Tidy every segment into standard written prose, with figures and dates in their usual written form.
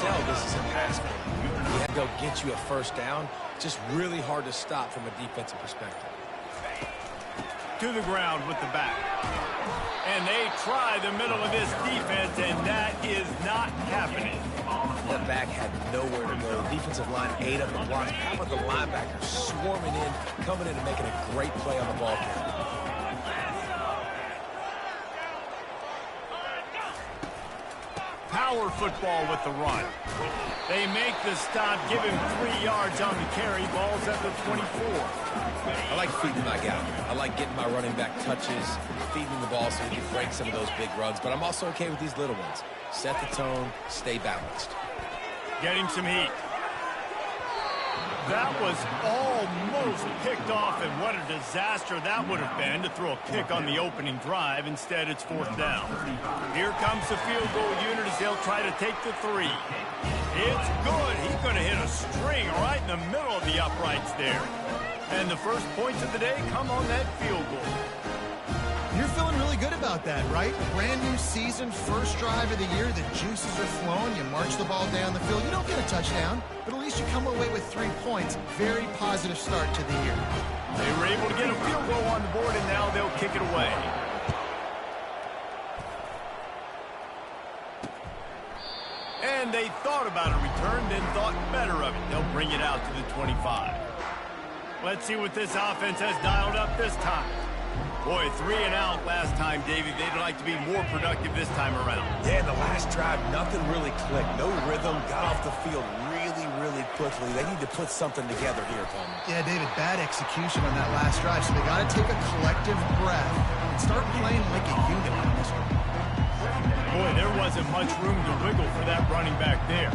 tell this is a pass play. You have to go get you a first down. Just really hard to stop from a defensive perspective. To the ground with the back. And they try the middle of this defense, and that is not happening. The back had nowhere to go. The defensive line ate up the blocks. How about the linebackers swarming in, coming in and making a great play on the ball carrier? Power football with the run. They make the stop, give him 3 yards on the carry. Ball's at the 24. I like feeding my guy. I like getting my running back touches, feeding the ball so he can break some of those big runs. But I'm also okay with these little ones. Set the tone, stay balanced. Getting some heat. That was almost picked off, and what a disaster that would have been to throw a pick on the opening drive. Instead, it's 4th down. Here comes the field goal unit as they'll try to take the 3. It's good. He's going to hit a string right in the middle of the uprights there. And the first points of the day come on that field goal. You're feeling really good about that, right? Brand new season, first drive of the year. The juices are flowing. You march the ball down the field. You don't get a touchdown, but at least you come away with 3 points. Very positive start to the year. They were able to get a field goal on the board, and now they'll kick it away. And they thought about a return, then thought better of it. They'll bring it out to the 25. Let's see what this offense has dialed up this time. Boy, 3 and out last time, Davey. They'd like to be more productive this time around. Yeah, the last drive, nothing really clicked. No rhythm, got off the field really quickly. They need to put something together here, Palmer. Yeah, David, bad execution on that last drive, so they got to take a collective breath and start playing like a unit on this one. Boy, there wasn't much room to wiggle for that running back there.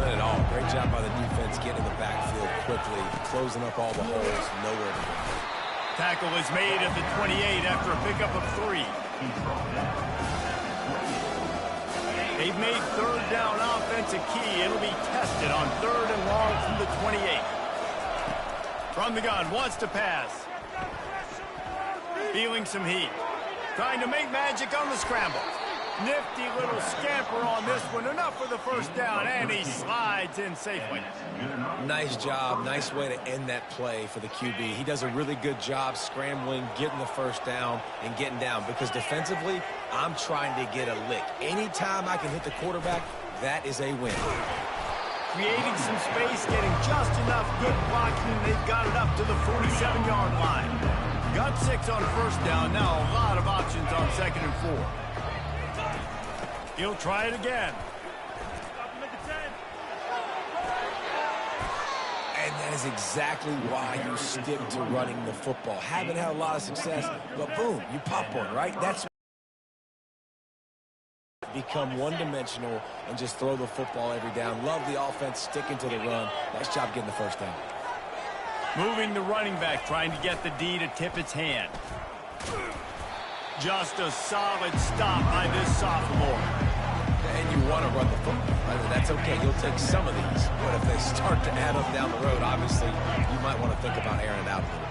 None at all. Great job by the defense getting in the backfield quickly, closing up all the holes, nowhere to go. Tackle is made at the 28 after a pickup of 3. They've made 3rd down offense a key. It'll be tested on 3rd and long from the 28. From the gun, wants to pass. Feeling some heat. Trying to make magic on the scramble. Nifty little scamper on this one. Enough for the first down, and he slides in safely. Nice job. Nice way to end that play for the QB. He does a really good job scrambling, getting the first down, and getting down. Because defensively, I'm trying to get a lick. Anytime I can hit the quarterback, that is a win. Creating some space, getting just enough good blocking. They've got it up to the 47-yard line. Got 6 on 1st down. Now a lot of options on 2nd and 4. He'll try it again. And that is exactly why you stick to running the football. Haven't had a lot of success, but boom, you pop one, right? That's become one-dimensional and just throw the football every down. Love the offense sticking to the run. Nice job getting the first down. Moving the running back, trying to get the D to tip its hand. Just a solid stop by this sophomore. And you want to run the football. I mean, that's okay. You'll take some of these. But if they start to add up down the road, obviously, you might want to think about airing it out a little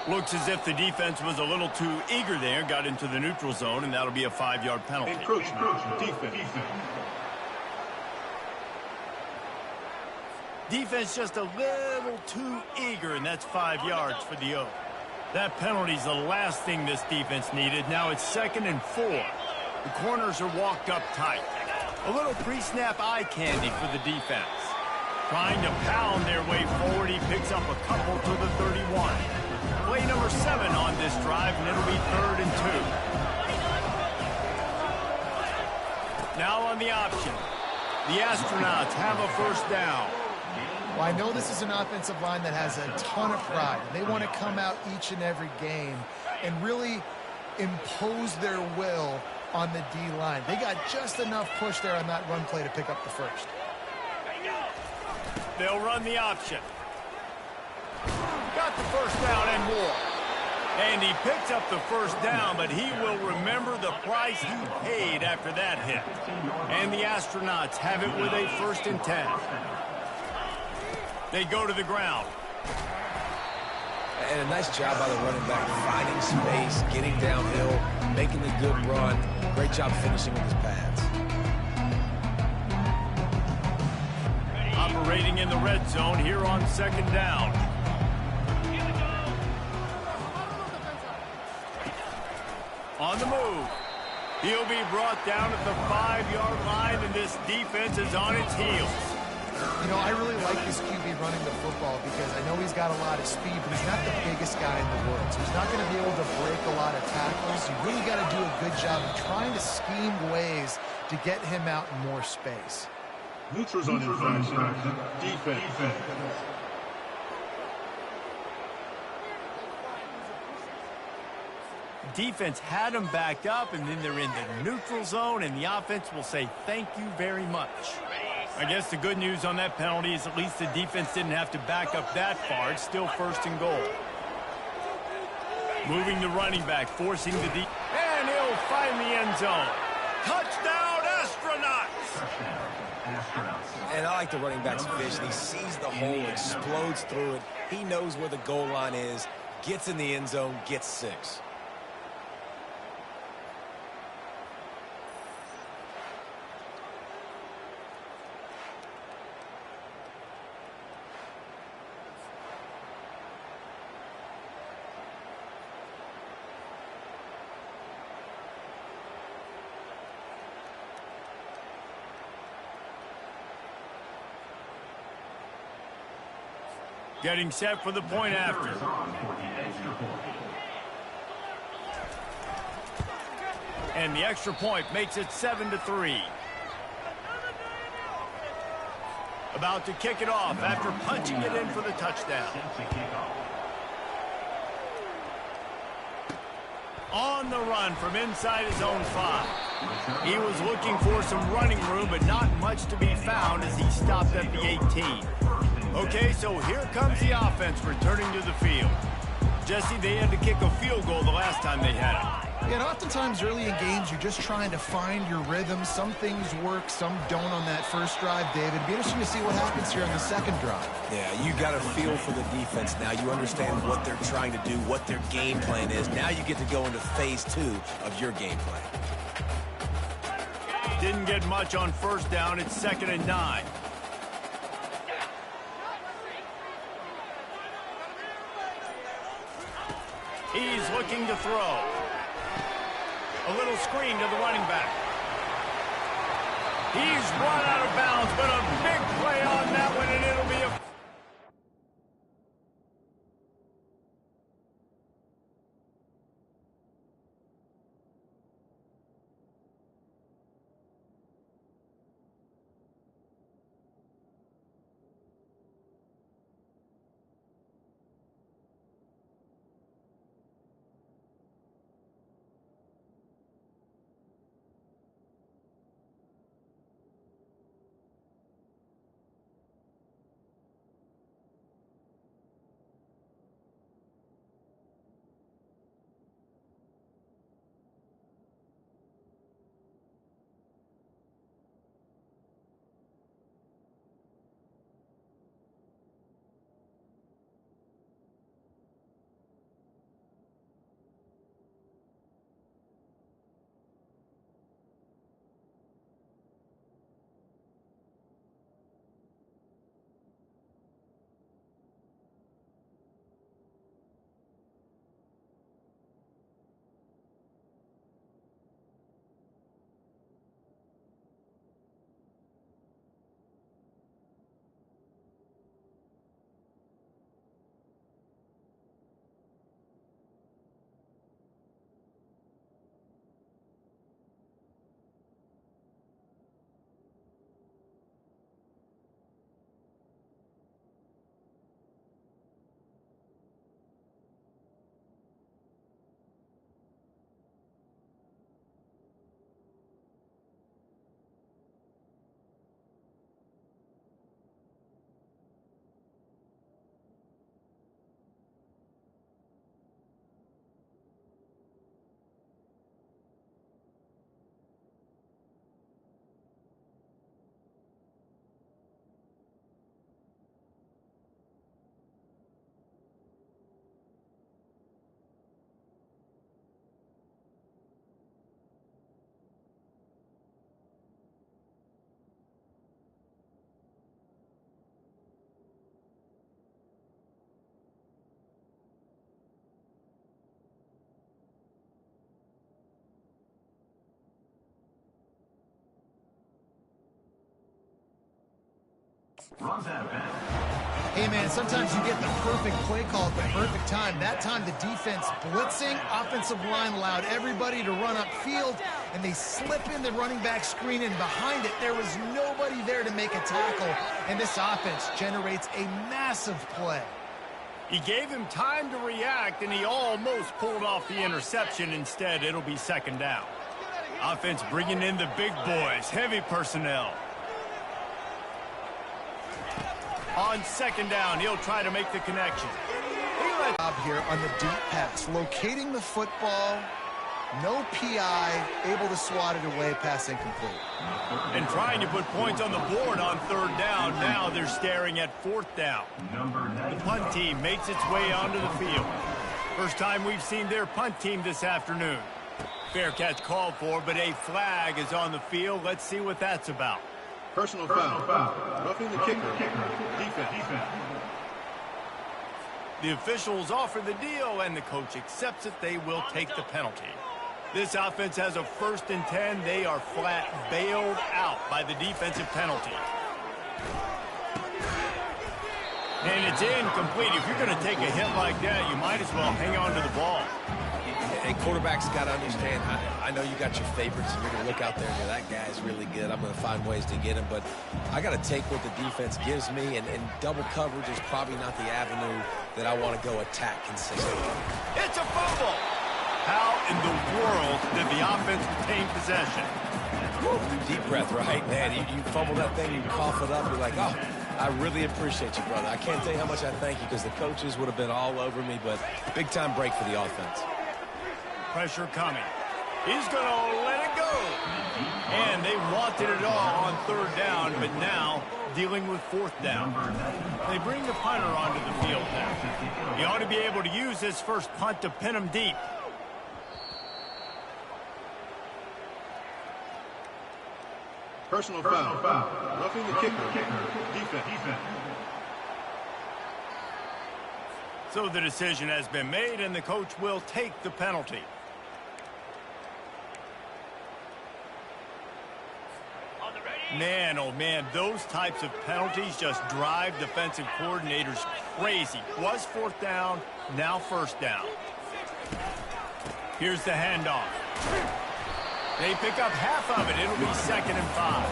bit. Looks as if the defense was a little too eager there, got into the neutral zone, and that'll be a 5-yard penalty. Defense. Defense just a little too eager, and that's 5 yards for the O. That penalty's the last thing this defense needed. Now it's 2nd and 4. The corners are walked up tight. A little pre-snap eye candy for the defense. Trying to pound their way forward, he picks up a couple to the 31. Play number 7 on this drive, and it'll be 3rd and 2. Now on the option. The Astronauts have a first down. Well, I know this is an offensive line that has a ton of pride. They want to come out each and every game and really impose their will on the D-line. They got just enough push there on that run play to pick up the first. They'll run the option. Got the first down and more. And he picks up the first down, but he will remember the price he paid after that hit. And the Astronauts have it with a 1st and 10. They go to the ground. And a nice job by the running back, finding space, getting downhill, making a good run. Great job finishing with his pads. operating in the red zone here on second down. On the move. He'll be brought down at the 5-yard line, and this defense is on its heels. You know, I really like this QB running the football because I know he's got a lot of speed, but he's not the biggest guy in the world. So he's not going to be able to break a lot of tackles. You really got to do a good job of trying to scheme ways to get him out in more space. Neutral zone infraction. Defense. Defense had them backed up, and then they're in the neutral zone, and the offense will say thank you very much. I guess the good news on that penalty is at least the defense didn't have to back up that far. It's still first and goal. Moving the running back, forcing the deep, and he'll find the end zone. Touchdown, Astronauts! And I like the running back's vision. He sees the hole, explodes through it. He knows where the goal line is, gets in the end zone, gets 6. Getting set for the point after. And the extra point makes it 7-3. About to kick it off after punching it in for the touchdown. On the run from inside his own 5. He was looking for some running room, but not much to be found as he stopped at the 18. Okay, so here comes the offense returning to the field. Jesse, they had to kick a field goal the last time they had it. Yeah, and oftentimes early in games, you're just trying to find your rhythm. Some things work, some don't on that first drive, David. It'd be interesting to see what happens here on the second drive. Yeah, you got a feel for the defense now. You understand what they're trying to do, what their game plan is. Now you get to go into phase 2 of your game plan. Didn't get much on first down. It's 2nd and 9. He's looking to throw. A little screen to the running back. He's run out of bounds, but a big play on that one, and it'll be a... Hey, man, sometimes you get the perfect play call at the perfect time. That time, the defense blitzing, offensive line allowed everybody to run upfield, and they slip in the running back screen, and behind it, there was nobody there to make a tackle, and this offense generates a massive play. He gave him time to react, and he almost pulled off the interception. Instead, it'll be second down. Offense bringing in the big boys, heavy personnel. On second down, he'll try to make the connection. Job here on the deep pass, locating the football, no PI, able to swat it away, pass incomplete. And trying to put points on the board on third down. Now they're staring at fourth down. The punt team makes its way onto the field. First time we've seen their punt team this afternoon. Fair catch called for, but a flag is on the field. Let's see what that's about. Personal foul. Roughing the kicker. Defense. The officials offer the deal, and the coach accepts it. They will take the penalty. This offense has a 1st and 10. They are flat bailed out by the defensive penalty. And it's incomplete. If you're going to take a hit like that, you might as well hang on to the ball. And quarterbacks got to understand, I know you got your favorites, and you're going to look out there and go, that guy's really good. I'm going to find ways to get him. But I got to take what the defense gives me, and double coverage is probably not the avenue that I want to go attack consistently. It's a fumble. How in the world did the offense retain possession? Woo, deep breath, right? Man, you fumble that thing, you cough it up, you're like, oh, I really appreciate you, brother. I can't tell you how much I thank you, because the coaches would have been all over me, but big-time break for the offense. Pressure coming. He's going to let it go. And they wanted it all on third down, but now dealing with fourth down. They bring the punter onto the field now. He ought to be able to use this first punt to pin him deep. Personal foul. Roughing the kicker. Defense. So the decision has been made, and the coach will take the penalty. Man, oh man, those types of penalties just drive defensive coordinators crazy. Was fourth down, now first down. Here's the handoff. They pick up half of it. It'll be 2nd and 5.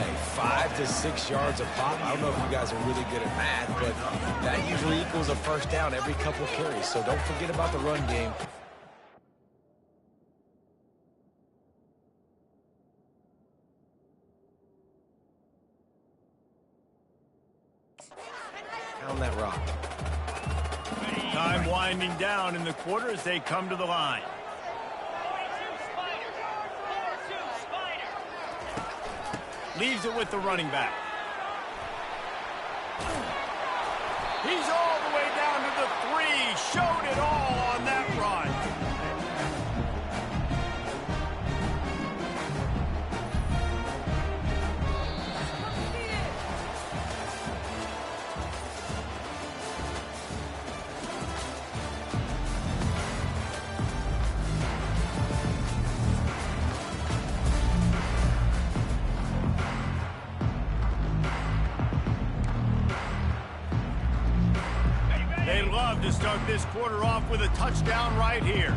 Hey, 5 to 6 yards a pop. I don't know if you guys are really good at math, but that usually equals a first down every couple carries. So don't forget about the run game. Pound that rock. Time winding down in the quarter as they come to the line. Leaves it with the running back. He's all the way down to the 3. Showed it all on that run. They love to start this quarter off with a touchdown right here.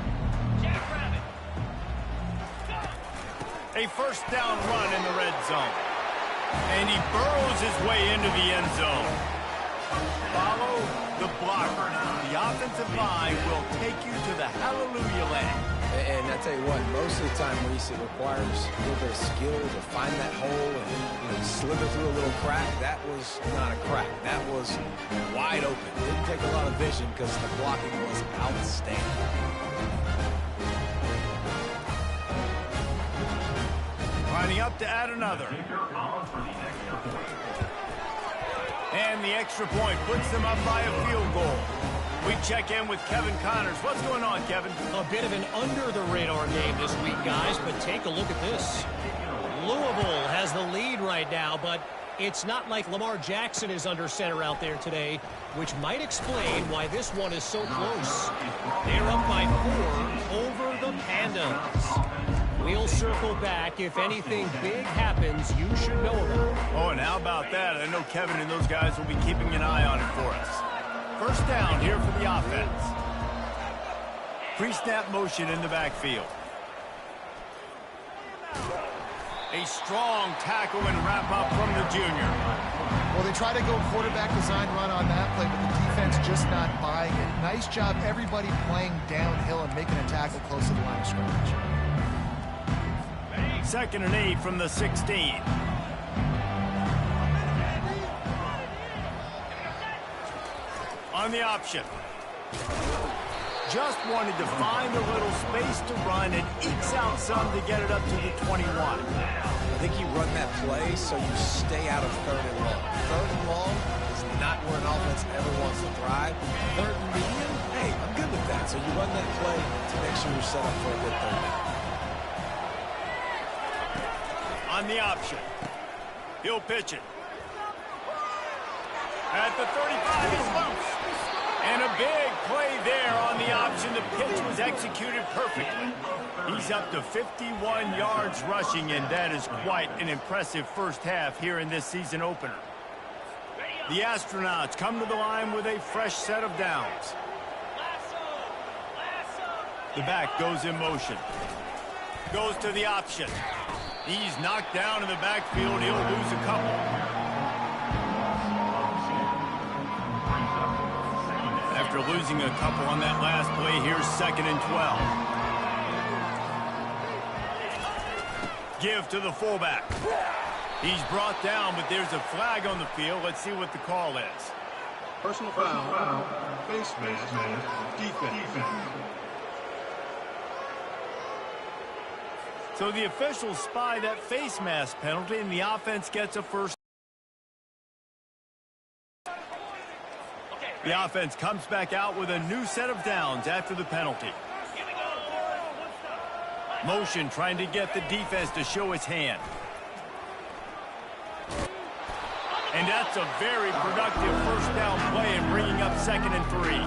A first down run in the red zone. And he burrows his way into the end zone. Follow the blocker. The offensive line will take you to the hallelujah land. And I tell you what, most of the time, Reese, it requires a little bit of skill to find that hole and slither through a little crack. That was not a crack. That was wide open. Didn't take a lot of vision because the blocking was outstanding. Lining up to add another. And the extra point puts them up by a field goal. We check in with Kevin Connors. What's going on, Kevin? A bit of an under-the-radar game this week, guys, but take a look at this. Louisville has the lead right now, but it's not like Lamar Jackson is under center out there today, which might explain why this one is so close. They're up by 4 over the Pandas. We'll circle back. If anything big happens, you should know about it. Oh, and how about that? I know Kevin and those guys will be keeping an eye on it for us. First down here for the offense. Pre-snap motion in the backfield. A strong tackle and wrap-up from the junior. Well, they try to go quarterback design run on that play, but the defense just not buying it. Nice job, everybody playing downhill and making a tackle close to the line of scrimmage. 2nd and 8 from the 16. On the option. Just wanted to find a little space to run and ekes out some to get it up to the 21. I think you run that play so you stay out of 3rd and long. 3rd and long is not where an offense ever wants to thrive. 3rd and medium, hey, I'm good with that. So you run that play to make sure you're set up for a good 3rd down. On the option. He'll pitch it. At the 35, he's loose. And a big play there on the option. The pitch was executed perfectly. He's up to 51 yards rushing, and that is quite an impressive first half here in this season opener. The Astronauts come to the line with a fresh set of downs. The back goes in motion. Goes to the option. He's knocked down in the backfield. He'll lose a couple. After losing a couple on that last play, here's 2nd and 12. Give to the fullback. He's brought down, but there's a flag on the field. Let's see what the call is. Personal foul. Face mask. Defense. So the officials spy that face mask penalty, and the offense gets a first. The offense comes back out with a new set of downs after the penalty. Motion trying to get the defense to show its hand. And that's a very productive first down play and bringing up 2nd and 3.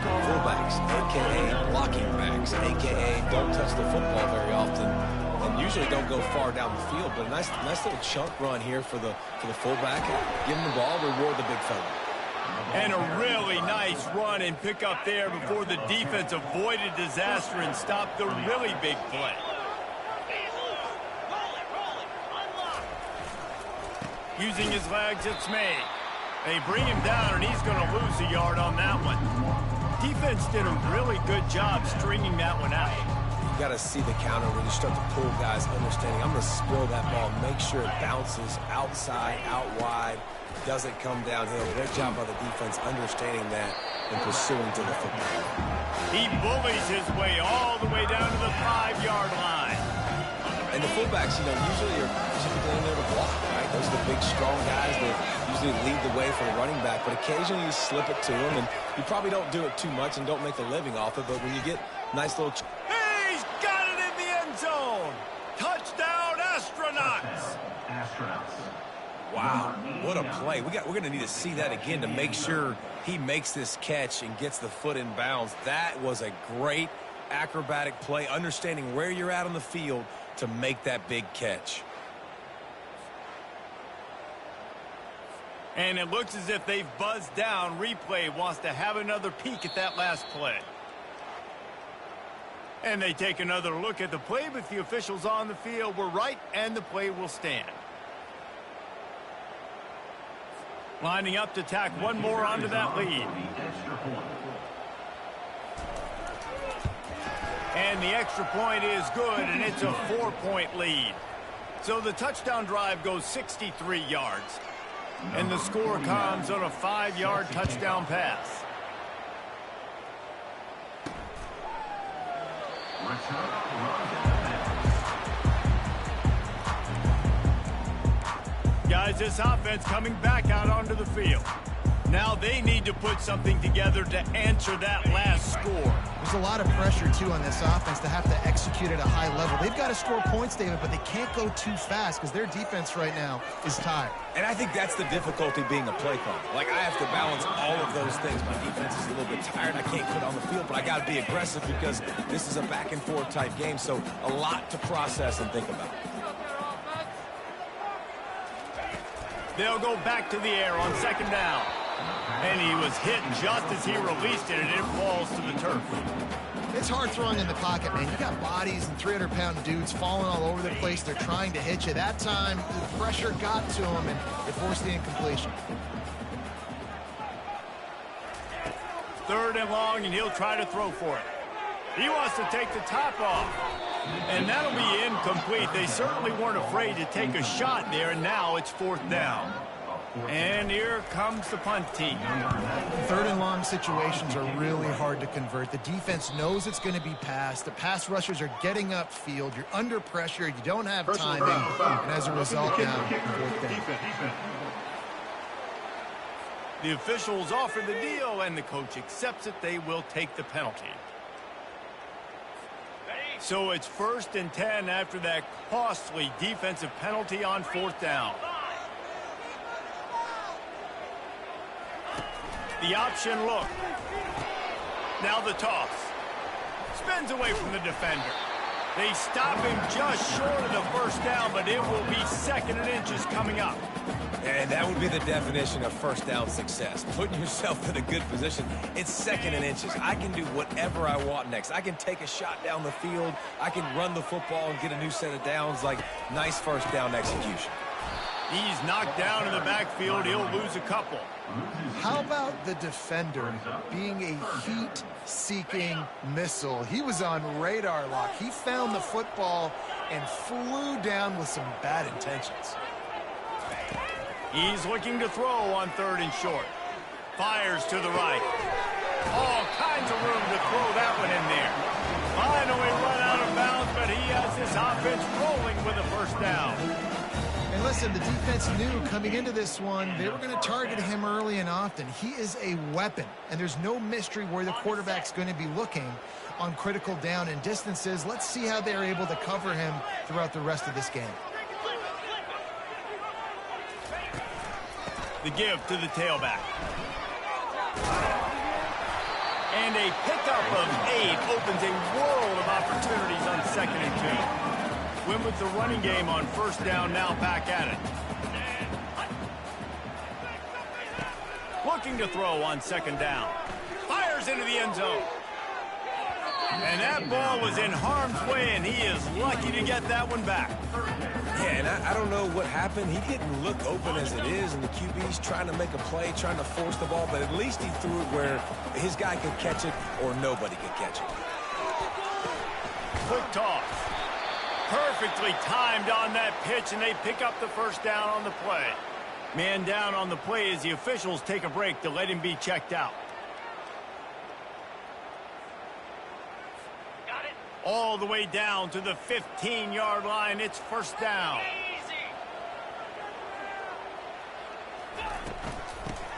Fullbacks, a.k.a. blocking backs, a.k.a. don't touch the football very often and usually don't go far down the field. But a nice little chunk run here for the fullback. Give him the ball, reward the big fella. And a really nice run and pick up there before the defense avoided disaster and stopped the really big play. Using his legs, it's made. They bring him down, and he's going to lose a yard on that one. Defense did a really good job stringing that one out. You got to see the counter when you start to pull guys, understanding I'm going to spill that ball, make sure it bounces outside, out wide, doesn't come downhill. Great job by the defense understanding that and pursuing to the football. He bullies his way all the way down to the 5-yard line. And the fullbacks, usually are typically in there to block, right? Those are the big, strong guys that usually lead the way for the running back. But occasionally you slip it to them, and you probably don't do it too much and don't make a living off it. But when you get nice little... He's got it in the end zone! Touchdown, Astronauts! Wow, what a play. We're going to need to see that again to make sure he makes this catch and gets the foot in bounds. That was a great acrobatic play, understanding where you're at on the field to make that big catch. And it looks as if they've buzzed down. Replay wants to have another peek at that last play. And they take another look at the play, but the officials on the field were right, and the play will stand. Lining up to tack one more onto that lead. And the extra point is good, and it's a 4-point lead. So the touchdown drive goes 63 yards. And the score comes on a 5-yard touchdown pass. Guys, this offense coming back out onto the field. Now they need to put something together to answer that last score. There's a lot of pressure, too, on this offense to have to execute at a high level. They've got to score points, David, but they can't go too fast because their defense right now is tired. And I think that's the difficulty being a play caller. Like, I have to balance all of those things. My defense is a little bit tired. I can't put on the field, but I got to be aggressive because this is a back-and-forth type game, so a lot to process and think about. They'll go back to the air on second down. And he was hit just as he released it, and it falls to the turf. It's hard throwing in the pocket, man. You got bodies and 300-pound dudes falling all over the place. They're trying to hit you. That time, the pressure got to him, and it forced the incompletion. Third and long, and he'll try to throw for it. He wants to take the top off. And that'll be incomplete. They certainly weren't afraid to take a shot there, and now it's fourth down. And here comes the punt team. Third and long situations are really hard to convert. The defense knows it's going to be passed. The pass rushers are getting upfield. You're under pressure. You don't have timing. And as a result, now, fourth down. The officials offer the deal, and the coach accepts it. They will take the penalty. So it's 1st and 10 after that costly defensive penalty on fourth down. The option look. Now the toss. Spins away from the defender. They stop him just short of the first down, but it will be 2nd and inches coming up. And that would be the definition of first down success. Putting yourself in a good position. It's 2nd and inches. I can do whatever I want next. I can take a shot down the field. I can run the football and get a new set of downs. Like, nice first down execution. He's knocked down in the backfield. He'll lose a couple. How about the defender being a heat-seeking missile? He was on radar lock. He found the football and flew down with some bad intentions. He's looking to throw on 3rd and short. Fires to the right. All kinds of room to throw that one in there. Finally run out of bounds, but he has this offense rolling with a first down. And listen, the defense knew coming into this one, they were going to target him early and often. He is a weapon, and there's no mystery where the quarterback's going to be looking on critical down and distances. Let's see how they're able to cover him throughout the rest of this game. The give to the tailback. And a pickup of 8 opens a world of opportunities on 2nd and 2. Win with the running game on first down, now back at it. Looking to throw on 2nd down. Fires into the end zone. And that ball was in harm's way, and he is lucky to get that one back. Yeah, and I don't know what happened. He didn't look open as it is, and the QB's trying to make a play, trying to force the ball, but at least he threw it where his guy could catch it or nobody could catch it. Quick toss. Perfectly timed on that pitch, and they pick up the first down on the play. Man down on the play as the officials take a break to let him be checked out. All the way down to the 15-yard line. It's first down.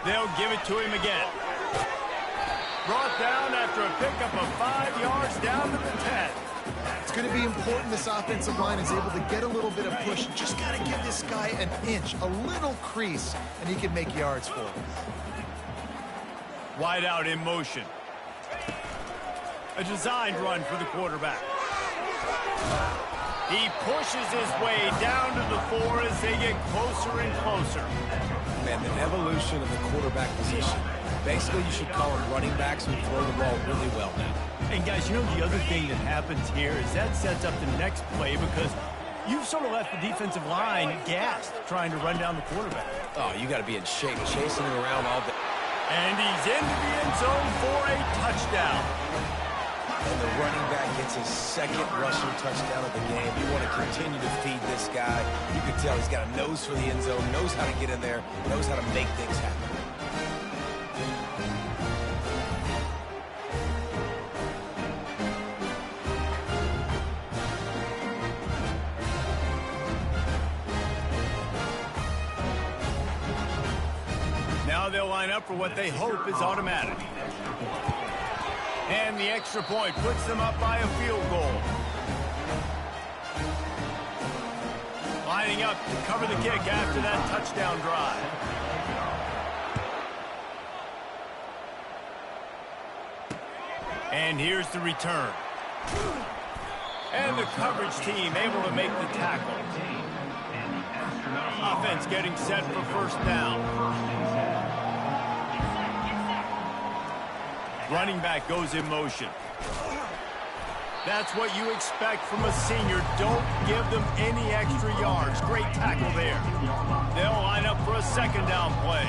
They'll give it to him again. Brought down after a pickup of 5 yards down to the 10. It's going to be important this offensive line is able to get a little bit of push. Just got to give this guy an inch, a little crease, and he can make yards for him. Wide out in motion. A designed run for the quarterback. He pushes his way down to the 4 as they get closer and closer. Man, the evolution of the quarterback position. Basically, you should call them running backs who throw the ball really well now. And guys, you know the other thing that happens here is that sets up the next play because you've sort of left the defensive line gassed trying to run down the quarterback. Oh, you got to be in shape, chasing him around all day. And he's into the end zone for a touchdown. And the running back gets his 2nd rushing touchdown of the game. You want to continue to feed this guy. You can tell he's got a nose for the end zone, knows how to get in there, knows how to make things happen. Now they'll line up for what they hope is automatic. And the extra point puts them up by a field goal. Lining up to cover the kick after that touchdown drive. And here's the return. And the coverage team able to make the tackle. Offense getting set for first down. Running back goes in motion. That's what you expect from a senior. Don't give them any extra yards. Great tackle there. They'll line up for a second down play.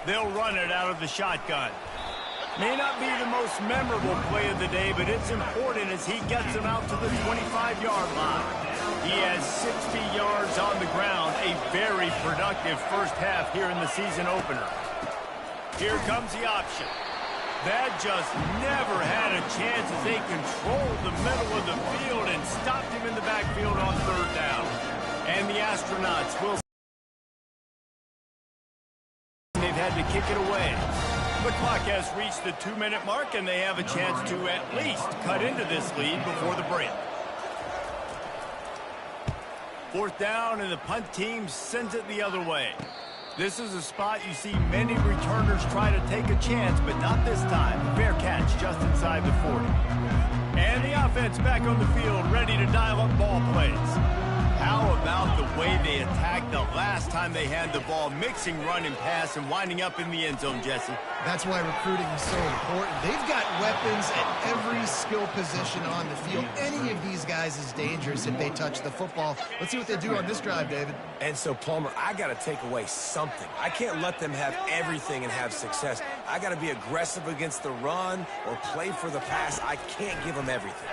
They'll run it out of the shotgun. May not be the most memorable play of the day, but it's important as he gets them out to the 25-yard line. He has 60 yards on the ground, a very productive first half here in the season opener. Here comes the option. That just never had a chance as they controlled the middle of the field and stopped him in the backfield on third down. And the Astronauts will... They've had to kick it away. The clock has reached the 2-minute mark, and they have a chance to at least cut into this lead before the break. Fourth down, and the punt team sends it the other way. This is a spot you see many returners try to take a chance, but not this time. Fair catch just inside the 40. And the offense back on the field, ready to dial up ball plays. How about the way they attacked the last time they had the ball, mixing run and pass and winding up in the end zone, Jesse? That's why recruiting is so important. They've got weapons at every skill position on the field. Any of these guys is dangerous if they touch the football. Let's see what they do on this drive, David. And so, Palmer, I got to take away something. I can't let them have everything and have success. I got to be aggressive against the run or play for the pass. I can't give them everything.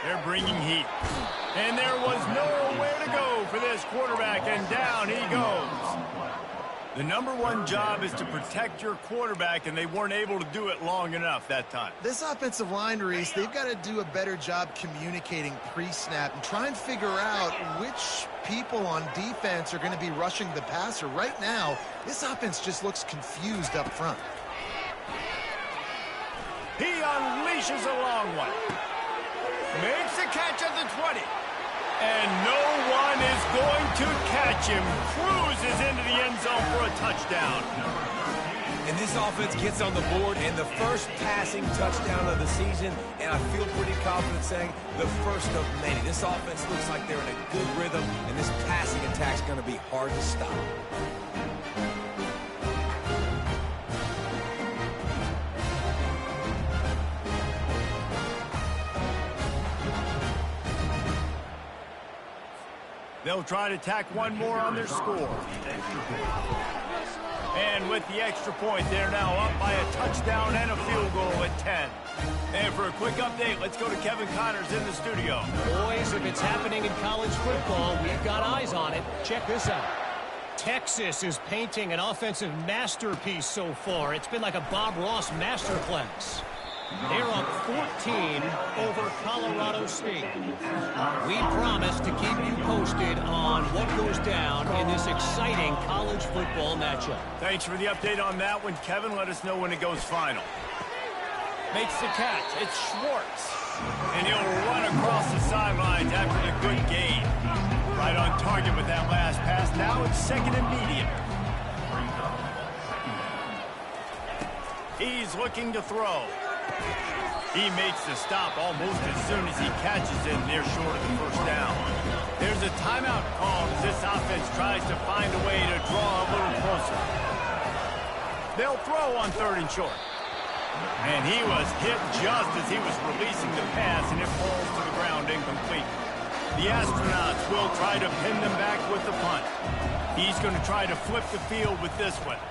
They're bringing heat. And there was nowhere to go for this quarterback, and down he goes. The #1 job is to protect your quarterback, and they weren't able to do it long enough that time. This offensive line, Reese, they've got to do a better job communicating pre-snap and try and figure out which people on defense are going to be rushing the passer. Right now, this offense just looks confused up front. He unleashes a long one. Makes the catch at the 20. And no one is going to catch him. Cruises into the end zone for a touchdown. And this offense gets on the board and the first passing touchdown of the season, and I feel pretty confident saying the first of many. This offense looks like they're in a good rhythm, and this passing attack's going to be hard to stop. They'll try to tack one more on their score. And with the extra point, they're now up by a touchdown and a field goal at 10. And for a quick update, let's go to Kevin Connors in the studio. Boys, if it's happening in college football, we've got eyes on it. Check this out. Texas is painting an offensive masterpiece so far. It's been like a Bob Ross masterclass. They're up 14 over Colorado State. We promise to keep you posted on what goes down in this exciting college football matchup. Thanks for the update on that one, Kevin. Let us know when it goes final. Makes the catch. It's Schwartz. And he'll run across the sidelines after the good gain. Right on target with that last pass. Now it's second and medium. He's looking to throw. He makes the stop almost as soon as he catches it, and they're short of the first down. There's a timeout called as this offense tries to find a way to draw a little closer. They'll throw on third and short. And he was hit just as he was releasing the pass, and it falls to the ground incomplete. The Astronauts will try to pin them back with the punt. He's going to try to flip the field with this one.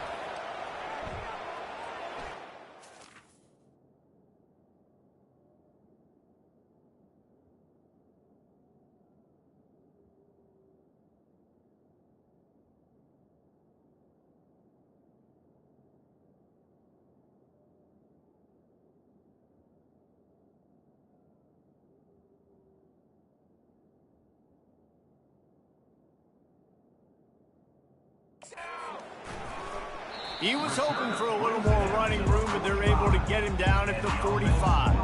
He was hoping for a little more running room, but they're able to get him down at the 45.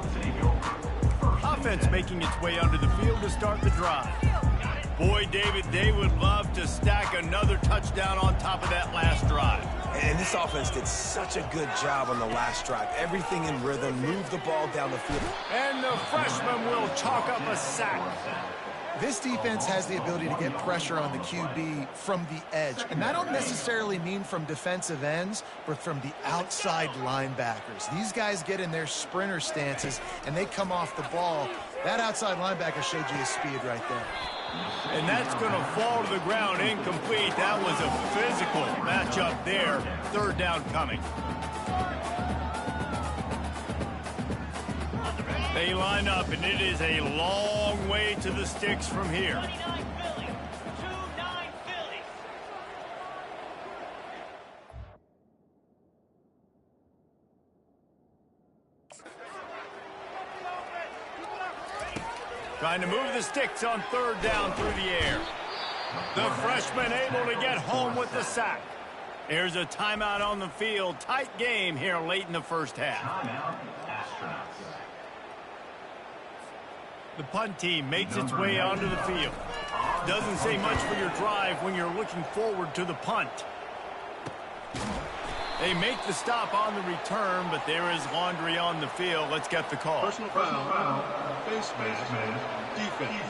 Offense making its way onto the field to start the drive. Boy, David, they would love to stack another touchdown on top of that last drive. And this offense did such a good job on the last drive. Everything in rhythm, moved the ball down the field. And the freshman will chalk up a sack. This defense has the ability to get pressure on the QB from the edge. And I don't necessarily mean from defensive ends, but from the outside linebackers. These guys get in their sprinter stances, and they come off the ball. That outside linebacker showed you his speed right there. And that's going to fall to the ground incomplete. That was a physical matchup there. Third down coming. They line up, and it is a long way to the sticks from here. Trying to move the sticks on third down through the air. The freshman able to get home with the sack. There's a timeout on the field. Tight game here late in the first half. The punt team makes its way onto the field. Doesn't say much for your drive when you're looking forward to the punt. They make the stop on the return, but there is laundry on the field. Let's get the call. Personal foul. Face mask. Defense.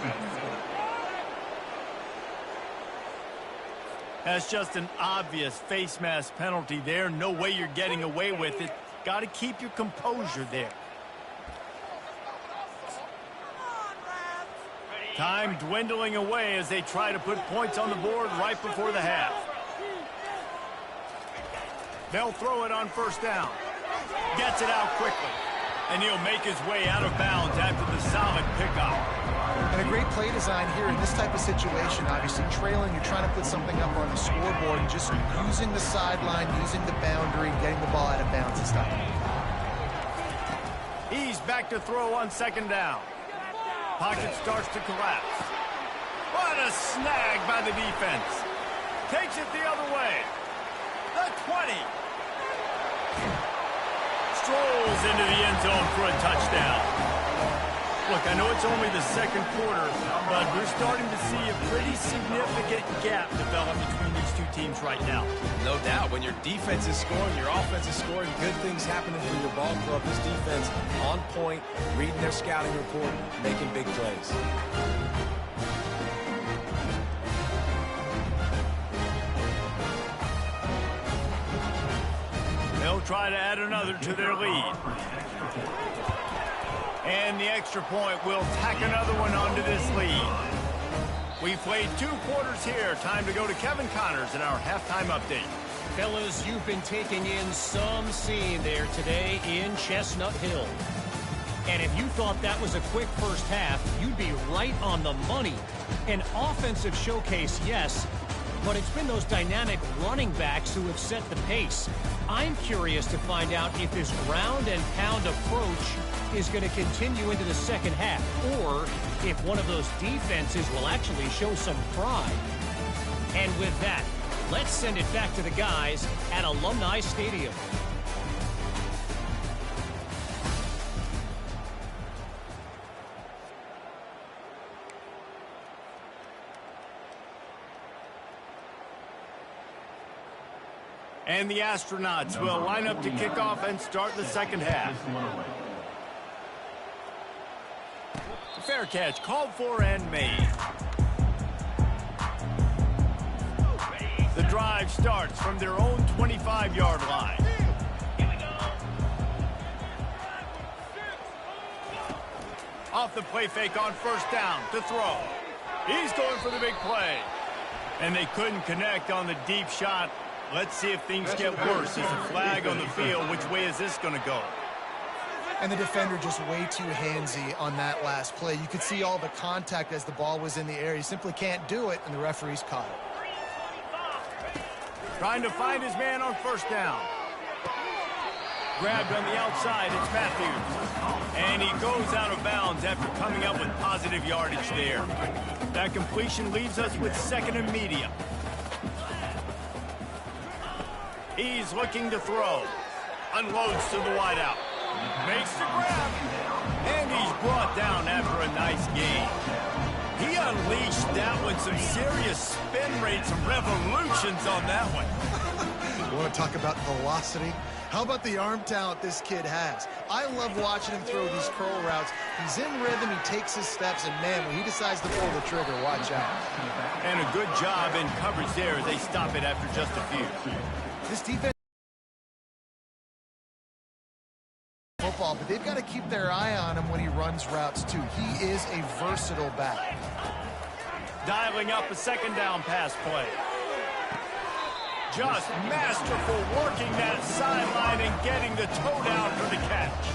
That's just an obvious face mask penalty there. No way you're getting away with it. Got to keep your composure there. Time dwindling away as they try to put points on the board right before the half. They'll throw it on first down. Gets it out quickly. And he'll make his way out of bounds after the solid pickup. And a great play design here in this type of situation. Obviously trailing, you're trying to put something up on the scoreboard, and just using the sideline, using the boundary, getting the ball out of bounds and stopping it. He's back to throw on second down. Pocket starts to collapse. What a snag by the defense. Takes it the other way. The 20. Strolls into the end zone for a touchdown. Look, I know it's only the second quarter, but we're starting to see a pretty significant gap develop between these two teams right now. No doubt. When your defense is scoring, your offense is scoring, good things happening for your ball club. This defense on point, reading their scouting report, making big plays. They'll try to add another to their lead. And the extra point will tack another one onto this lead. We've played 2 quarters here. Time to go to Kevin Connors in our halftime update. Fellas, you've been taking in some scene there today in Chestnut Hill. And if you thought that was a quick first half, you'd be right on the money. An offensive showcase, yes, but it's been those dynamic running backs who have set the pace. I'm curious to find out if this ground and pound approach is going to continue into the second half, or if one of those defenses will actually show some pride. And with that, let's send it back to the guys at Alumni Stadium. And the Astronauts will line up to kick off and start the second half. Fair catch called for and made. The drive starts from their own 25-yard line. Off the play fake on first down to throw. He's going for the big play. And they couldn't connect on the deep shot. Let's see if things get worse. There's a flag on the field. Which way is this going to go? And the defender just way too handsy on that last play. You could see all the contact as the ball was in the air. He simply can't do it, and the referee's caught it. Trying to find his man on first down. Grabbed on the outside, it's Matthews. And he goes out of bounds after coming up with positive yardage there. That completion leaves us with second and medium. He's looking to throw. Unloads to the wideout. Makes the grab. And he's brought down after a nice gain. He unleashed that one. Some serious spin rates, some revolutions on that one. You want to talk about velocity? How about the arm talent this kid has? I love watching him throw these curl routes. He's in rhythm, he takes his steps, and man, when he decides to pull the trigger, watch out. And a good job in coverage there as they stop it after just a few. This defense football, but they've got to keep their eye on him when he runs routes too. He is a versatile back. Dialing up a second down pass play. Just masterful working that sideline and getting the toe down for the catch.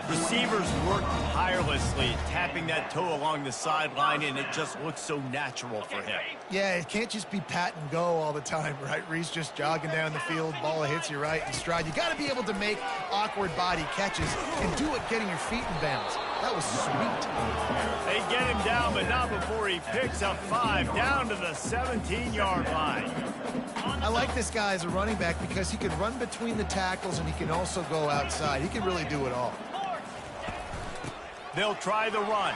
Receivers work tirelessly, tapping that toe along the sideline, and it just looks so natural for him. Yeah, it can't just be pat and go all the time, right? Reese just jogging down the field, ball hits you right in stride. You got to be able to make awkward body catches and do it getting your feet in bounds. That was sweet. They get him down, but not before he picks up 5 down to the 17-yard line. I like this guy as a running back because he can run between the tackles and he can also go outside. He can really do it all. They'll try the run.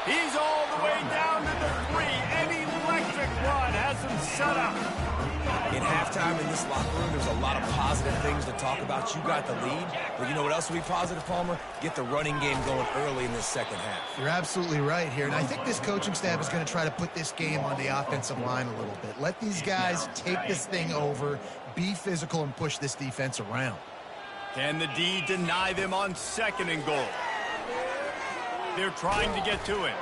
He's all the way down to the 3. An electric run has him set up. In halftime in this locker room, there's a lot of positive things to talk about. You got the lead, but you know what else will be positive, Palmer? Get the running game going early in this second half. You're absolutely right here, and I think this coaching staff is going to try to put this game on the offensive line a little bit. Let these guys take this thing over, be physical, and push this defense around. Can the D deny them on 2nd and goal? They're trying to get to him.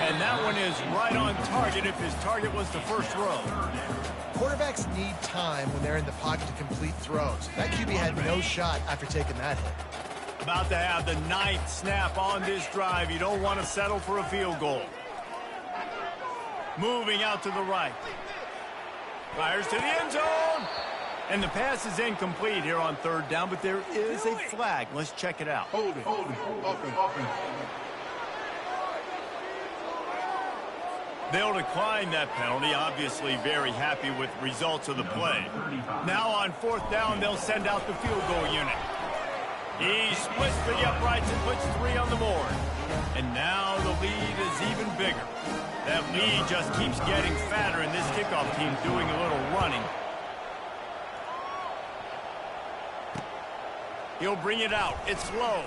And that one is right on target if his target was the first throw. Quarterbacks need time when they're in the pocket to complete throws. That QB had no shot after taking that hit. About to have the 9th snap on this drive. You don't want to settle for a field goal. Moving out to the right. Fires to the end zone. And the pass is incomplete here on 3rd down, but there is a flag. Let's check it out. Hold it. Offense. They'll decline that penalty, obviously very happy with results of the play. Now on 4th down, they'll send out the field goal unit. He splits the uprights and puts 3 on the board. And now the lead is even bigger. That lead just keeps getting fatter, and this kickoff team doing a little running. He'll bring it out. It's low.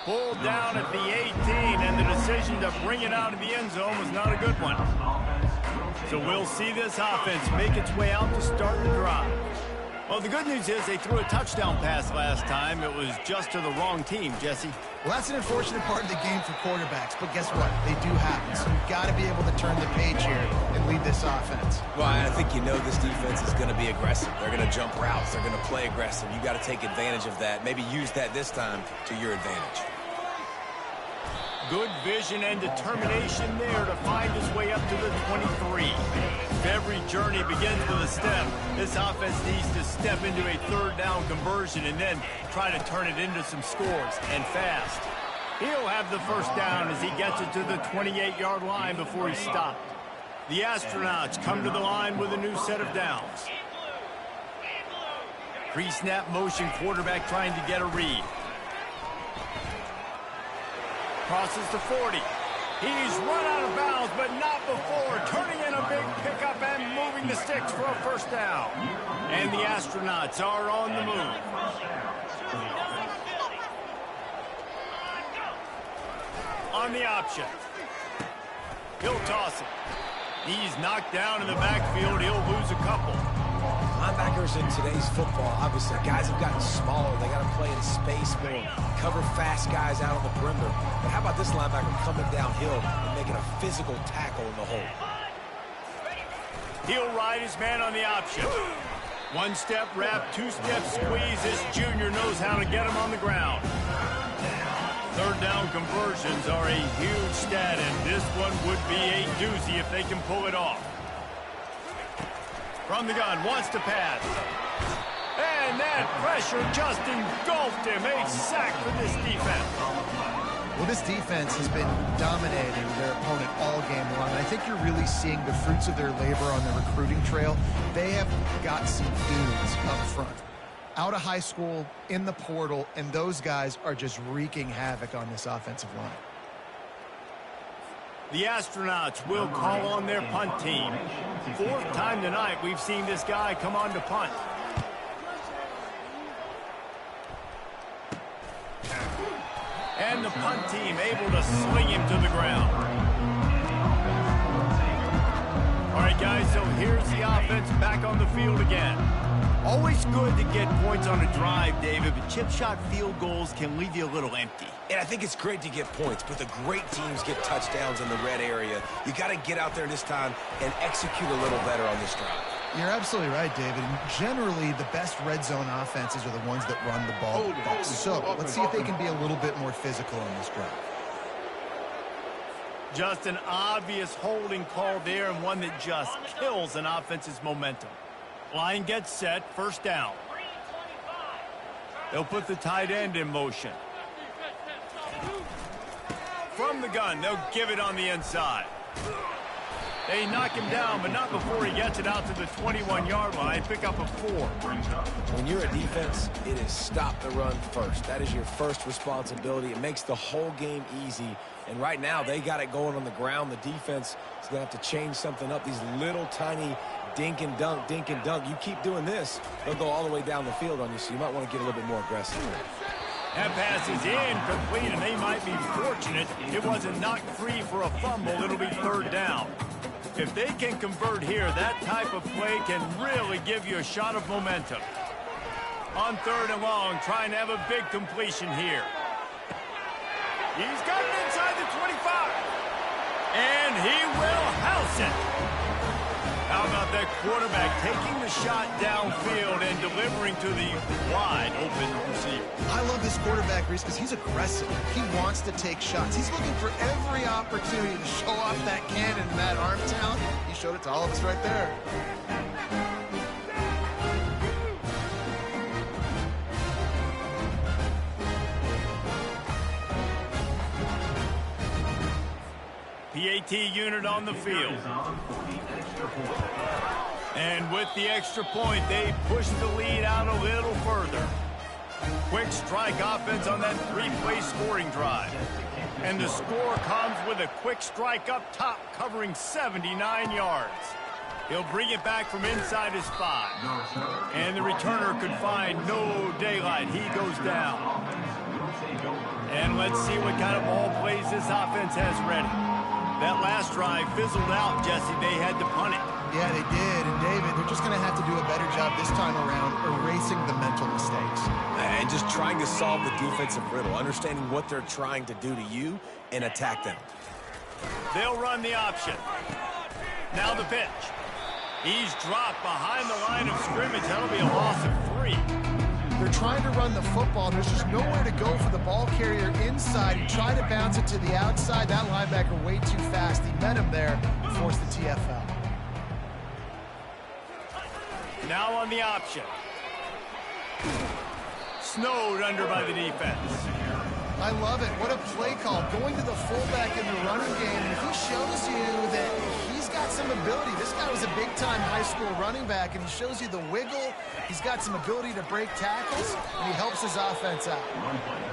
Pulled down at the 18, and the decision to bring it out of the end zone was not a good one. So we'll see this offense make its way out to start the drive. Well, the good news is they threw a touchdown pass last time. It was just to the wrong team, Jesse. Well, that's an unfortunate part of the game for quarterbacks, but guess what? They do happen. So you've got to be able to turn the page here and lead this offense. Well, I think you know this defense is going to be aggressive. They're going to jump routes. They're going to play aggressive. You got to take advantage of that. Maybe use that this time to your advantage. Good vision and determination there to find his way up to the 23. Every journey begins with a step. This offense needs to step into a 3rd down conversion and then try to turn it into some scores, and fast. He'll have the 1st down as he gets it to the 28-yard line before he's stopped. The Astronauts come to the line with a new set of downs. Pre-snap motion quarterback trying to get a read. Crosses to 40. He's run out of bounds, but not before. Turning in a big pickup and moving the sticks for a 1st down. And the Astronauts are on the move. On the option. He'll toss it. He's knocked down in the backfield. He'll lose a couple. Linebackers in today's football, obviously, guys have gotten smaller. They got to play in space more, cover fast guys out on the perimeter. But how about this linebacker coming downhill and making a physical tackle in the hole? He'll ride his man on the option. 1-step wrap, 2-step squeeze. This junior knows how to get him on the ground. 3rd down conversions are a huge stat, and this one would be a doozy if they can pull it off. From the gun, wants to pass. And that pressure just engulfed him. A sack for this defense. Well, this defense has been dominating their opponent all game long, and I think you're really seeing the fruits of their labor on the recruiting trail. They have got some dudes up front, out of high school, in the portal, and those guys are just wreaking havoc on this offensive line. The Astronauts will call on their punt team. Fourth time tonight we've seen this guy come on to punt. And the punt team able to sling him to the ground. All right, guys, so here's the offense back on the field again. Always good to get points on a drive, David, but chip shot field goals can leave you a little empty. And I think it's great to get points, but the great teams get touchdowns in the red area. You got to get out there this time and execute a little better on this drive. You're absolutely right, David. And generally, the best red zone offenses are the ones that run the ball the best. So let's see if they can be a little bit more physical on this drive. Just an obvious holding call there, and one that just kills an offense's momentum. Line gets set, first down. They'll put the tight end in motion. From the gun, they'll give it on the inside. They knock him down, but not before he gets it out to the 21-yard line. Pick up a 4. When you're a defense, it is stop the run first. That is your first responsibility. It makes the whole game easy. And right now, they got it going on the ground. The defense is going to have to change something up. These little tiny dink and dunk, dink and dunk. You keep doing this, they'll go all the way down the field on you, so you might want to get a little bit more aggressive. That pass is incomplete, and they might be fortunate it wasn't knocked free for a fumble. It'll be third down. If they can convert here, that type of play can really give you a shot of momentum. On third and long, trying to have a big completion here. He's got it inside the 25. And he will house it. How about that quarterback taking the shot downfield and delivering to the wide open receiver? I love this quarterback, Reese, because he's aggressive. He wants to take shots. He's looking for every opportunity to show off that cannon and that arm talent. He showed it to all of us right there. PAT unit on the field. And with the extra point, they push the lead out a little further. Quick strike offense on that 3-play scoring drive. And the score comes with a quick strike up top, covering 79 yards. He'll bring it back from inside his 5. And the returner could find no daylight. He goes down. And let's see what kind of ball plays this offense has ready. That last drive fizzled out, Jesse. They had to punt it. Yeah, they did. And David, they're just going to have to do a better job this time around erasing the mental mistakes. And just trying to solve the defensive riddle, understanding what they're trying to do to you and attack them. They'll run the option. Now the pitch. He's dropped behind the line of scrimmage. That'll be a loss of 3. They're trying to run the football, and there's just nowhere to go for the ball carrier inside. He tried to bounce it to the outside. That linebacker way too fast. He met him there and forced the TFL. Now on the option. Snowed under by the defense. I love it. What a play call. Going to the fullback in the running game. And if he shows you that he's got some ability. This guy was a big-time high school running back, and he shows you the wiggle. He's got some ability to break tackles, and he helps his offense out.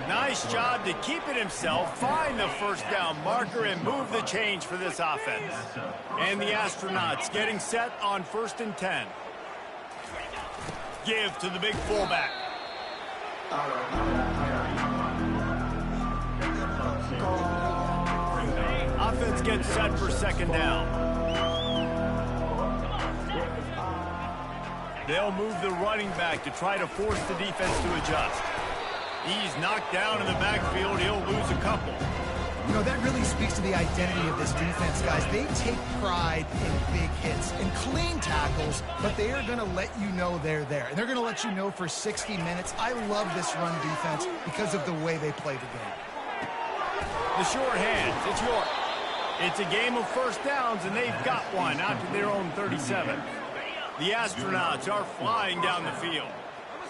Nice job to keep it himself, find the first down marker, and move the change for this offense. And the Astronauts getting set on 1st and 10. Give to the big fullback. Offense gets set for 2nd down. They'll move the running back to try to force the defense to adjust. He's knocked down in the backfield. He'll lose a couple. You know, that really speaks to the identity of this defense, guys. They take pride in big hits and clean tackles, but they are going to let you know they're there. And they're going to let you know for 60 minutes. I love this run defense because of the way they play the game. The short hands, it's York. It's a game of first downs, and they've got one out to their own 37. The Astronauts are flying down the field.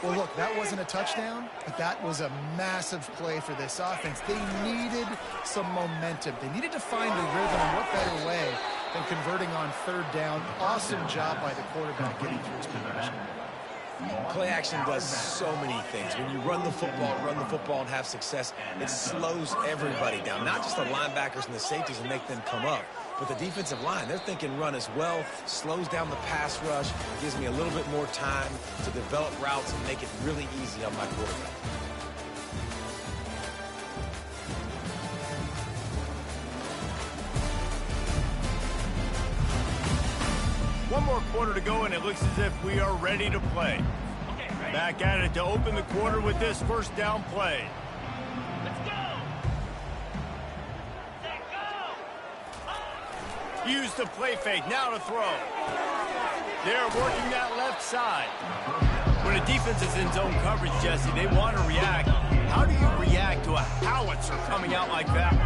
Well, look, that wasn't a touchdown, but that was a massive play for this offense. They needed some momentum. They needed to find a rhythm, and what better way than converting on third down. Awesome job by the quarterback getting through his progression. Play action does so many things. When you run the football and have success, it slows everybody down. Not just the linebackers and the safeties and make them come up, but the defensive line. They're thinking run as well, slows down the pass rush, gives me a little bit more time to develop routes and make it really easy on my quarterback. One more quarter to go, and it looks as if we are ready to play. Back at it to open the quarter with this first down play. Use the play fake, now to throw. They're working that left side. When a defense is in zone coverage, Jesse, they want to react. How do you react to a howitzer coming out like that?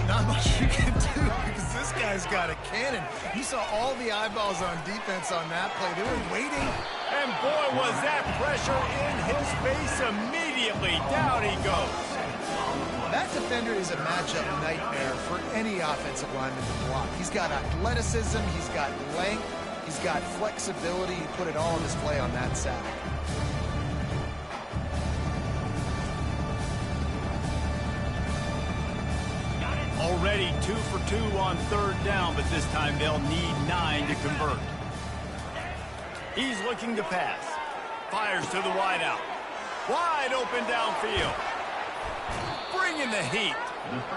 Not much you can do because this guy's got a cannon. You saw all the eyeballs on defense on that play. They were waiting. And boy, was that pressure in his face immediately. Down he goes. That defender is a matchup nightmare for any offensive lineman to block. He's got athleticism, he's got length, he's got flexibility. He put it all on display on that sack. Already 2 for 2 on third down, but this time they'll need 9 to convert. He's looking to pass. Fires to the wideout. Wide open downfield. Bringing the heat.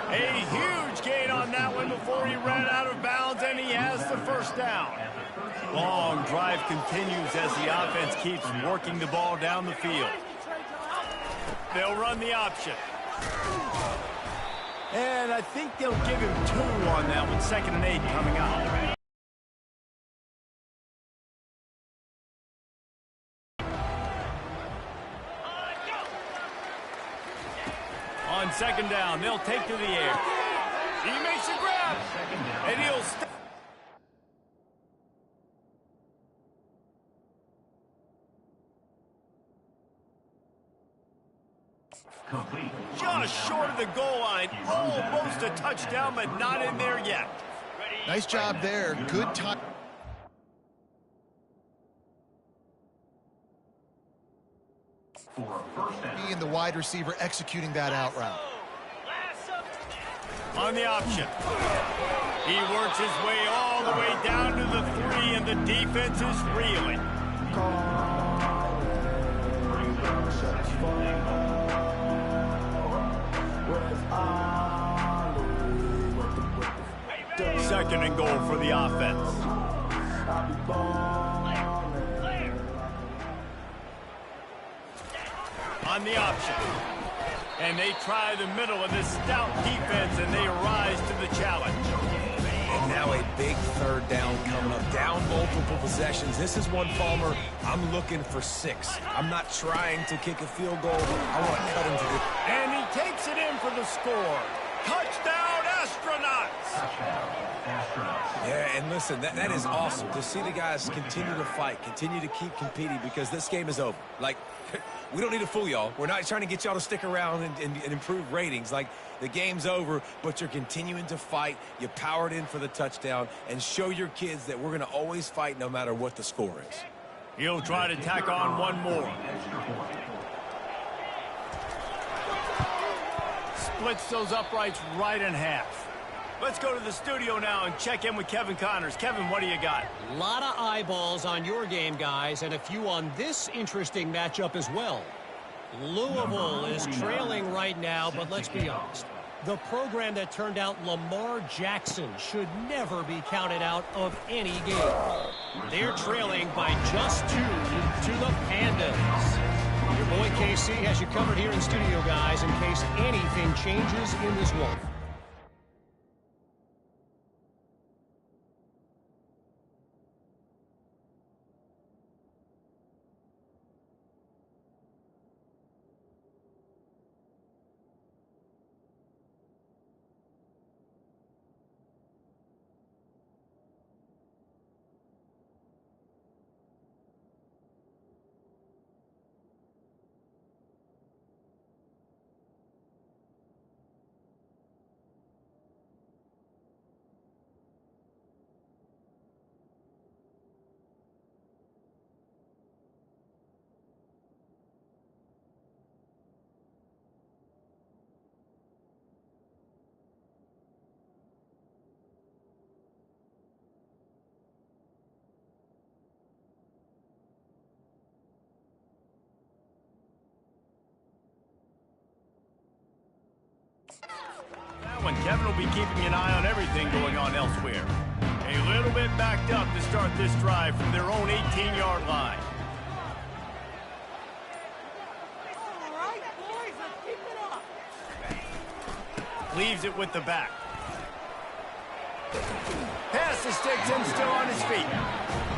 A huge gain on that one before he ran out of bounds, and he has the first down. Long drive continues as the offense keeps working the ball down the field. They'll run the option. And I think they'll give him 2 on that one. 2nd and 8 coming out. On 2nd down, they'll take to the air. He makes a grab, and he'll stop. Complete. Just short of the goal line. Almost a touchdown, but not in there yet. Nice job there. Good time. He and the wide receiver executing that out route. On the option. He works his way all the way down to the 3, and the defense is reeling. Second and goal for the offense. On the option. And they try the middle of this stout defense, and they rise to the challenge. And now a big third down coming up. Down multiple possessions. This is one, Palmer, I'm looking for 6. I'm not trying to kick a field goal. I want to cut into the... And he takes it in for the score. Touchdown, Astronauts! Yeah, and listen, that is awesome to see the guys continue to fight, continue to keep competing, because this game is over. Like, we don't need to fool y'all. We're not trying to get y'all to stick around and improve ratings. Like, the game's over, but you're continuing to fight. You powered in for the touchdown, and show your kids that we're going to always fight no matter what the score is. He'll try to tack on one more. Splits those uprights right in half. Let's go to the studio now and check in with Kevin Connors. Kevin, what do you got? A lot of eyeballs on your game, guys, and a few on this interesting matchup as well. Louisville is trailing right now, but let's be honest. The program that turned out Lamar Jackson should never be counted out of any game. They're trailing by just 2 to the Pandas. Your boy KC has you covered here in studio, guys, in case anything changes in this one. one. Kevin will be keeping an eye on everything going on elsewhere. A little bit backed up to start this drive from their own 18-yard line. Leaves it with the back. Pass the sticks in, still on his feet.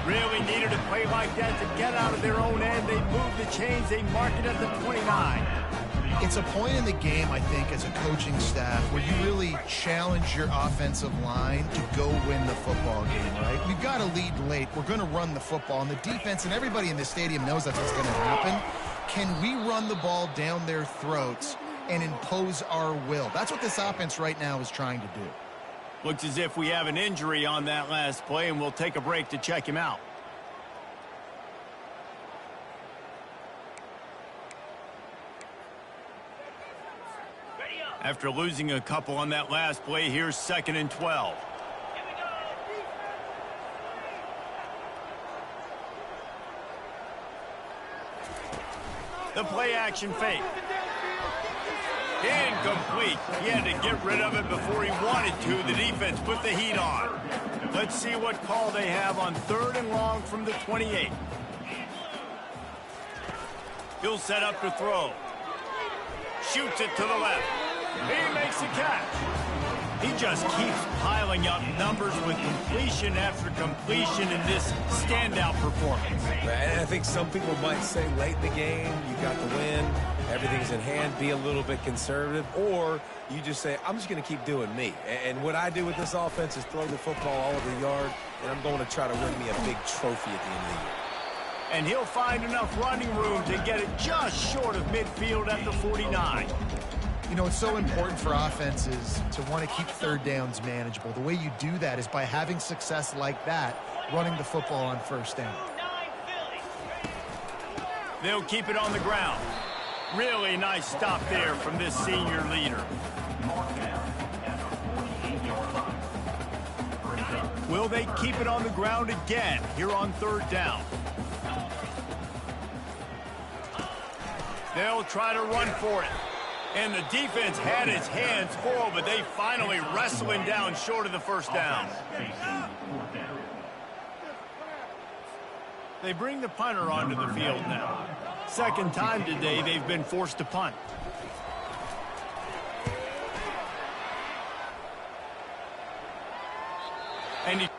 Really needed a play like that to get out of their own end. They move the chains. They mark it at the 29. It's a point in the game, I think, as a coaching staff where you really challenge your offensive line to go win the football game, right? We've got to lead late. We're going to run the football. And the defense and everybody in the stadium knows that's what's going to happen. Can we run the ball down their throats and impose our will? That's what this offense right now is trying to do. Looks as if we have an injury on that last play, and we'll take a break to check him out. After losing a couple on that last play, here's 2nd and 12. The play action fake. Incomplete. He had to get rid of it before he wanted to. The defense put the heat on. Let's see what call they have on 3rd and long from the 28. He'll set up to throw. Shoots it to the left. He makes the catch. He just keeps piling up numbers with completion after completion in this standout performance. And I think some people might say late in the game, you got the win, everything's in hand, be a little bit conservative, or you just say, I'm just going to keep doing me. And what I do with this offense is throw the football all over the yard, and I'm going to try to win me a big trophy at the end of the year. And he'll find enough running room to get it just short of midfield at the 49. You know, it's so important for offenses to want to keep 3rd downs manageable. The way you do that is by having success like that, running the football on 1st down. They'll keep it on the ground. Really nice stop there from this senior leader. Will they keep it on the ground again here on 3rd down? They'll try to run for it. And the defense had its hands full, but they finally wrestle him down short of the 1st down. They bring the punter onto the field now. 2nd time today they've been forced to punt. And he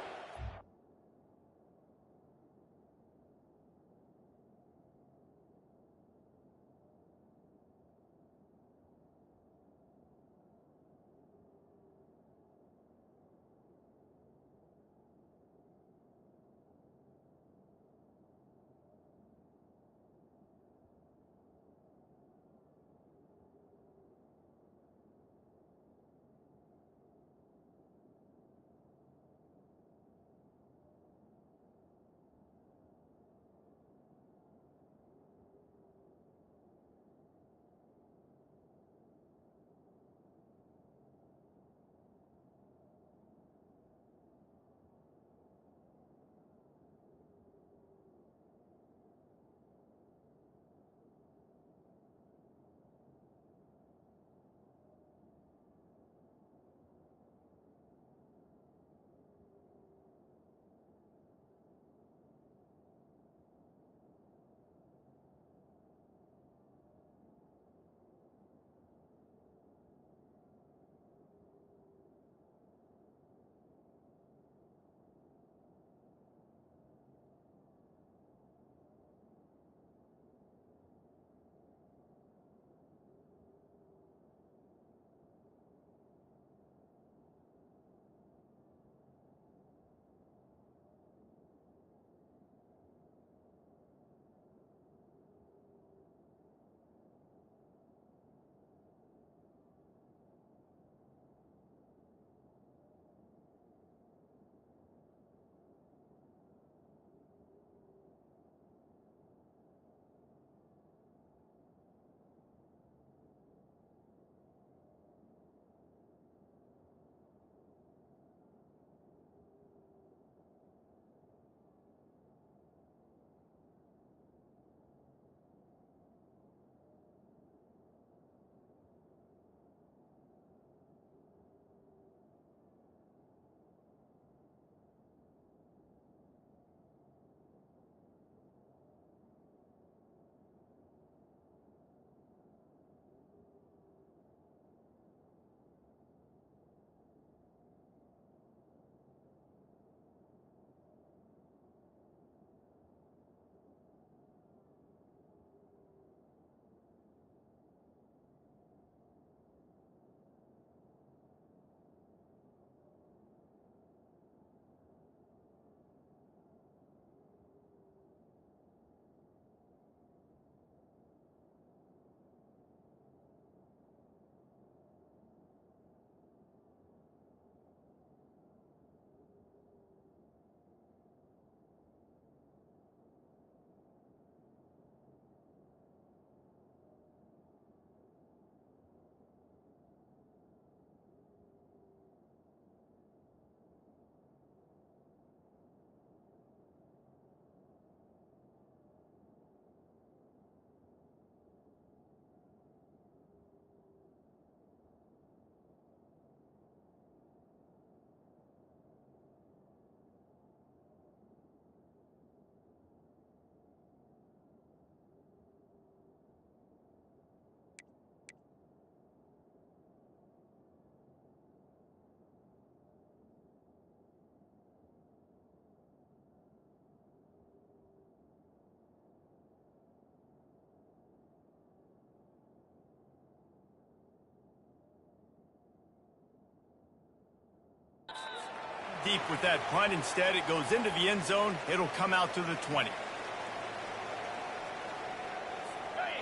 deep with that punt. Instead, it goes into the end zone. It'll come out to the 20.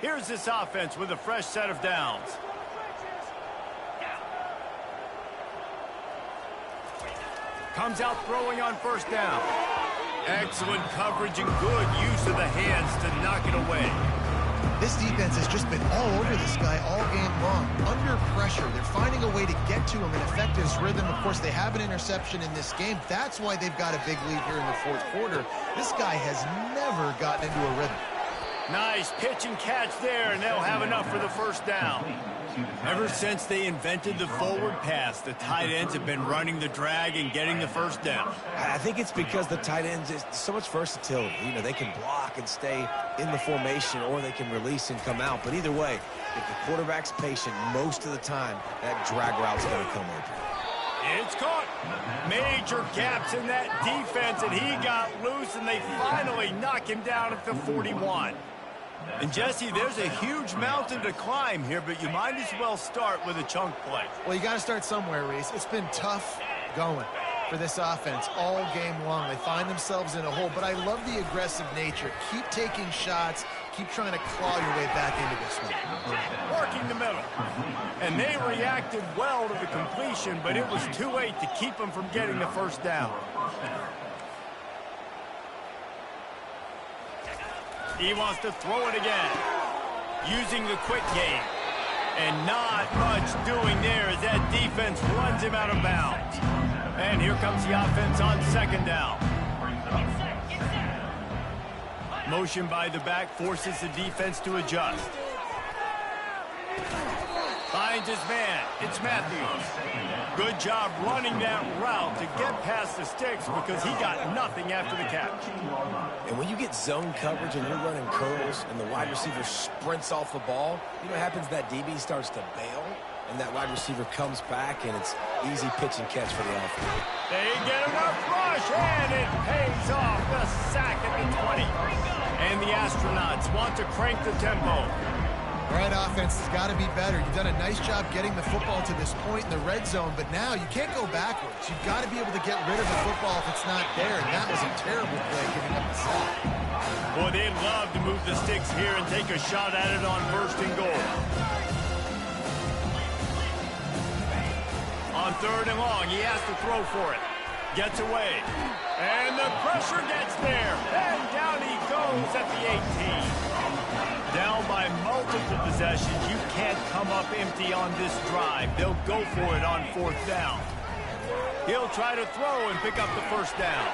Here's this offense with a fresh set of downs. Comes out throwing on first down. Excellent coverage and good use of the hands to knock it away. This defense has just been all over this guy all game long. Under pressure, they're finding a way to get to him and affect his rhythm. Of course, they have an interception in this game. That's why they've got a big lead here in the fourth quarter. This guy has never gotten into a rhythm. Nice pitch and catch there, and they'll have enough for the first down. Ever since they invented the forward pass, the tight ends have been running the drag and getting the first down. I think it's because the tight ends is so much versatility. You know, they can block and stay in the formation, or they can release and come out. But either way, if the quarterback's patient most of the time, that drag route's going to come open. It's caught. Major gaps in that defense, and he got loose, and they finally knock him down at the 41. And, Jesse, there's a huge mountain to climb here, but you might as well start with a chunk play. Well, you got to start somewhere, Reese. It's been tough going for this offense all game long. They find themselves in a hole, but I love the aggressive nature. Keep taking shots. Keep trying to claw your way back into this one. Working the middle. And they reacted well to the completion, but it was too late to keep them from getting the first down. He wants to throw it again, using the quick game. And not much doing there as that defense runs him out of bounds. And here comes the offense on second down. Motion by the back forces the defense to adjust. Finds his man. It's Matthews. Good job running that route to get past the sticks because he got nothing after the catch. And when you get zone coverage and you're running curls and the wide receiver sprints off the ball, you know what happens? That DB starts to bail, and that wide receiver comes back, and it's easy pitch and catch for the offense. They get enough rush, and it pays off. The sack at the 20. And the Astronauts want to crank the tempo. All right, offense has got to be better. You've done a nice job getting the football to this point in the red zone, but now you can't go backwards. You've got to be able to get rid of the football if it's not there, and that was a terrible play giving up the sack. Boy, they'd love to move the sticks here and take a shot at it on first and goal. On third and long, he has to throw for it. Gets away. And the pressure gets there. And down he goes at the 18. Down by multiple possessions. You can't come up empty on this drive. They'll go for it on fourth down. He'll try to throw and pick up the first down.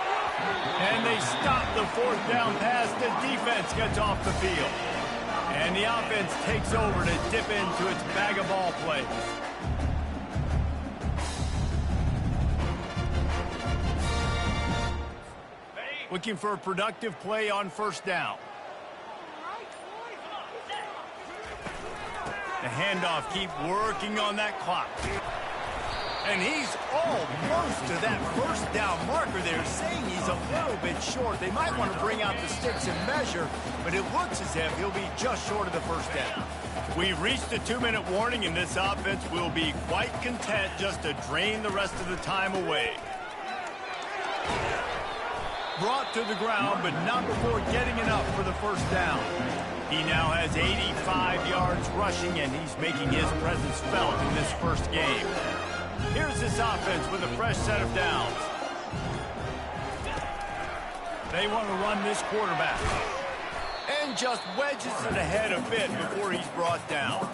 And they stop the fourth down pass. The defense gets off the field. And the offense takes over to dip into its bag of ball plays. Looking for a productive play on first down. The handoff, keep working on that clock. And he's almost to that first down marker there, saying he's a little bit short. They might want to bring out the sticks and measure, but it looks as if he'll be just short of the first down. We've reached the 2-minute warning, and this offense will be quite content just to drain the rest of the time away. Brought to the ground, but not before getting enough for the first down. He now has 85 yards rushing, and he's making his presence felt in this first game. Here's this offense with a fresh set of downs. They want to run this quarterback. And just wedges it ahead a bit before he's brought down.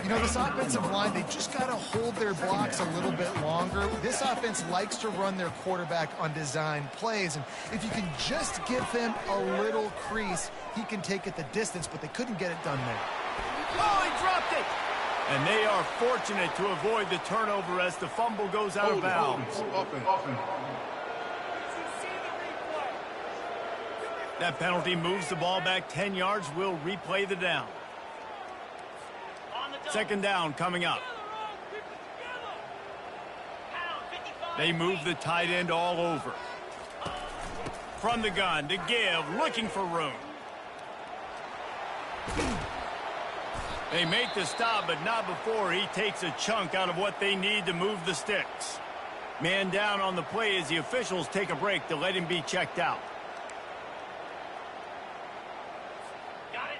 You know, this offensive line, they just got to hold their blocks a little bit longer. This offense likes to run their quarterback on design plays, and if you can just give him a little crease, he can take it the distance, but they couldn't get it done there. Oh, he dropped it! And they are fortunate to avoid the turnover as the fumble goes out of bounds. That penalty moves the ball back 10 yards. We'll replay the down. Second down coming up. They move the tight end all over. From the gun to give, looking for room. They make the stop, but not before he takes a chunk out of what they need to move the sticks. Man down on the play as the officials take a break to let him be checked out.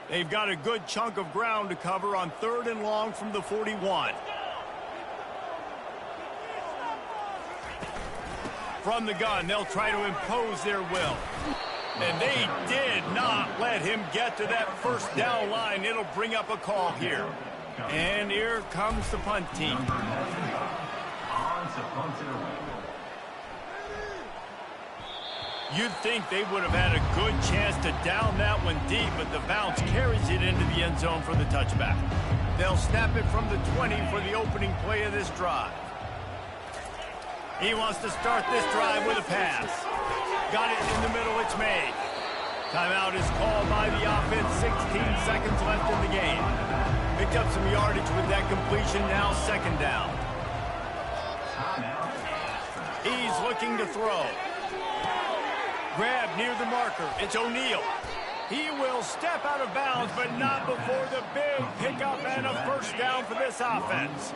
They've got a good chunk of ground to cover on 3rd and long from the 41. From the gun, they'll try to impose their will. And they did not let him get to that first down line. It'll bring up a call here. And here comes the punt team. You'd think they would have had a good chance to down that one deep, but the bounce carries it into the end zone for the touchback. They'll snap it from the 20 for the opening play of this drive. He wants to start this drive with a pass. Got it in the middle, it's made. Timeout is called by the offense, 16 seconds left in the game. Picked up some yardage with that completion, now 2nd down. He's looking to throw. Grab near the marker. It's O'Neal. He will step out of bounds, but not before the big pickup and a first down for this offense.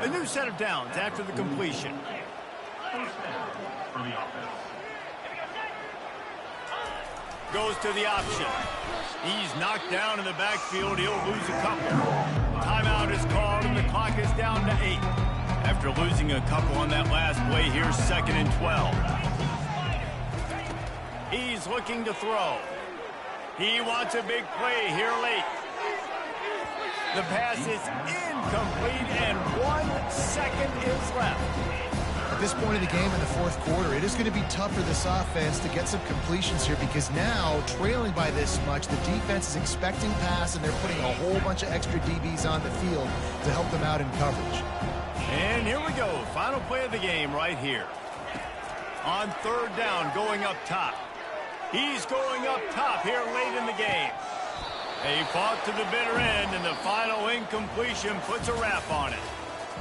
A new set of downs after the completion. Goes to the option. He's knocked down in the backfield. He'll lose a couple. Timeout is called, and the clock is down to 8. After losing a couple on that last play, here's 2nd and 12. He's looking to throw. He wants a big play here late. The pass is incomplete, and 1 second is left. At this point of the game in the 4th quarter, it is going to be tough for this offense to get some completions here because now, trailing by this much, the defense is expecting pass, and they're putting a whole bunch of extra DBs on the field to help them out in coverage. And here we go. Final play of the game right here. On 3rd down, going up top. He's going up top here late in the game. They fought to the bitter end, and the final incompletion puts a wrap on it.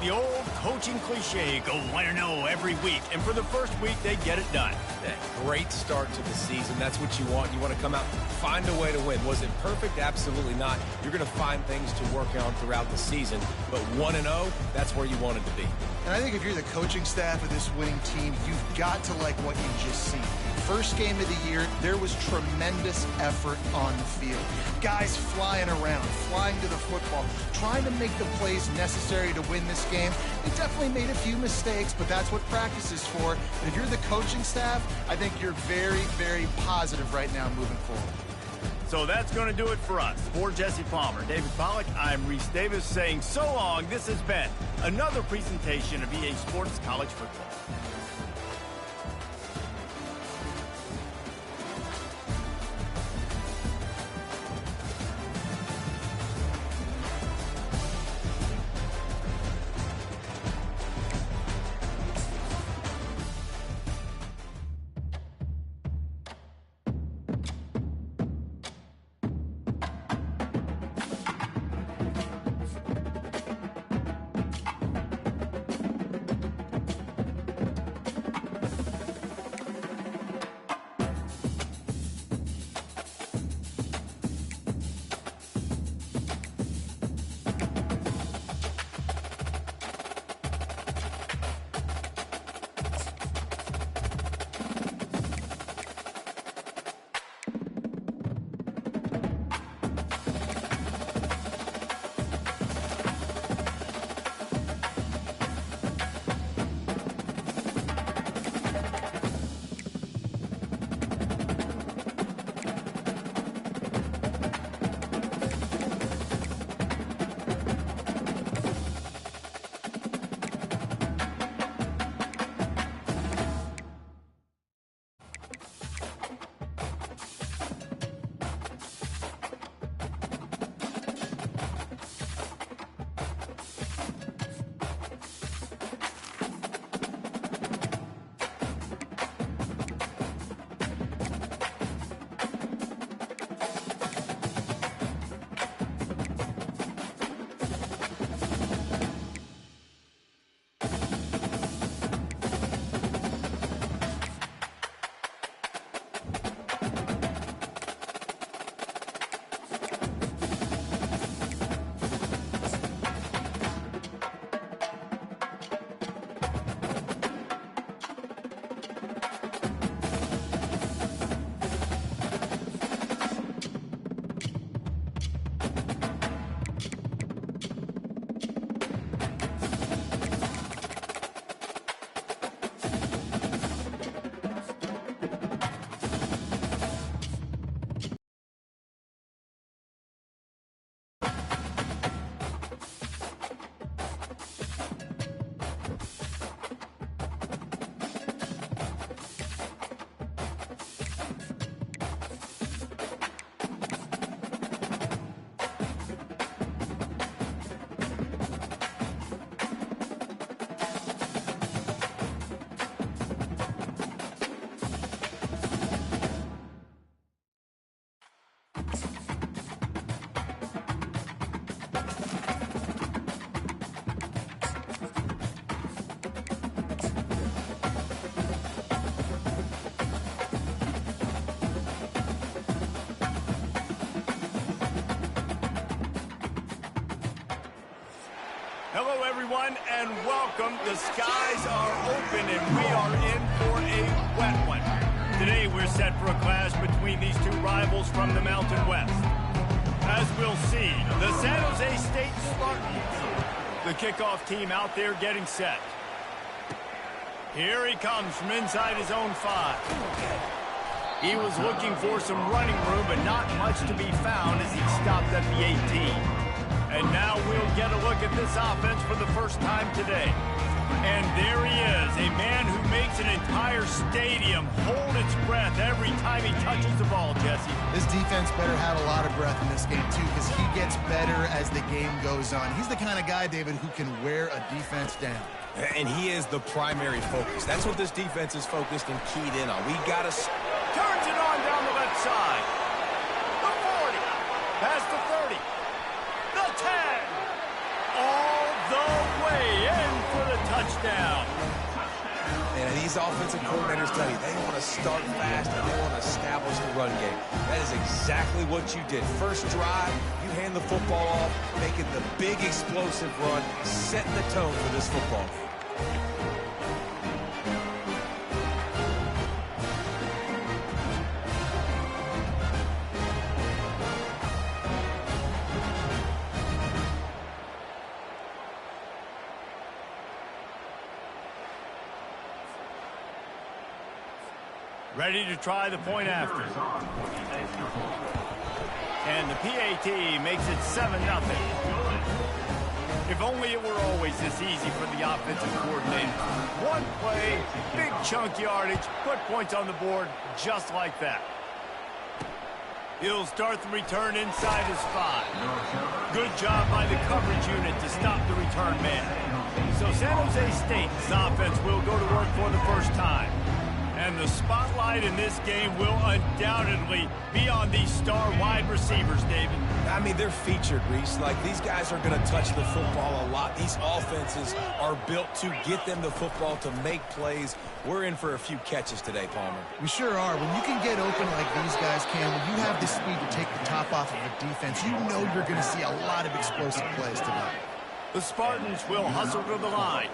The old coaching cliche, go 1-0 every week, and for the first week, they get it done. That great start to the season. That's what you want. You want to come out, find a way to win. Was it perfect? Absolutely not. You're going to find things to work on throughout the season, but 1-0, that's where you want it to be. And I think if you're the coaching staff of this winning team, you've got to like what you just seen. First game of the year, there was tremendous effort on the field. Guys flying around, flying to the football, trying to make the plays necessary to win this game. They definitely made a few mistakes, but that's what practice is for. And if you're the coaching staff, I think you're very, very positive right now moving forward. So that's going to do it for us. For Jesse Palmer, David Pollack, I'm Reese Davis saying so long. This has been another presentation of EA Sports College Football. Hello, everyone, and welcome. The skies are open, and we are in for a wet one. Today, we're set for a clash between these two rivals from the Mountain West. As we'll see, the San Jose State Spartans, the kickoff team out there getting set. Here he comes from inside his own 5. He was looking for some running room, but not much to be found as he stopped at the 18. And now we'll get a look at this offense for the first time today. And there he is, a man who makes an entire stadium hold its breath every time he touches the ball, Jesse. This defense better have a lot of breath in this game, too, because he gets better as the game goes on. He's the kind of guy, David, who can wear a defense down. And he is the primary focus. That's what this defense is focused and keyed in on. We got to... Turns it on down the left side. The 40. Past the 30. The 10. All the way in for the touchdown. And these offensive coordinators tell you they want to start fast and they want to establish the run game. That is exactly what you did. First drive, you hand the football off, making the big explosive run, setting the tone for this football game. Ready to try the point after. And the PAT makes it 7-0. If only it were always this easy for the offensive coordinator. One play, big chunk yardage, put points on the board just like that. He'll start the return inside his 5. Good job by the coverage unit to stop the return man. So San Jose State's offense will go to work for the first time. And the spotlight in this game will undoubtedly be on these star wide receivers, David. I mean, they're featured, Reese. Like, these guys are going to touch the football a lot. These offenses are built to get them the football, to make plays. We're in for a few catches today, Palmer. We sure are. When you can get open like these guys can, when you have the speed to take the top off of a defense, you know you're going to see a lot of explosive plays tonight. The Spartans will hustle to the line.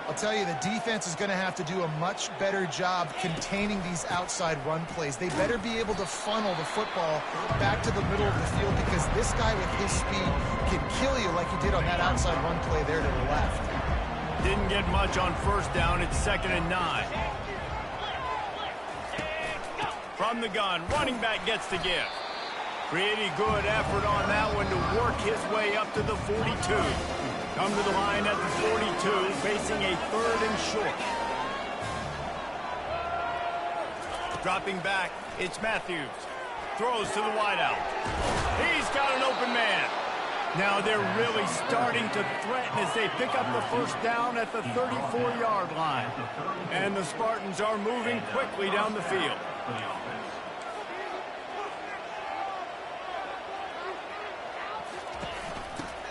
I'll tell you, the defense is going to have to do a much better job containing these outside run plays. They better be able to funnel the football back to the middle of the field, because this guy with his speed can kill you like he did on that outside run play there to the left. Didn't get much on first down. It's 2nd and 9. From the gun, running back gets the give. Pretty good effort on that one to work his way up to the 42. Come to the line at the 42, facing a 3rd and short. Dropping back, it's Matthews. Throws to the wideout. He's got an open man. Now they're really starting to threaten as they pick up the first down at the 34-yard line. And the Spartans are moving quickly down the field.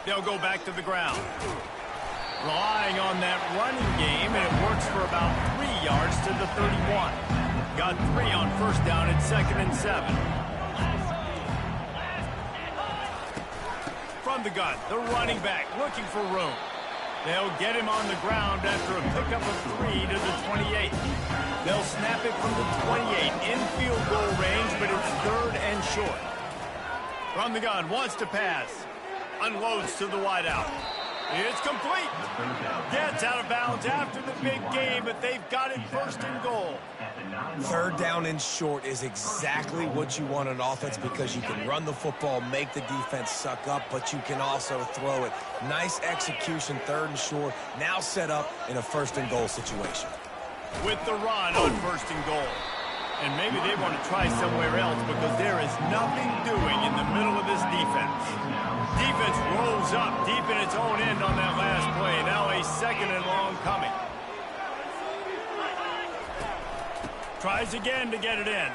They'll go back to the ground. Relying on that running game, and it works for about 3 yards to the 31. Got 3 on first down at 2nd and 7. From the gun, the running back looking for room. They'll get him on the ground after a pickup of 3 to the 28. They'll snap it from the 28 in field goal range, but it's 3rd and short. From the gun, wants to pass. Unloads to the wideout. It's complete. Gets out of bounds after the big game, but they've got it 1st and goal. 3rd down and short is exactly what you want on offense, because you can run the football, make the defense suck up, but you can also throw it. Nice execution, 3rd and short, now set up in a 1st and goal situation. With the run on 1st and goal. And maybe they want to try somewhere else, because there is nothing doing in the middle of this defense. Defense rolls up deep in its own end on that last play. Now a 2nd and long coming. Tries again to get it in.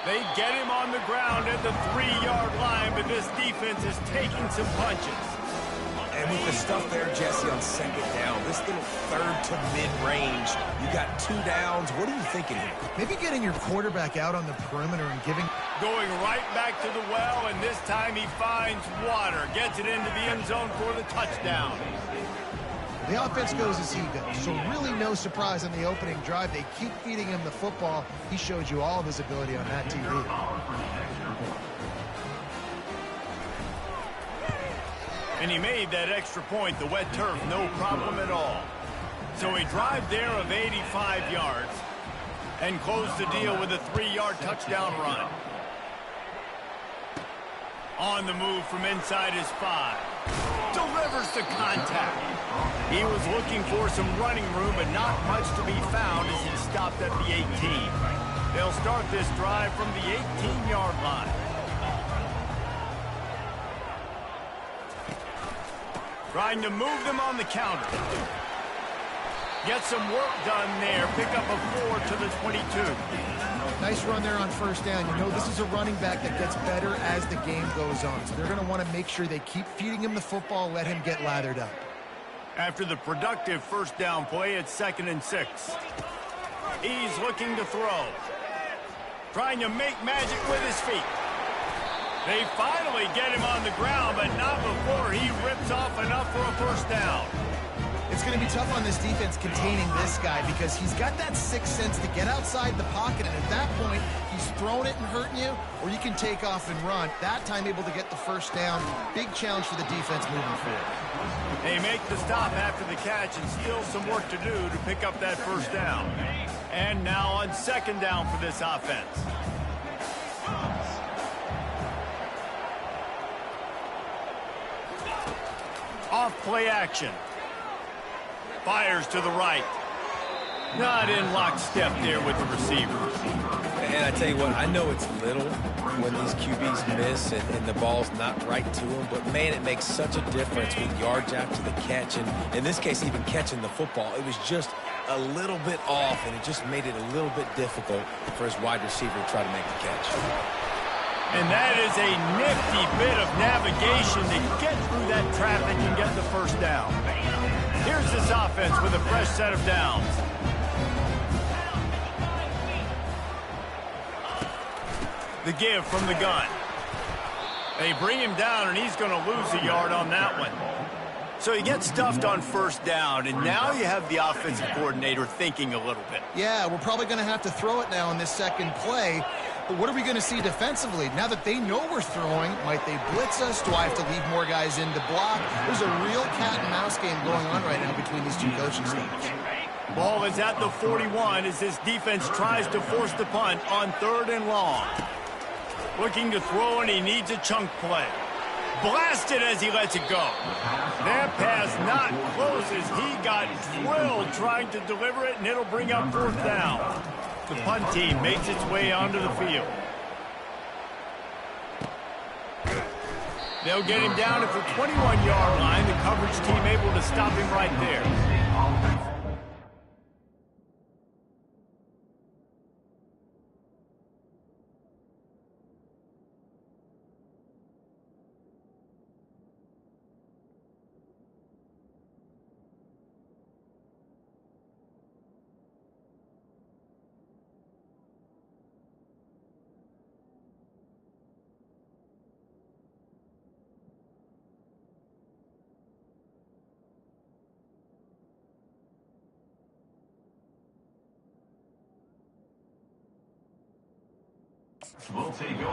They get him on the ground at the 3-yard line, but this defense is taking some punches. And with the stuff there, Jesse, on 2nd down, this little 3rd to mid-range, you got 2 downs. What are you thinking here? Maybe getting your quarterback out on the perimeter and giving Going right back to the well, and this time he finds water. Gets it into the end zone for the touchdown. The offense goes as he goes, so really no surprise on the opening drive. They keep feeding him the football. He showed you all of his ability on that TV. And he made that extra point, the wet turf, no problem at all. So a drive there of 85 yards and closed the deal with a 3-yard touchdown run. On the move from inside his 5. Delivers the contact. He was looking for some running room, but not much to be found as he stopped at the 18. They'll start this drive from the 18-yard line. Trying to move them on the counter. Get some work done there. Pick up a 4 to the 22. Nice run there on first down. You know, this is a running back that gets better as the game goes on. So they're going to want to make sure they keep feeding him the football, let him get lathered up. After the productive first down play, it's 2nd and 6. He's looking to throw. Trying to make magic with his feet. They finally get him on the ground, but not before he rips off enough for a first down. It's going to be tough on this defense containing this guy because he's got that sixth sense to get outside the pocket, and at that point, he's throwing it and hurting you, or you can take off and run. That time able to get the first down. Big challenge for the defense moving forward. They make the stop after the catch, and still some work to do to pick up that first down. And now on 2nd down for this offense. Off play action. Fires to the right. Not in lockstep there with the receiver. And I tell you what, I know it's little when these QBs miss and the ball's not right to them, but man, it makes such a difference with yards after the catch. And in this case, even catching the football, it was just a little bit off, and it just made it a little bit difficult for his wide receiver to try to make the catch. And that is a nifty bit of navigation to get through that traffic and get the first down. Here's this offense with a fresh set of downs. The give from the gun. They bring him down, and he's going to lose a yard on that one. So he gets stuffed on first down, and now you have the offensive coordinator thinking a little bit. Yeah, we're probably going to have to throw it now in this second play. But what are we going to see defensively? Now that they know we're throwing, might they blitz us? Do I have to leave more guys in to block? There's a real cat and mouse game going on right now between these two coaching staffs. Ball is at the 41 as this defense tries to force the punt on 3rd and long. Looking to throw, and he needs a chunk play. Blasted as he lets it go. That pass not close as he got drilled trying to deliver it, and it'll bring up 4th down. The punt team makes its way onto the field. They'll get him down at the 21-yard line. The coverage team able to stop him right there.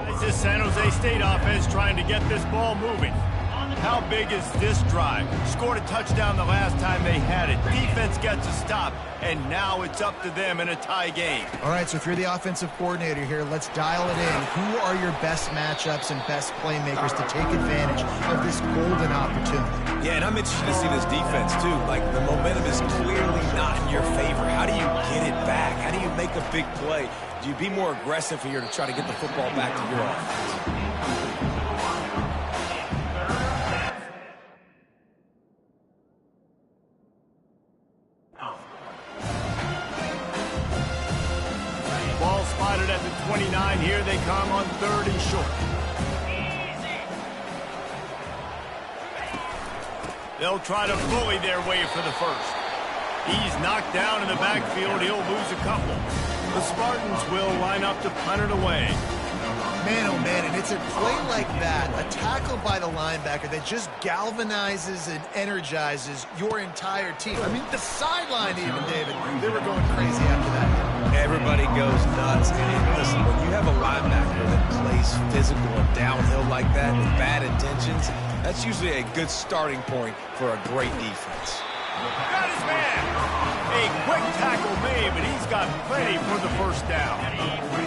It's this San Jose State offense trying to get this ball moving. How big is this drive? Scored a touchdown the last time they had it. Defense gets a stop, and now it's up to them in a tie game. All right, so if you're the offensive coordinator here, let's dial it in. Who are your best matchups and best playmakers to take advantage of this golden opportunity? Yeah, and I'm interested to see this defense, too. Like, the momentum is clearly not in your favor. How do you get it back? How do you make a big play? Do you be more aggressive here to try to get the football back to your offense? Ball spotted at the 29. Here they come on 3rd and short. They'll try to bully their way for the first. He's knocked down in the backfield. He'll lose a couple. The Spartans will line up to punt it away. Man, oh man, and it's a play like that, a tackle by the linebacker that just galvanizes and energizes your entire team. I mean, the sideline even, David, they were going crazy after that. Everybody goes nuts. And listen, when you have a linebacker that plays physical and downhill like that with bad intentions, that's usually a good starting point for a great defense. Got his man. A quick tackle made, but he's got plenty for the first down.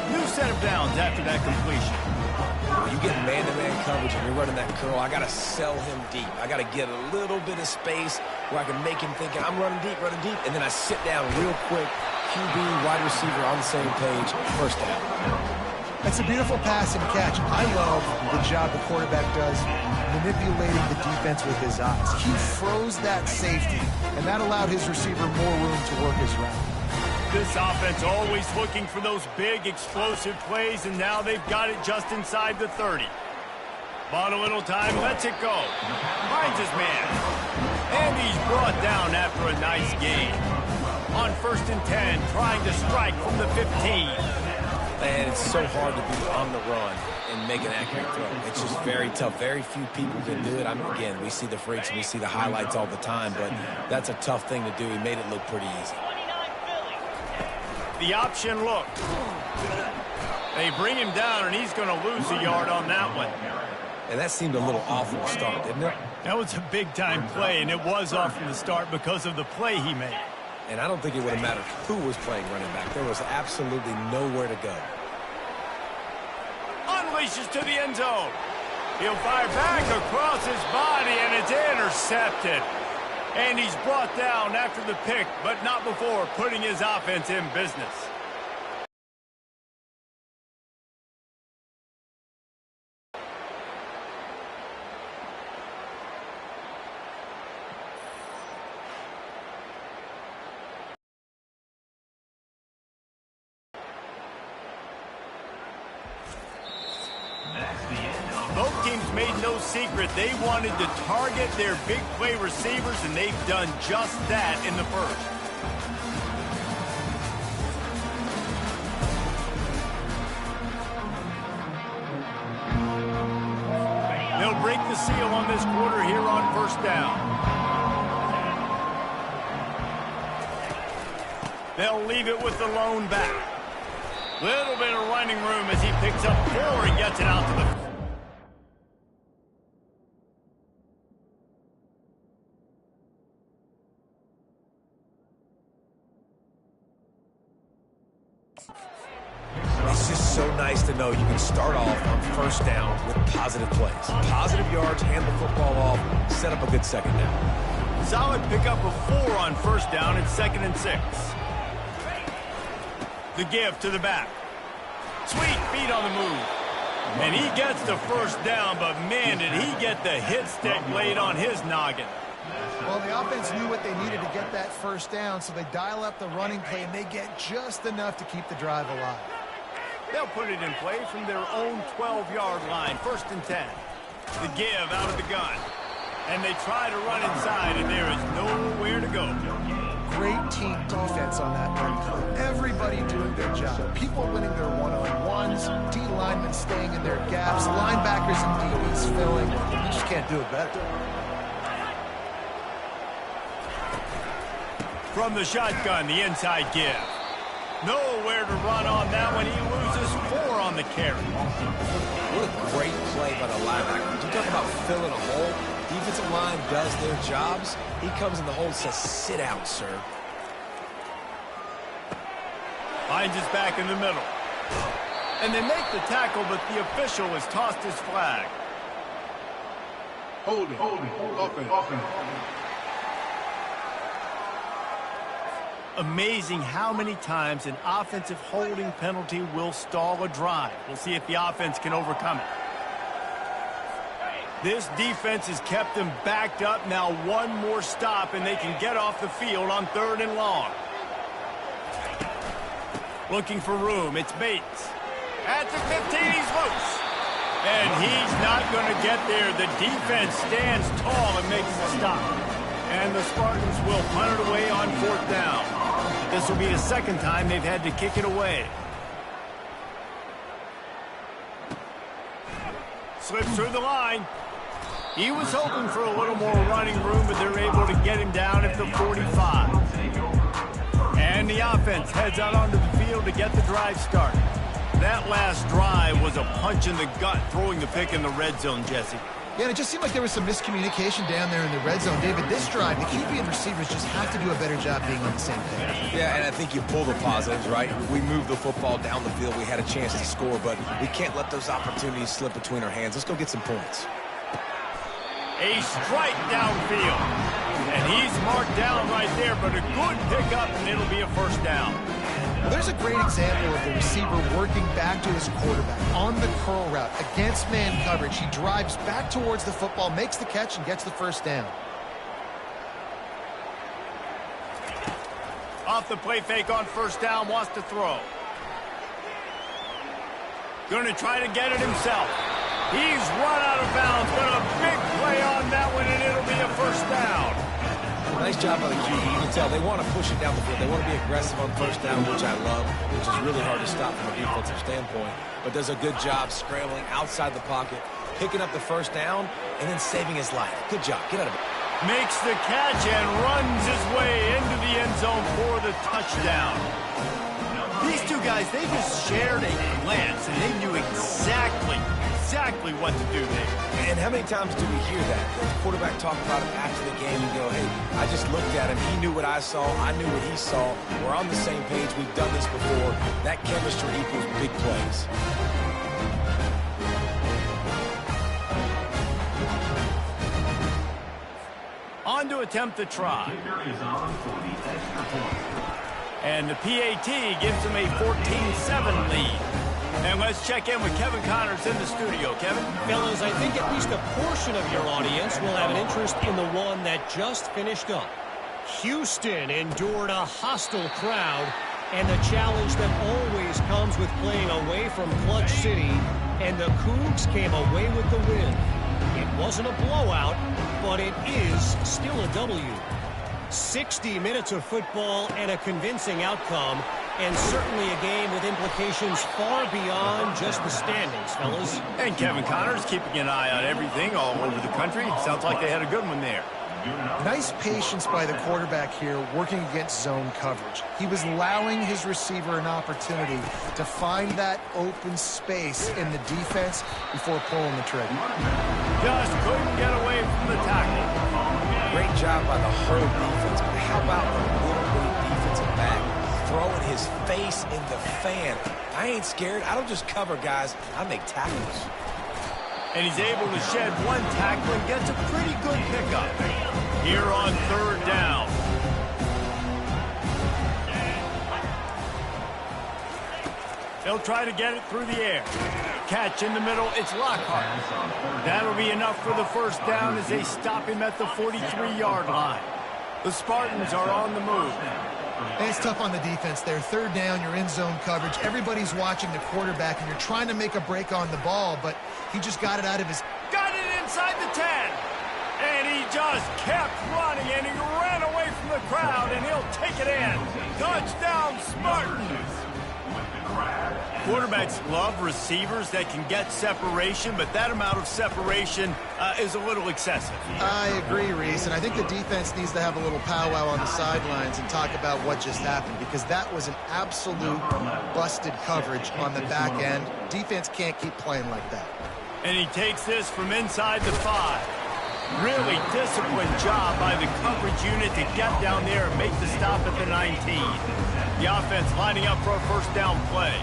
New set of downs after that completion. When you get man-to-man coverage and you're running that curl, I got to sell him deep. I got to get a little bit of space where I can make him think I'm running deep, and then I sit down real quick. QB, wide receiver on the same page, first down. That's a beautiful pass and catch. I love the job the quarterback does manipulating the defense with his eyes. He froze that safety, and that allowed his receiver more room to work his route. This offense always looking for those big, explosive plays, and now they've got it just inside the 30. Bought a little time, lets it go. Finds his man. And he's brought down after a nice gain. On 1st and 10, trying to strike from the 15. And it's so hard to be on the run and make an accurate throw. It's just very tough. Very few people can do it. Again, we see the freaks and we see the highlights all the time, but that's a tough thing to do. He made it look pretty easy. The option look. They bring him down, and he's going to lose a yard on that one. And that seemed a little awful to start, didn't it? That was a big-time play, and it was off from the start because of the play he made. And I don't think it would have mattered who was playing running back. There was absolutely nowhere to go. Unleashes to the end zone. He'll fire back across his body, and it's intercepted. And he's brought down after the pick, but not before putting his offense in business. Both teams made no secret they wanted to target their big play receivers, and they've done just that in the first. They'll break the seal on this quarter here on 1st down. They'll leave it with the lone back. Little bit of running room as he picks up 4 and gets it out to the... It's just so nice to know you can start off on 1st down with positive plays. Positive yards, hand the football off, set up a good 2nd down. Solid pickup of 4 on 1st down and 2nd and 6. The give to the back. Sweet feet on the move. And he gets the 1st down, but man, did he get the hit stick laid on his noggin. Well, the offense knew what they needed to get that 1st down, so they dial up the running play, and they get just enough to keep the drive alive. They'll put it in play from their own 12-yard line, 1st and 10. The give out of the gun. And they try to run inside, and there is nowhere to go. Great team defense on that run play. Everybody doing their job. People winning their one-on-ones, D linemen staying in their gaps, linebackers and DBs filling. You just can't do it better. From the shotgun, the inside give. Nowhere to run on that one. He loses 4 on the carry. What a great play by the linebacker. You talk about filling a hole. Defensive line does their jobs. He comes in the hole and says, sit out, sir. Finds his back in the middle. And they make the tackle, but the official has tossed his flag. Holding. Offense. Amazing how many times an offensive holding penalty will stall a drive. We'll see if the offense can overcome it. This defense has kept them backed up. Now one more stop, and they can get off the field on 3rd and long. Looking for room. It's Bates. At the 15, he's loose. And he's not going to get there. The defense stands tall and makes the stop. And the Spartans will punt it away on 4th down. This will be the 2nd time they've had to kick it away. Slips through the line. He was hoping for a little more running room, but they're able to get him down at the 45. And the offense heads out onto the field to get the drive started. That last drive was a punch in the gut, throwing the pick in the red zone, Jesse. Yeah, and it just seemed like there was some miscommunication down there in the red zone. David, this drive, the QB and receivers just have to do a better job being on the same page. Yeah, and I think you pull the positives, right? We moved the football down the field. We had a chance to score, but we can't let those opportunities slip between our hands. Let's go get some points. A strike downfield. And he's marked down right there, but a good pickup, and it'll be a first down. Well, there's a great example of the receiver working back to his quarterback on the curl route against man coverage. He drives back towards the football, makes the catch, and gets the first down. Off the play fake on first down, wants to throw. Going to try to get it himself. He's run out of bounds, but a big play on that one, and it'll be a first down. Nice job by the QB. You can tell they want to push it down the field. They want to be aggressive on first down, which I love, which is really hard to stop from a defensive standpoint. But does a good job scrambling outside the pocket, picking up the first down, and then saving his life. Good job. Get out of it. Makes the catch and runs his way into the end zone for the touchdown. These two guys, they just shared a glance, and they knew exactly what to do there. And how many times do we hear that? The quarterback talk about him after the game and go, hey, I just looked at him. He knew what I saw. I knew what he saw. We're on the same page. We've done this before. That chemistry equals big plays. On to attempt the try. And the PAT gives him a 14-7 lead. And let's check in with Kevin Connors in the studio. Kevin? Fellas, I think at least a portion of your audience will have an interest in the one that just finished up. Houston endured a hostile crowd and the challenge that always comes with playing away from Clutch City, and the Cougs came away with the win. It wasn't a blowout, but it is still a W. 60 minutes of football and a convincing outcome, and certainly a game with implications far beyond just the standings, fellas. And Kevin Connors keeping an eye on everything all over the country. Sounds like they had a good one there. Nice patience by the quarterback here working against zone coverage. He was allowing his receiver an opportunity to find that open space in the defense before pulling the trigger. Just couldn't get away from the tackle. Great job by the whole defense, but how about the little bitty defensive back throwing his face in the fan? I ain't scared. I don't just cover guys. I make tackles. And he's able to shed one tackle and gets a pretty good pickup. Here on third down. They'll try to get it through the air. Catch in the middle, it's Lockhart. That'll be enough for the first down as they stop him at the 43-yard line. The Spartans are on the move. And it's tough on the defense there. Third down, you're in zone coverage. Everybody's watching the quarterback, and you're trying to make a break on the ball, but he just got it out of his... Got it inside the 10. And he just kept running, and he ran away from the crowd, and he'll take it in. Touchdown, Spartans. Quarterbacks love receivers that can get separation, but that amount of separation is a little excessive. I agree, Reese, and I think the defense needs to have a little powwow on the sidelines and talk about what just happened, because that was an absolute busted coverage on the back end. Defense can't keep playing like that. And he takes this from inside the 5. Really disciplined job by the coverage unit to get down there and make the stop at the 19. The offense lining up for a first down play.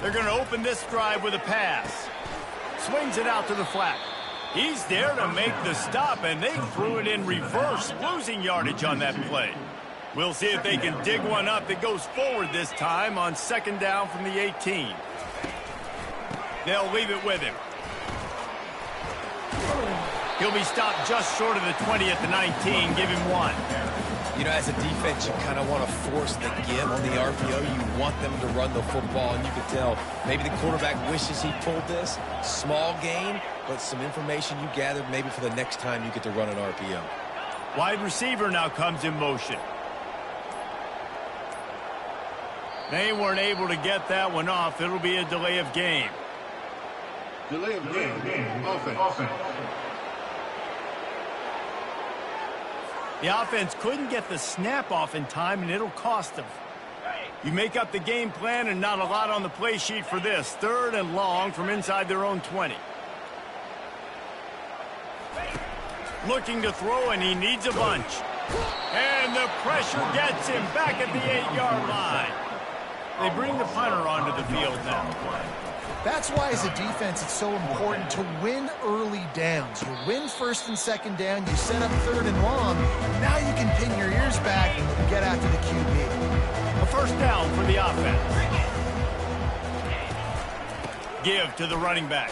They're going to open this drive with a pass. Swings it out to the flat. He's there to make the stop, and they threw it in reverse, losing yardage on that play. We'll see if they can dig one up that goes forward this time on second down from the 18. They'll leave it with him. He'll be stopped just short of the 20 at the 19. Give him 1. You know, as a defense, you kind of want to force the give on the RPO. You want them to run the football, and you can tell maybe the quarterback wishes he pulled this. Small gain, but some information you gathered maybe for the next time you get to run an RPO. Wide receiver now comes in motion. They weren't able to get that one off. It'll be a delay of game. Delay of game. Offense. The offense couldn't get the snap off in time, and it'll cost them. You make up the game plan and not a lot on the play sheet for this. 3rd and long from inside their own 20. Looking to throw, and he needs a bunch. And the pressure gets him back at the 8-yard line. They bring the punter onto the field now. That's why, as a defense, it's so important to win early downs. You win 1st and 2nd down, you set up 3rd and long. Now you can pin your ears back and get after the QB. A 1st down for the offense. Give to the running back.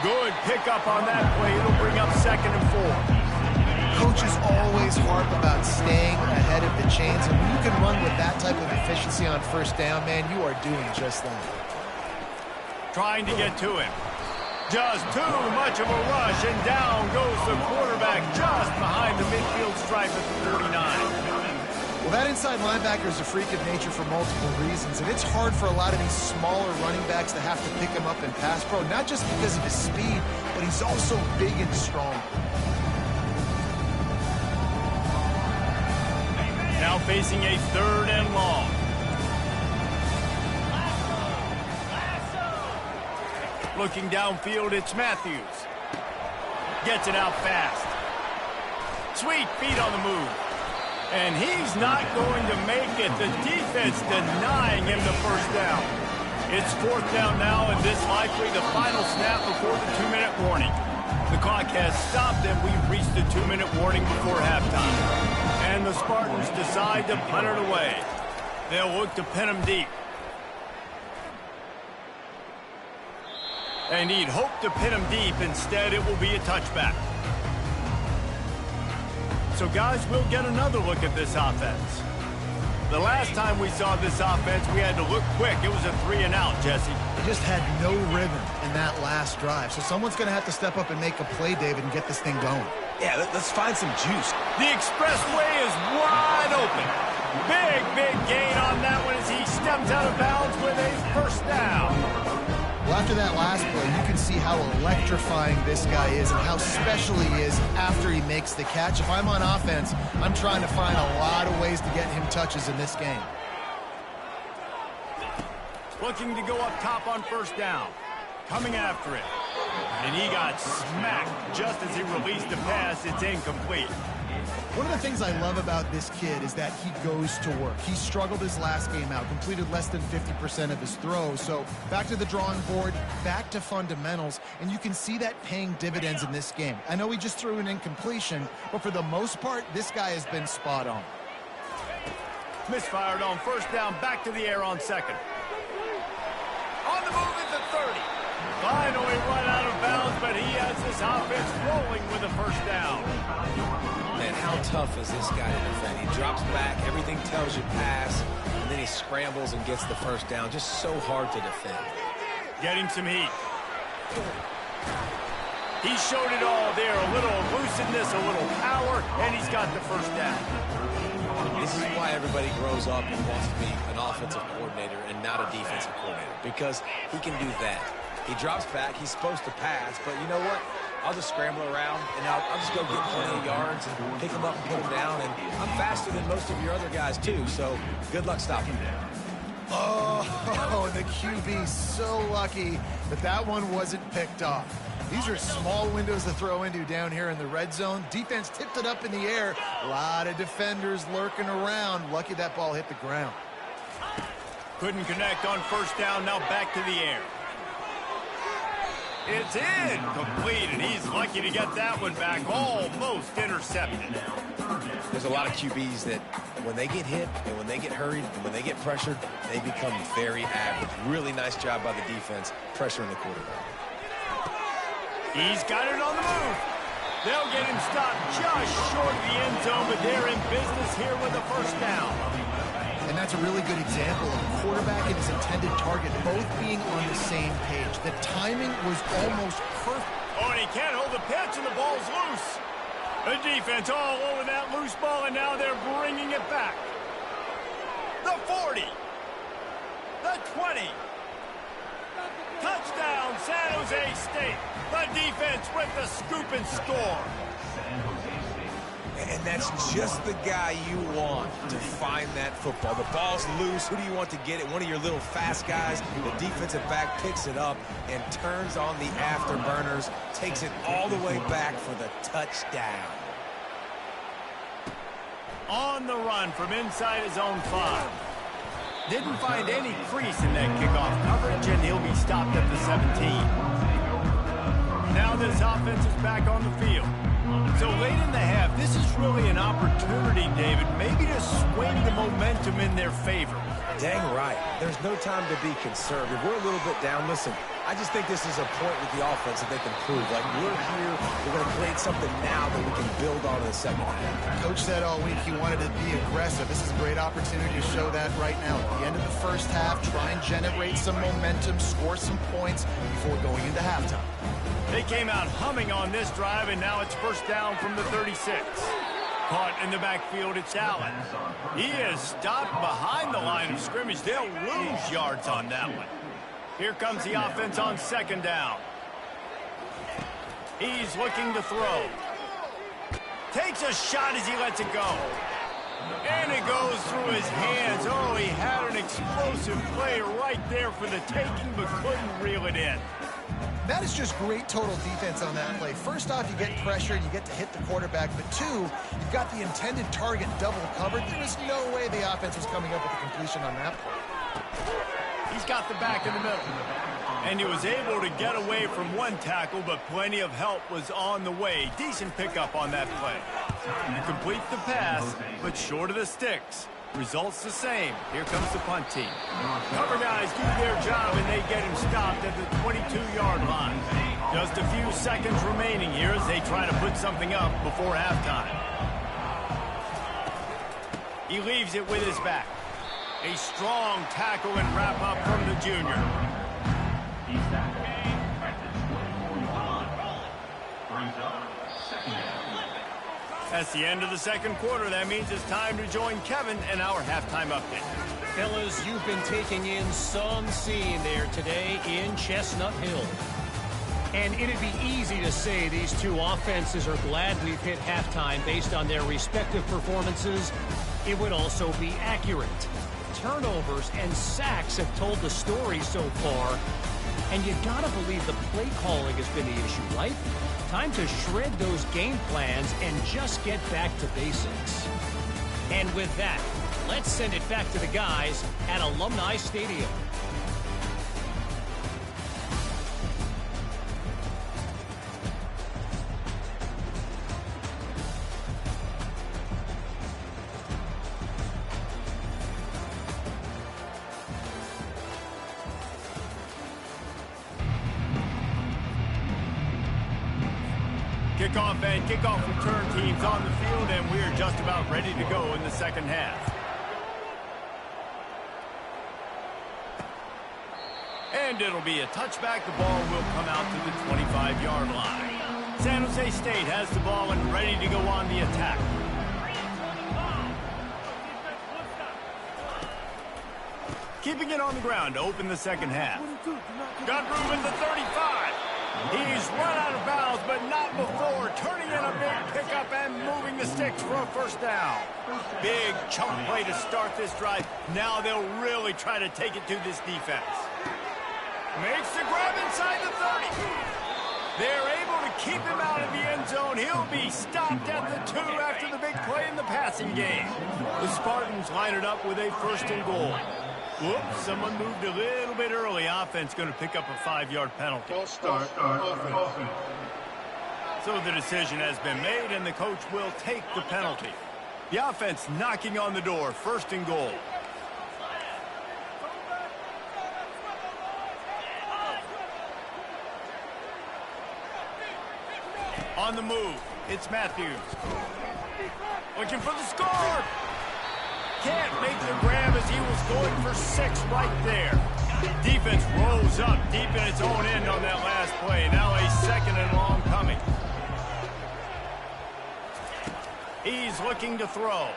Good pickup on that play. It'll bring up 2nd and 4. Coaches always harp about staying ahead of the chains, and when you can run with that type of efficiency on 1st down, man, you are doing just that. Trying to get to him. Just too much of a rush, and down goes the quarterback just behind the midfield stripe at the 49. Well, that inside linebacker is a freak of nature for multiple reasons, and it's hard for a lot of these smaller running backs to have to pick him up in pass pro, not just because of his speed, but he's also big and strong. Now facing a 3rd and long. Looking downfield, it's Matthews. Gets it out fast. Sweet feet on the move. And he's not going to make it. The defense denying him the 1st down. It's 4th down now, and this likely the final snap before the 2-minute warning. The clock has stopped, and we've reached the 2-minute warning before halftime. And the Spartans decide to punt it away. They'll look to pin him deep. And he'd hope to pin him deep. Instead, it will be a touchback. So, guys, we'll get another look at this offense. The last time we saw this offense, we had to look quick. It was a 3-and-out, Jesse. They just had no rhythm in that last drive. So someone's going to have to step up and make a play, David, and get this thing going. Yeah, let's find some juice. The expressway is wide open. Big gain on that one as he steps out of bounds with a 1st down. Well, after that last play, you can see how electrifying this guy is and how special he is after he makes the catch. If I'm on offense, I'm trying to find a lot of ways to get him touches in this game. Looking to go up top on 1st down. Coming after it. And he got smacked just as he released the pass. It's incomplete. One of the things I love about this kid is that he goes to work. He struggled his last game out, completed less than 50% of his throws. So back to the drawing board, back to fundamentals, and you can see that paying dividends in this game. I know he just threw an incompletion, but for the most part, this guy has been spot on. Misfired on 1st down, back to the air on 2nd. On the move at the 30. Finally run out of bounds, but he has this offense rolling with a 1st down. Man, how tough is this guy to defend? He drops back, everything tells you pass, and then he scrambles and gets the 1st down. Just so hard to defend. Getting some heat. He showed it all there. A little elusiveness, a little power, and he's got the 1st down. This is why everybody grows up and wants to be an offensive coordinator and not a defensive coordinator, because he can do that. He drops back. He's supposed to pass, but you know what? I'll just scramble around, and I'll just go get plenty of yards and pick him up and put him down. And I'm faster than most of your other guys, too, so good luck stopping him. Oh, the QB so lucky that that one wasn't picked off. These are small windows to throw into down here in the red zone. Defense tipped it up in the air. A lot of defenders lurking around. Lucky that ball hit the ground. Couldn't connect on 1st down. Now back to the air. It's incomplete, and he's lucky to get that one back. Almost intercepted. There's a lot of QBs that when they get hit and when they get hurried and when they get pressured, they become very average. Really nice job by the defense pressuring the quarterback. He's got it on the move. They'll get him stopped just short of the end zone, but they're in business here with a 1st down. And that's a really good example of a quarterback and his intended target both being on the same page. The timing was almost perfect. Oh, and he can't hold the pitch, and the ball's loose. The defense all over that loose ball, and now they're bringing it back. The 40. The 20. Touchdown, San Jose State. The defense with the scoop and score. And that's just the guy you want to find that football. The ball's loose. Who do you want to get it? One of your little fast guys. The defensive back picks it up and turns on the afterburners, takes it all the way back for the touchdown. On the run from inside his own 5. Didn't find any crease in that kickoff coverage, and he'll be stopped at the 17. Now this offense is back on the field. So late in the half, this is really an opportunity, David, maybe to swing the momentum in their favor. Dang right. There's no time to be conservative. We're a little bit down. Listen, I just think this is a point with the offense that they can prove. Like, we're here, we're going to create something now that we can build on in the second half. Coach said all week he wanted to be aggressive. This is a great opportunity to show that right now. At the end of the first half, try and generate some momentum, score some points before going into halftime. They came out humming on this drive, and now it's first down from the 36. Caught in the backfield, it's Allen. He is stopped behind the line of scrimmage. They'll lose yards on that one. Here comes the offense on second down. He's looking to throw. Takes a shot as he lets it go. And it goes through his hands. Oh, he had an explosive play right there for the taking, but couldn't reel it in. That is just great total defense on that play. First off, you get pressure and you get to hit the quarterback. But two, you've got the intended target double covered. There was no way the offense was coming up with a completion on that play. He's got the back in the middle. And he was able to get away from one tackle, but plenty of help was on the way. Decent pickup on that play. You complete the pass, but short of the sticks. Results the same. Here comes the punt team. Cover guys do their job, and they get him stopped at the 22-yard line. Just a few seconds remaining here as they try to put something up before halftime. He leaves it with his back. A strong tackle and wrap-up from the junior. That's the end of the second quarter. That means it's time to join Kevin in our halftime update. Fellas, you've been taking in some scene there today in Chestnut Hill. And it'd be easy to say these two offenses are glad we've hit halftime based on their respective performances. It would also be accurate. Turnovers and sacks have told the story so far. And you gotta believe the play calling has been the issue, right? Time to shred those game plans and just get back to basics. And with that, let's send it back to the guys at Alumni Stadium. Kickoff and kickoff return teams on the field, and we're just about ready to go in the second half. And it'll be a touchback. The ball will come out to the 25-yard line. San Jose State has the ball and ready to go on the attack. Keeping it on the ground to open the second half. Got room in the 35. He's run out of bounds, but not before. Turning in a big pickup and moving the sticks for a first down. Big chunk play to start this drive. Now they'll really try to take it to this defense. Makes the grab inside the 30. They're able to keep him out of the end zone. He'll be stopped at the 2 after the big play in the passing game. The Spartans line it up with a first and goal. Whoops, someone moved a little bit early. Offense going to pick up a 5-yard penalty. False start. Offense. So the decision has been made, and the coach will take the penalty. The offense knocking on the door, first and goal. On the move, it's Matthews. Looking for the score. Can't make the grab as he was going for 6 right there. Defense rolls up deep in its own end on that last play. Now a second and long coming. He's looking to throw.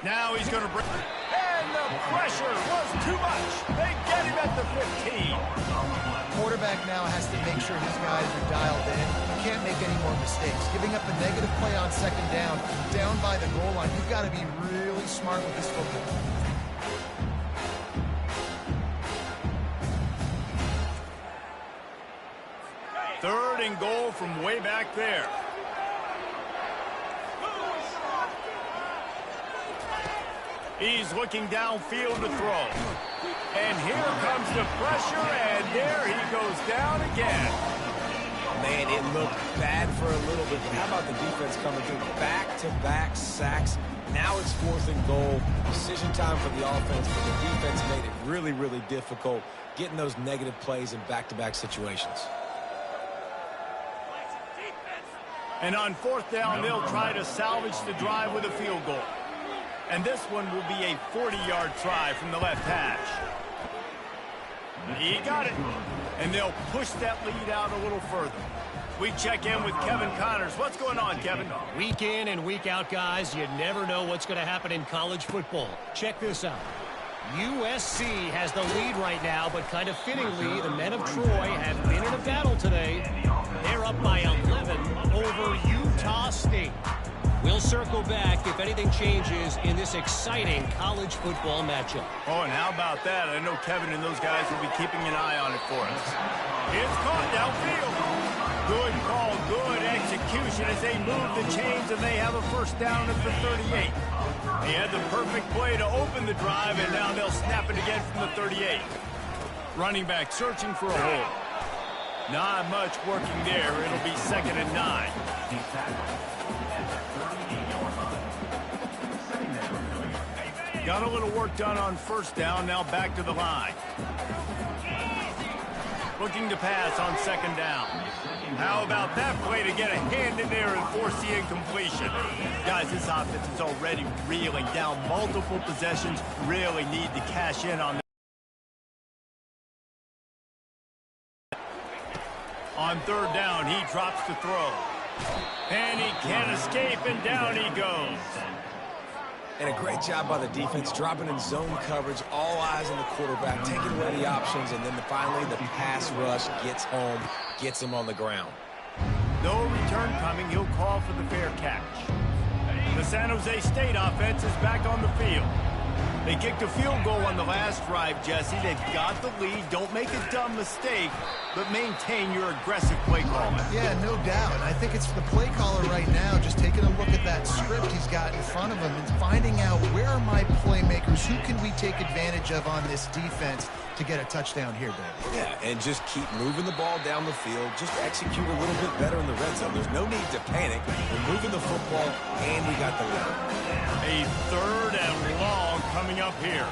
Now he's going to bring... And the The pressure was too much. They get him at the 15. Quarterback now has to make sure his guys are dialed in. You can't make any more mistakes. Giving up a negative play on second down by the goal line, you've got to be really smart with this football. Third and goal from way back there. He's looking downfield to throw. And here comes the pressure, and there he goes down again. Man, it looked bad for a little bit, but how about the defense coming through? Back-to-back sacks. Now it's 4th and goal. Decision time for the offense, but the defense made it really, really difficult getting those negative plays in back-to-back situations. And on 4th down, they'll try to salvage the drive with a field goal. And this one will be a 40-yard try from the left hash. He got it. And they'll push that lead out a little further. We check in with Kevin Connors. What's going on, Kevin? Week in and week out, guys, you never know what's going to happen in college football. Check this out. USC has the lead right now, but kind of fittingly, the men of Troy have been in a battle today. They're up by 11 over Utah State. We'll circle back if anything changes in this exciting college football matchup. Oh, and how about that? I know Kevin and those guys will be keeping an eye on it for us. It's caught downfield. Good call, good execution as they move the chains, and they have a first down at the 38. They had the perfect play to open the drive, and now they'll snap it again from the 38. Running back searching for a hole. Not much working there. It'll be 2nd and 9. Got a little work done on first down, now back to the line. Looking to pass on 2nd down. How about that play to get a hand in there and force the incompletion? Guys, this offense is already reeling down multiple possessions. Really need to cash in on that. On 3rd down, he drops to throw. And he can't escape, and down he goes. And a great job by the defense, dropping in zone coverage, all eyes on the quarterback, taking away the options, and then finally the pass rush gets home, gets him on the ground. No return coming. He'll call for the fair catch. The San Jose State offense is back on the field. They kicked a field goal on the last drive, Jesse. They've got the lead. Don't make a dumb mistake, but maintain your aggressive play calling. Yeah, no doubt. I think it's the play caller right now just taking a look at that script he's got in front of him and finding out where are my playmakers, who can we take advantage of on this defense to get a touchdown here, Dave. Yeah, and just keep moving the ball down the field. Just execute a little bit better in the red zone. There's no need to panic. We're moving the football, and we got the lead. A 3rd and long coming up here.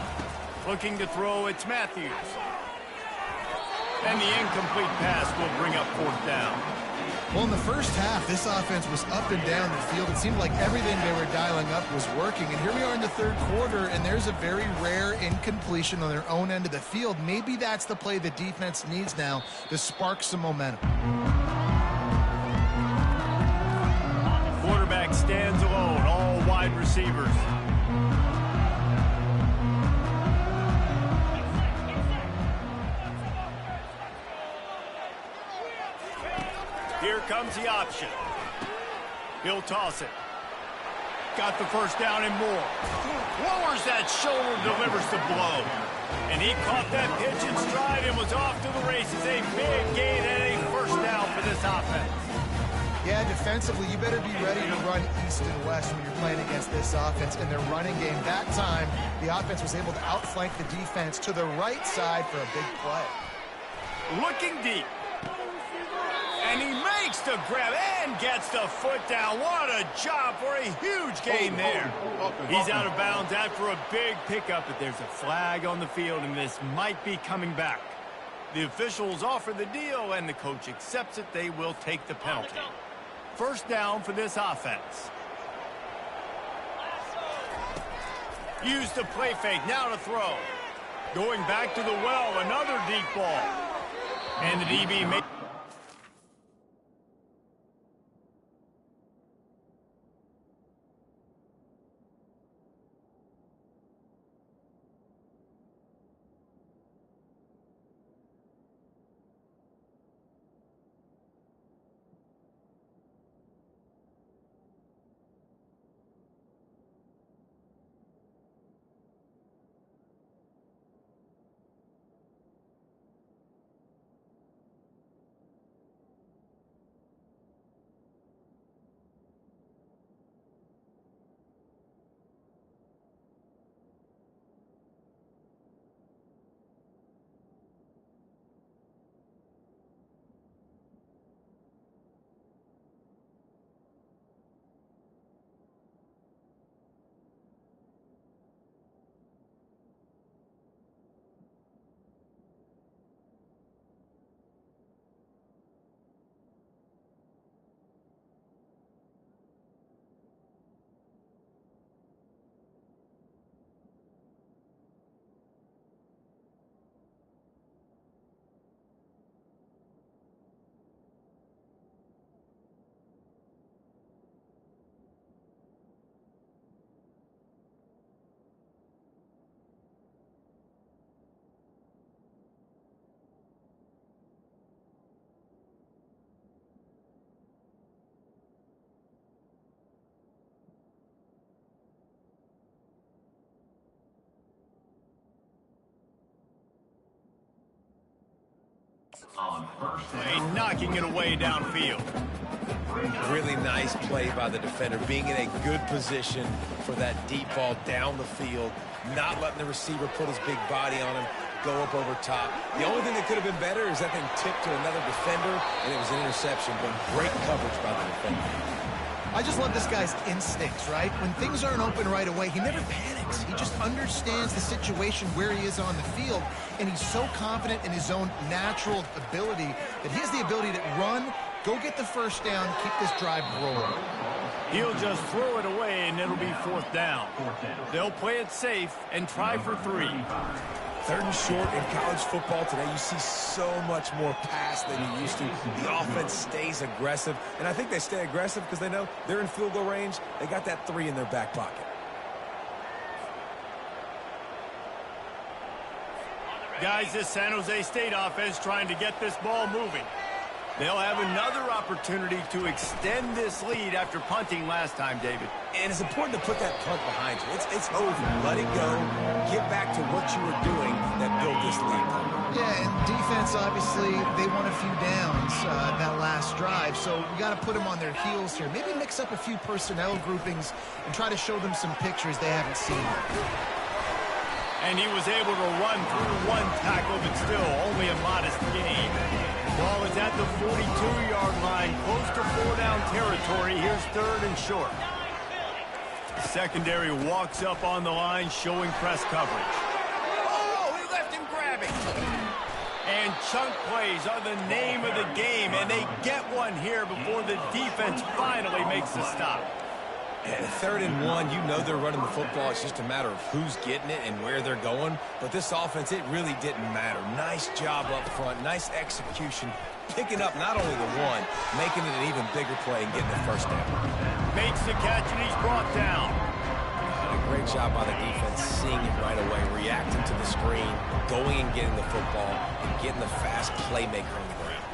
Looking to throw, it's Matthews. And the incomplete pass will bring up 4th down. Well, in the first half, this offense was up and down the field. It seemed like everything they were dialing up was working. And here we are in the 3rd quarter, and there's a very rare incompletion on their own end of the field. Maybe that's the play the defense needs now to spark some momentum. Quarterback stands alone, all wide receivers. Here comes the option. He'll toss it. Got the first down and more. Lowers that shoulder, delivers the blow. And he caught that pitch in stride and was off to the races. A big gain and a first down for this offense. Yeah, defensively, you better be ready to run east and west when you're playing against this offense in their running game. That time, the offense was able to outflank the defense to the right side for a big play. Looking deep. And he makes the grab and gets the foot down. What a job for a huge gain there. He's out of bounds after a big pickup, but there's a flag on the field, and this might be coming back. The officials offer the deal, and the coach accepts it. They will take the penalty. First down for this offense. Use the play fake, now to throw. Going back to the well, another deep ball. And the DB makes... Knocking it away downfield. Really nice play by the defender, being in a good position for that deep ball down the field, not letting the receiver put his big body on him, go up over top. The only thing that could have been better is that thing tipped to another defender, and it was an interception, but great coverage by the defender. I just love this guy's instincts, right? When things aren't open right away, he never panics. He just understands the situation where he is on the field, and he's so confident in his own natural ability that he has the ability to run, go get the first down, keep this drive rolling. He'll just throw it away, and it'll be 4th down. They'll play it safe and try for 3. 3rd and short in college football today. You see so much more pass than you used to. The offense stays aggressive, and I think they stay aggressive because they know they're in field goal range. They got that 3 in their back pocket. Guys, this San Jose State offense trying to get this ball moving. They'll have another opportunity to extend this lead after punting last time, David. And it's important to put that punt behind you. It's over. Let it go. Get back to what you were doing that built this lead. Yeah, and defense, obviously, they won a few downs that last drive, so we got to put them on their heels here. Maybe mix up a few personnel groupings and try to show them some pictures they haven't seen. And he was able to run through 1 tackle, but still only a modest gain. Ball is at the 42-yard line, close to 4-down territory. Here's 3rd and short. The secondary walks up on the line, showing press coverage. Oh, he left him grabbing. And chunk plays are the name of the game, and they get one here before the defense finally makes the stop. And 3rd and 1, you know they're running the football. It's just a matter of who's getting it and where they're going. But this offense, it really didn't matter. Nice job up front, nice execution, picking up not only the 1, making it an even bigger play and getting the first down. Makes the catch, and he's brought down. And a great job by the defense, seeing it right away, reacting to the screen, going and getting the football, and getting the fast playmaker on the ground.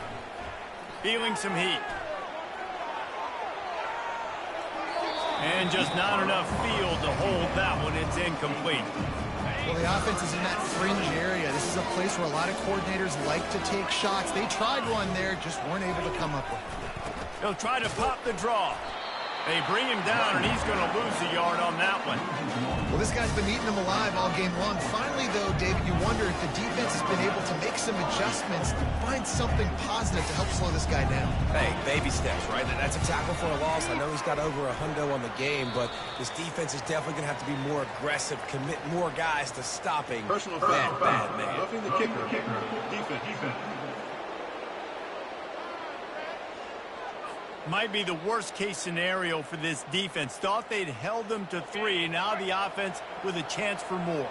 Feeling some heat. And just not enough field to hold that one. It's incomplete. Well, the offense is in that fringe area. This is a place where a lot of coordinators like to take shots. They tried one there, just weren't able to come up with it. They'll try to pop the draw. They bring him down, and he's going to lose a yard on that one. Well, this guy's been eating them alive all game long. Finally, though, David, you wonder if the defense has been able to make some adjustments to find something positive to help slow this guy down. Hey, baby steps, right? That's a tackle for a loss. I know he's got over a hundo on the game, but this defense is definitely going to have to be more aggressive, commit more guys to stopping Personal bad foul. man. Roughing the kicker. Defense. Might be the worst-case scenario for this defense. Thought they'd held them to 3. Now the offense with a chance for more.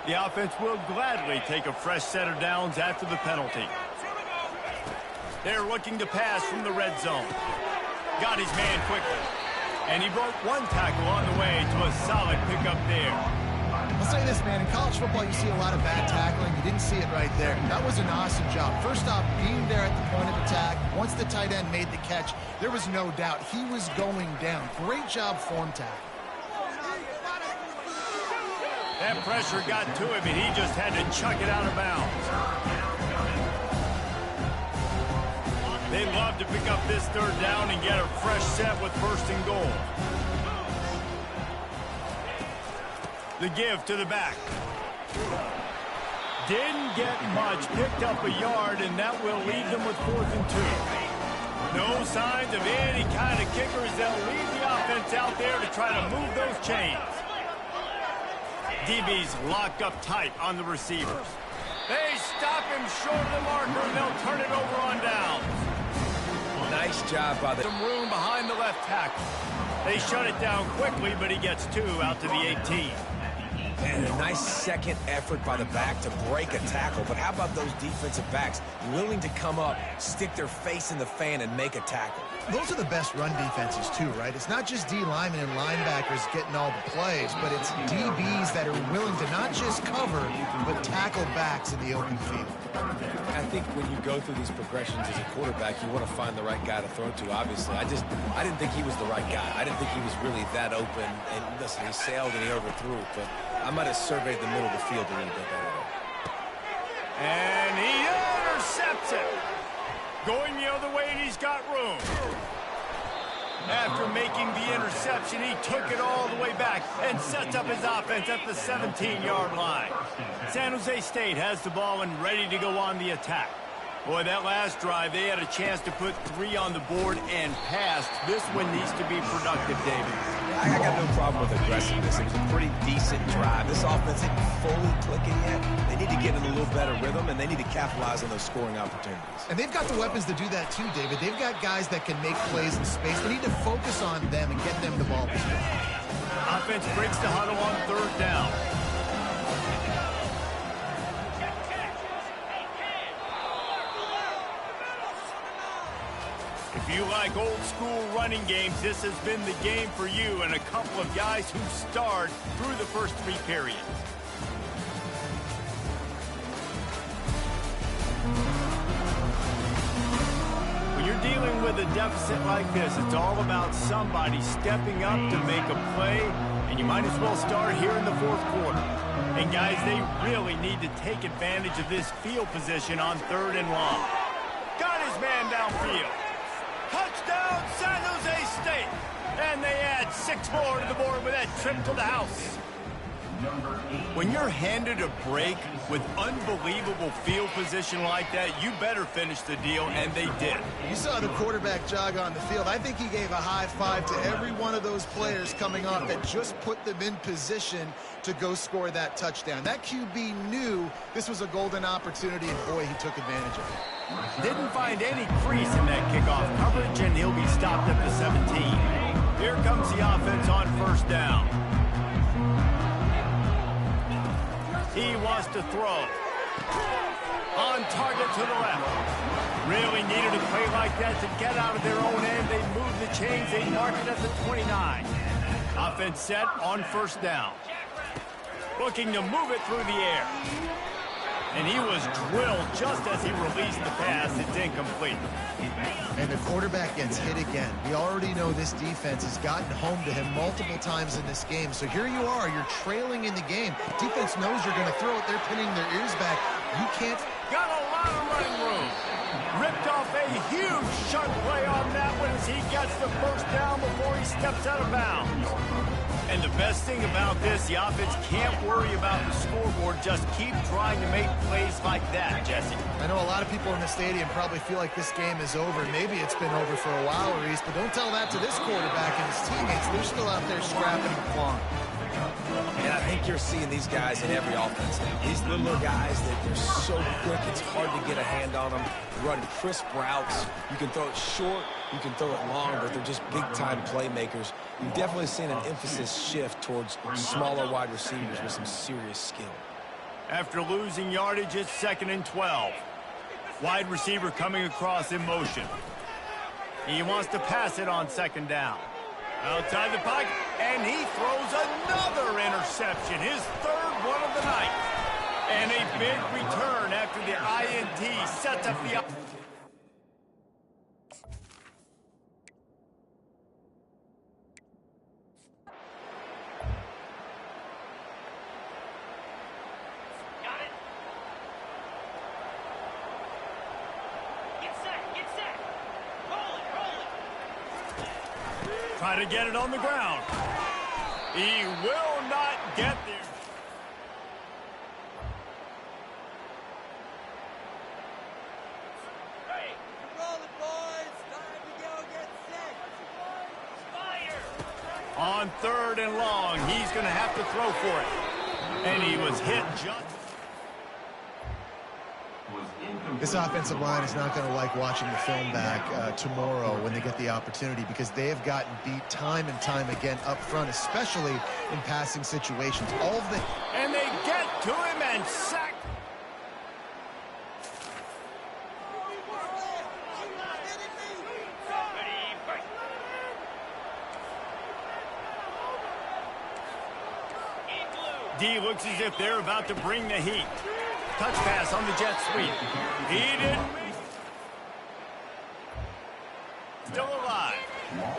The offense will gladly take a fresh set of downs after the penalty. They're looking to pass from the red zone. Got his man quickly. And he broke 1 tackle on the way to a solid pickup there. I'll say this, man. In college football, you see a lot of bad tackling. You didn't see it right there. That was an awesome job. First off, being there at the point of attack. Once the tight end made the catch, there was no doubt he was going down. Great job form tackle. That pressure got to him, and he just had to chuck it out of bounds. They'd love to pick up this 3rd down and get a fresh set with 1st and goal. The give to the back. Didn't get much, picked up a yard, and that will leave them with 4th and 2. No signs of any kind of kickers. They'll leave the offense out there to try to move those chains. DB's locked up tight on the receivers. They stop him short of the marker, and they'll turn it over on downs. Nice job by the... Some room behind the left tackle. They shut it down quickly, but he gets 2 out to the 18. And a nice second effort by the back to break a tackle. But how about those defensive backs willing to come up, stick their face in the fan, and make a tackle? Those are the best run defenses, too, right? It's not just D linemen and linebackers getting all the plays, but it's DBs that are willing to not just cover, but tackle backs in the open field. I think when you go through these progressions as a quarterback, you want to find the right guy to throw to, obviously. I didn't think he was the right guy. I didn't think he was really that open. And listen, he sailed and he overthrew it, but I might have surveyed the middle of the field a little bit better. And he intercepts it. Going the other way, and he's got room. After making the interception, he took it all the way back and sets up his offense at the 17-yard line. San Jose State has the ball and ready to go on the attack. Boy, that last drive, they had a chance to put 3 on the board and passed. This one needs to be productive, David. I got no problem with aggressiveness. It was a pretty decent drive. This offense isn't fully clicking yet. They need to get in a little better rhythm, and they need to capitalize on those scoring opportunities. And they've got the weapons to do that too, David. They've got guys that can make plays in space. They need to focus on them and get them the ball. Offense breaks the huddle on 3rd down. If you like old-school running games, this has been the game for you and a couple of guys who starred through the first 3 periods. When you're dealing with a deficit like this, it's all about somebody stepping up to make a play, and you might as well start here in the 4th quarter. And guys, they really need to take advantage of this field position on 3rd and long. Got his man downfield. Touchdown, San Jose State. And they add 6 more to the board with that trip to the house. When you're handed a break with unbelievable field position like that, you better finish the deal, and they did. You saw the quarterback jog on the field. I think he gave a high five to every one of those players coming off that just put them in position to go score that touchdown. That QB knew this was a golden opportunity, and boy, he took advantage of it. Didn't find any crease in that kickoff coverage, and he'll be stopped at the 17. Here comes the offense on 1st down. He wants to throw. On target to the left. Really needed a play like that to get out of their own end. They move the chains. They mark it at the 29. Offense set on 1st down. Looking to move it through the air. And he was drilled just as he released the pass. It's incomplete. And the quarterback gets hit again. We already know this defense has gotten home to him multiple times in this game. So here you are. You're trailing in the game. Defense knows you're going to throw it. They're pinning their ears back. You can't. Got a lot of running room. Ripped off a huge sharp play on that one as he gets the 1st down before he steps out of bounds. And the best thing about this, the offense can't worry about the scoreboard. Just keep trying to make plays like that, Jesse. I know a lot of people in the stadium probably feel like this game is over. Maybe it's been over for a while, Reese, but don't tell that to this quarterback and his teammates. They're still out there scrapping and clawing. And I think you're seeing these guys in every offense now. These little guys that they're so quick, it's hard to get a hand on them. Run crisp routes. You can throw it short, you can throw it long, but they're just big-time playmakers. You've definitely seen an emphasis shift towards smaller wide receivers with some serious skill. After losing yardage, it's 2nd and 12. Wide receiver coming across in motion. He wants to pass it on 2nd down. Outside the pocket, and he throws another interception, his 3rd one of the night. And a big return after the INT sets up the... Try to get it on the ground. He will not get there. Hey, roll it, boys. Time to go get set. Fire. On 3rd and long, he's going to have to throw for it. And he was hit just... This offensive line is not going to like watching the film back tomorrow when they get the opportunity, because they have gotten beat time and time again up front, especially in passing situations. All of the... And they get to him and sack. D looks as if they're about to bring the heat. Touch pass on the jet sweep. He didn't. Still alive.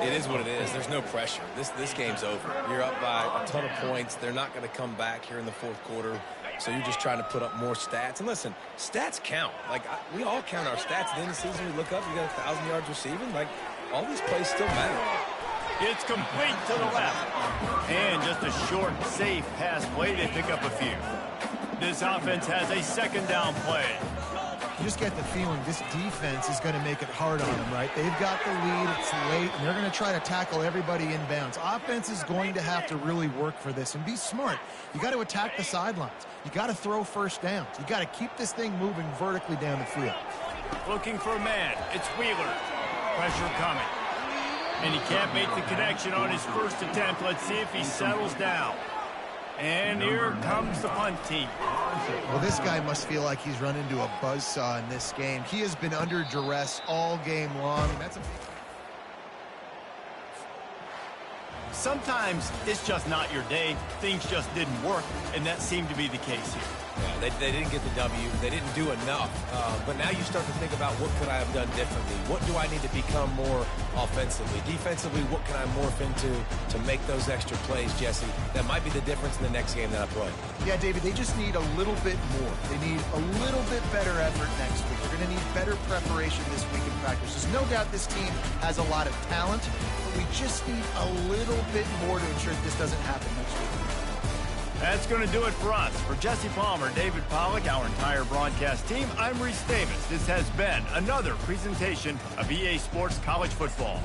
It is what it is. There's no pressure. This game's over. You're up by a ton of points. They're not going to come back here in the 4th quarter. So you're just trying to put up more stats. And listen, stats count. Like, we all count our stats. At the end of the season, we look up, you got 1,000 yards receiving. Like, all these plays still matter. It's complete to the left. And just a short, safe pass play to pick up a few. This offense has a second down play. You just get the feeling this defense is going to make it hard on them, right? They've got the lead, it's late, and they're going to try to tackle everybody inbounds. Offense is going to have to really work for this and be smart. You got to attack the sidelines. You got to throw first downs. You got to keep this thing moving vertically down the field. Looking for a man. It's Wheeler. Pressure coming. And he can't make the connection on his first attempt. Let's see if he settles down. And here comes the punt team. Well, this guy must feel like he's run into a buzzsaw in this game. He has been under duress all game long. That's a... Sometimes it's just not your day. Things just didn't work, and that seemed to be the case here. Yeah, they didn't get the W. They didn't do enough. But now you start to think about what could I have done differently? What do I need to become more offensively? Defensively, what can I morph into to make those extra plays, Jesse? That might be the difference in the next game that I play. Yeah, David, they just need a little bit more. They need a little bit better effort next week. They're going to need better preparation this week in practice. There's no doubt this team has a lot of talent, but we just need a little bit more to ensure that this doesn't happen next week. That's going to do it for us. For Jesse Palmer, David Pollack, our entire broadcast team, I'm Reese Davis. This has been another presentation of EA Sports College Football.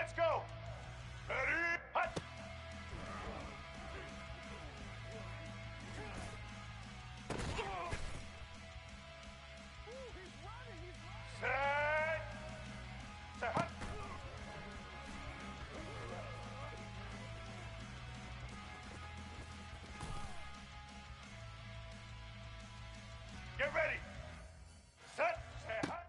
Let's go. Ready? Hut. Set. Set. Hut. Get ready. Set. Set. Hut.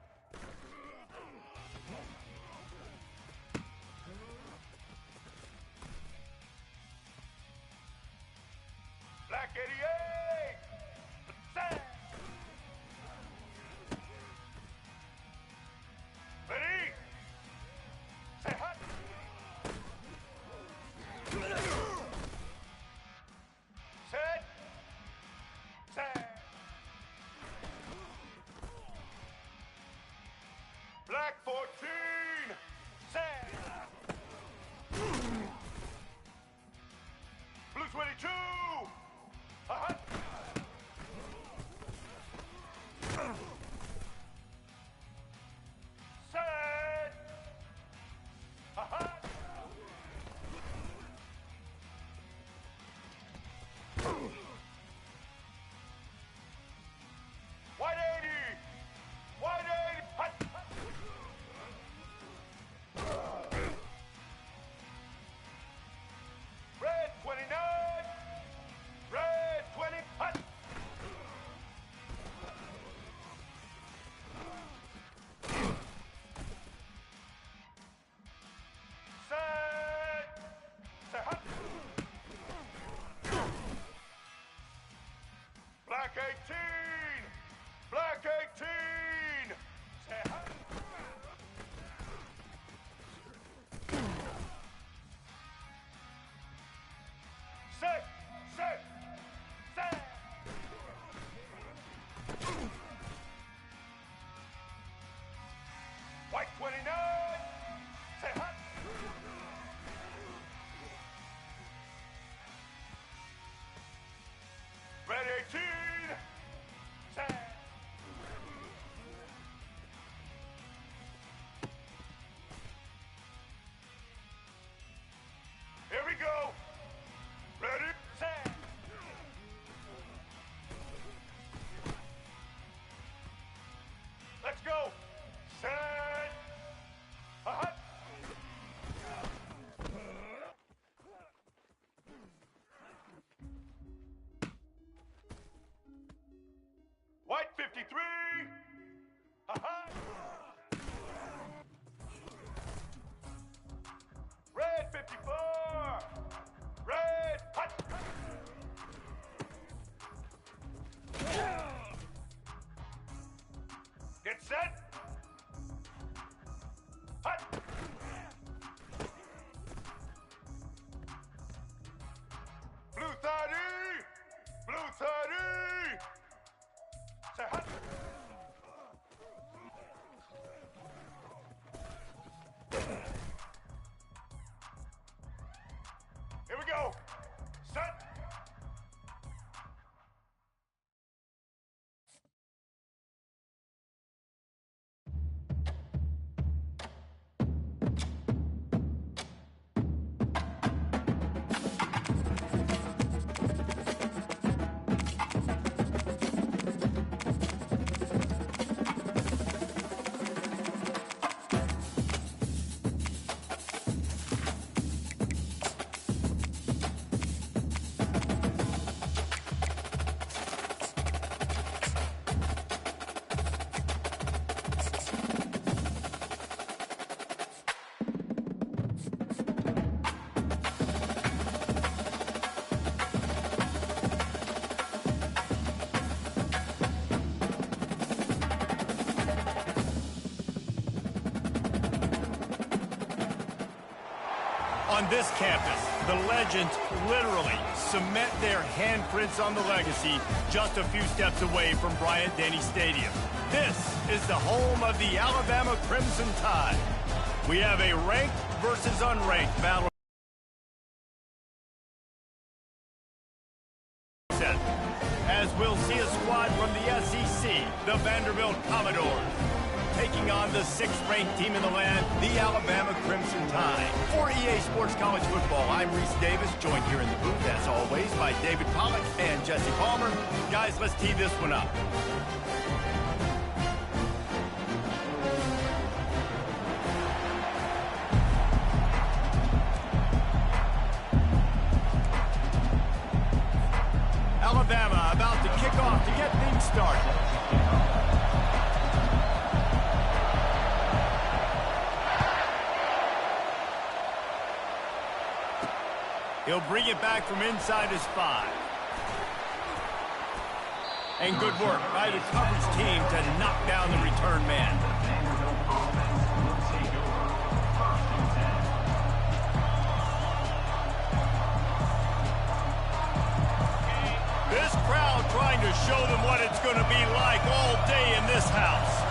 Black 88. Set. Ready. Set. Hut. Set. Set. Black 14. Set. Blue 22. Hut. Set. Hut. White 80. White 80. Hut. Red 29. Red 20. Hut. Set. Set. Hut. Black 18. Black 18. Set. Hut. Set. Set. Set. White 29. Set. Hut. Red 18. Set. Here we go. Ready, set. Let's go. Set. Hut. White 53. Hut. Red 54. Red. Hut. Get set. Hut. Blue 30. Blue 30. Set. Hut. Here we go. Set. On this campus, the legends literally cement their handprints on the legacy just a few steps away from Bryant-Denny Stadium. This is the home of the Alabama Crimson Tide. We have a ranked versus unranked battle set, as we'll see a squad from the SEC, the Vanderbilt Commodores, taking on the 6th-ranked team in the land, the Alabama Crimson Tide. For EA Sports College Football, I'm Reese Davis, joined here in the booth, as always, by David Pollack and Jesse Palmer. Guys, let's tee this one up. Alabama about to kick off to get things started. He'll bring it back from inside his 5. And good work by the coverage team to knock down the return man. This crowd trying to show them what it's going to be like all day in this house.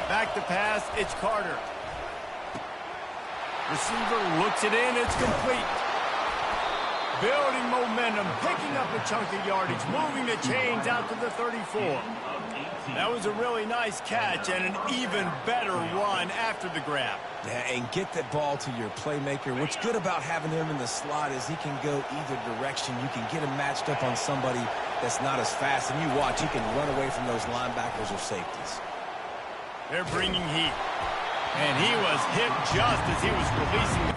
Back to pass, it's Carter. Receiver looks it in, it's complete. Building momentum, picking up a chunk of yardage, moving the chains out to the 34. That was a really nice catch and an even better run after the grab. Yeah, and get that ball to your playmaker. What's good about having him in the slot is he can go either direction. You can get him matched up on somebody that's not as fast, and you watch, he can run away from those linebackers or safeties. They're bringing heat. And he was hit just as he was releasing.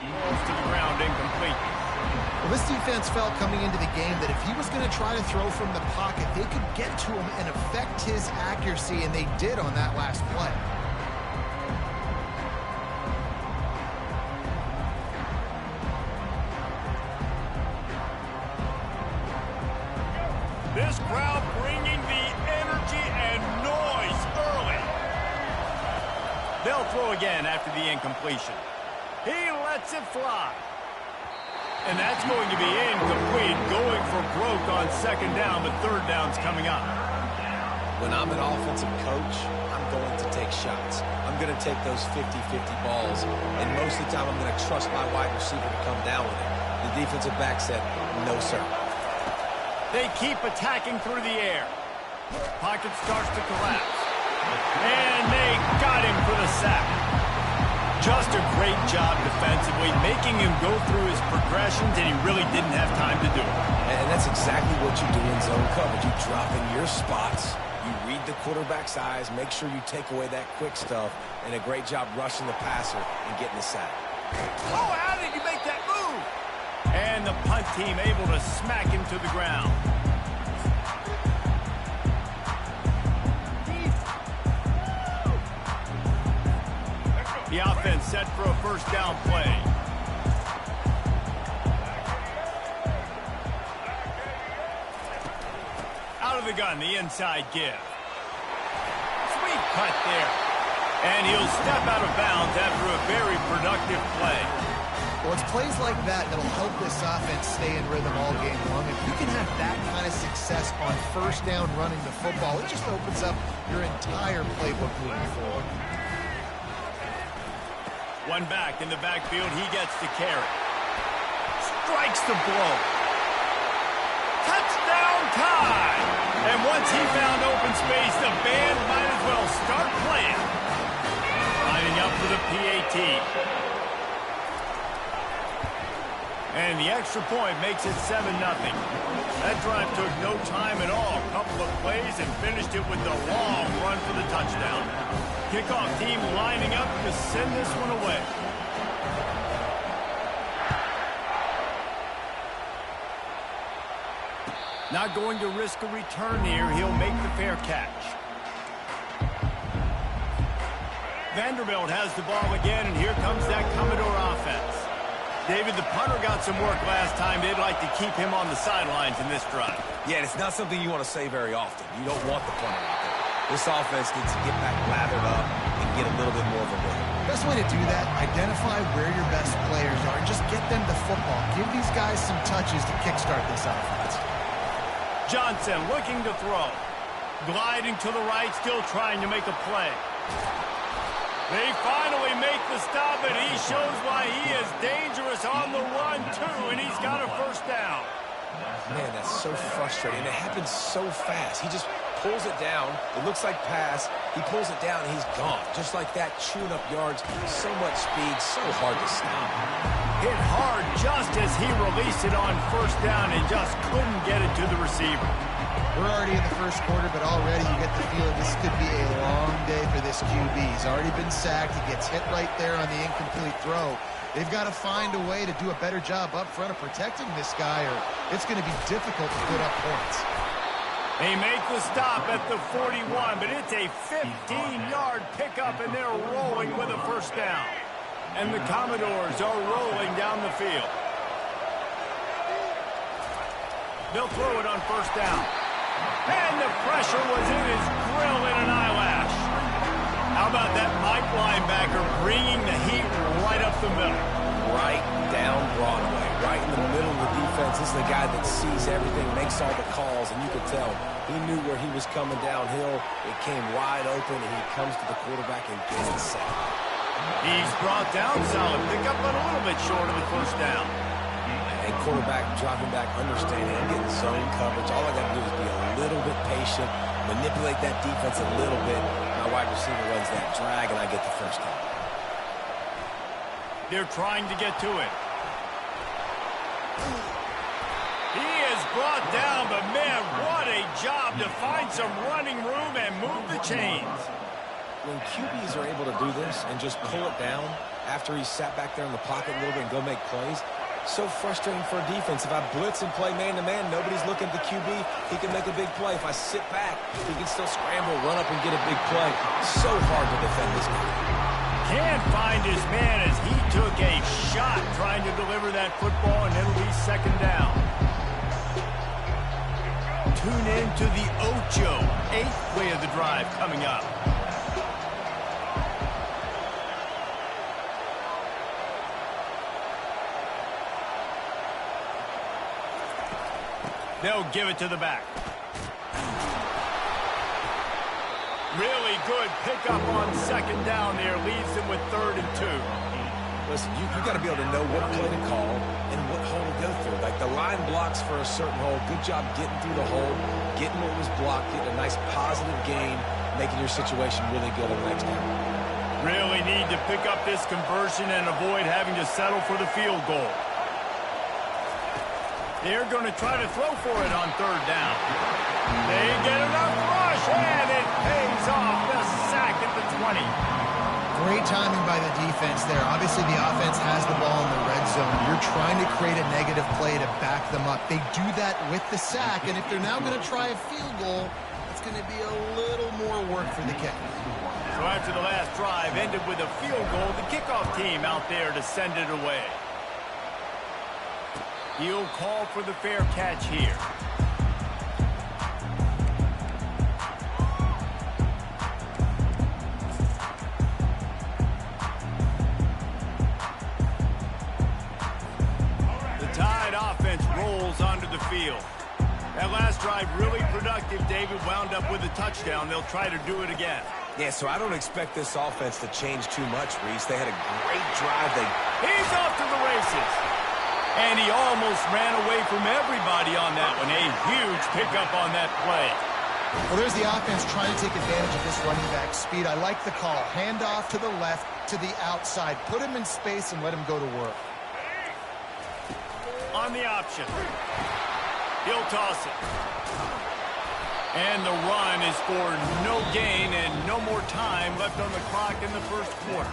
Falls to the ground, incomplete. Well, this defense felt coming into the game that if he was going to try to throw from the pocket, they could get to him and affect his accuracy, and they did on that last play. This crowd bringing the energy and noise early. They'll throw again after the incompletion. He lets it fly. And that's going to be incomplete, going for broke on 2nd down, but 3rd down's coming up. When I'm an offensive coach, I'm going to take shots. I'm going to take those 50-50 balls, and most of the time I'm going to trust my wide receiver to come down with it. The defensive back said, no, sir. They keep attacking through the air. Pocket starts to collapse. And they got him for the sack. Just a great job defensively, making him go through his progressions, and he really didn't have time to do it. And that's exactly what you do in zone coverage. You drop in your spots, you read the quarterback's eyes, make sure you take away that quick stuff, and a great job rushing the passer and getting the sack. Oh, how did he make that move? And the punt team able to smack him to the ground. The offense set for a 1st down play. Out of the gun, the inside give. Sweet cut there. And he'll step out of bounds after a very productive play. Well, it's plays like that that'll help this offense stay in rhythm all game long. If you can have that kind of success on 1st down running the football, it just opens up your entire playbook moving forward. One back in the backfield, he gets the carry. Strikes the blow. Touchdown time! And once he found open space, the band might as well start playing. Lining up for the PAT. And the extra point makes it 7-0. That drive took no time at all. A couple of plays and finished it with the long run for the touchdown. Kickoff team lining up to send this one away. Not going to risk a return here. He'll make the fair catch. Vanderbilt has the ball again, and here comes that Commodore offense. David, the punter got some work last time. They'd like to keep him on the sidelines in this drive. Yeah, it's not something you want to say very often. You don't want the punter out there. This offense needs to get back lathered up and get a little bit more of a rhythm. Best way to do that, identify where your best players are and just get them the football. Give these guys some touches to kickstart this offense. Johnson looking to throw. Gliding to the right, still trying to make a play. They finally make the stop, and he shows why he is dangerous on the run, too, and he's got a first down. Man, that's so frustrating. It happens so fast. He just pulls it down. It looks like pass. He pulls it down, and he's gone. Just like that, chewing up yards. So much speed, so hard to stop. Hit hard just as he released it on first down and just couldn't get it to the receiver. We're already in the first quarter, but already you get the feeling this could be a long day for this QB. He's already been sacked. He gets hit right there on the incomplete throw. They've got to find a way to do a better job up front of protecting this guy, or it's going to be difficult to put up points. They make the stop at the 41, but it's a 15-yard pickup, and they're rolling with a first down. And the Commodores are rolling down the field. They'll throw it on first down. And the pressure was in his grill in an eyelash. How about that Mike linebacker bringing the heat right up the middle? Right down Broadway, right in the middle of the defense. This is the guy that sees everything, makes all the calls, and you could tell he knew where he was coming downhill. It came wide open, and he comes to the quarterback and gets it set. He's brought down solid pickup, but a little bit short of the first down. And quarterback dropping back, understanding I'm getting zone coverage. All I got to do is be a little bit patient, manipulate that defense a little bit. My wide receiver runs that drag, and I get the first down. They're trying to get to it. He is brought down, but man, what a job to find some running room and move the chains. When QBs are able to do this and just pull it down after he's sat back there in the pocket a little bit and go make plays, so frustrating for a defense. If I blitz and play man-to-man, nobody's looking at the QB. He can make a big play. If I sit back, he can still scramble, run up, and get a big play. So hard to defend this guy. Can't find his man as he took a shot trying to deliver that football, and it'll be second down. Tune in to the Ocho, 8th play of the drive coming up. They'll give it to the back. Really good pickup on second down there. Leaves them with 3rd and 2. Listen, you got to be able to know what play to call and what hole to go through. Like the line blocks for a certain hole. Good job getting through the hole, getting what was blocked, getting a nice positive gain, making your situation really good on the next down. Really need to pick up this conversion and avoid having to settle for the field goal. They're going to try to throw for it on 3rd down. They get enough rush, and it pays off. The sack at the 20. Great timing by the defense there. Obviously, the offense has the ball in the red zone. You're trying to create a negative play to back them up. They do that with the sack, and if they're now going to try a field goal, it's going to be a little more work for the kicker. So after the last drive ended with a field goal, the kickoff team out there to send it away. He'll call for the fair catch here. The Tide offense rolls onto the field. That last drive really productive. David wound up with a touchdown. They'll try to do it again. Yeah, so I don't expect this offense to change too much, Reese. They had a great drive. He's off to the races. And he almost ran away from everybody on that one. A huge pickup on that play. Well, there's the offense trying to take advantage of this running back speed. I like the call. Hand off to the left, to the outside. Put him in space and let him go to work. On the option. He'll toss it. And the run is for no gain and no more time left on the clock in the first quarter.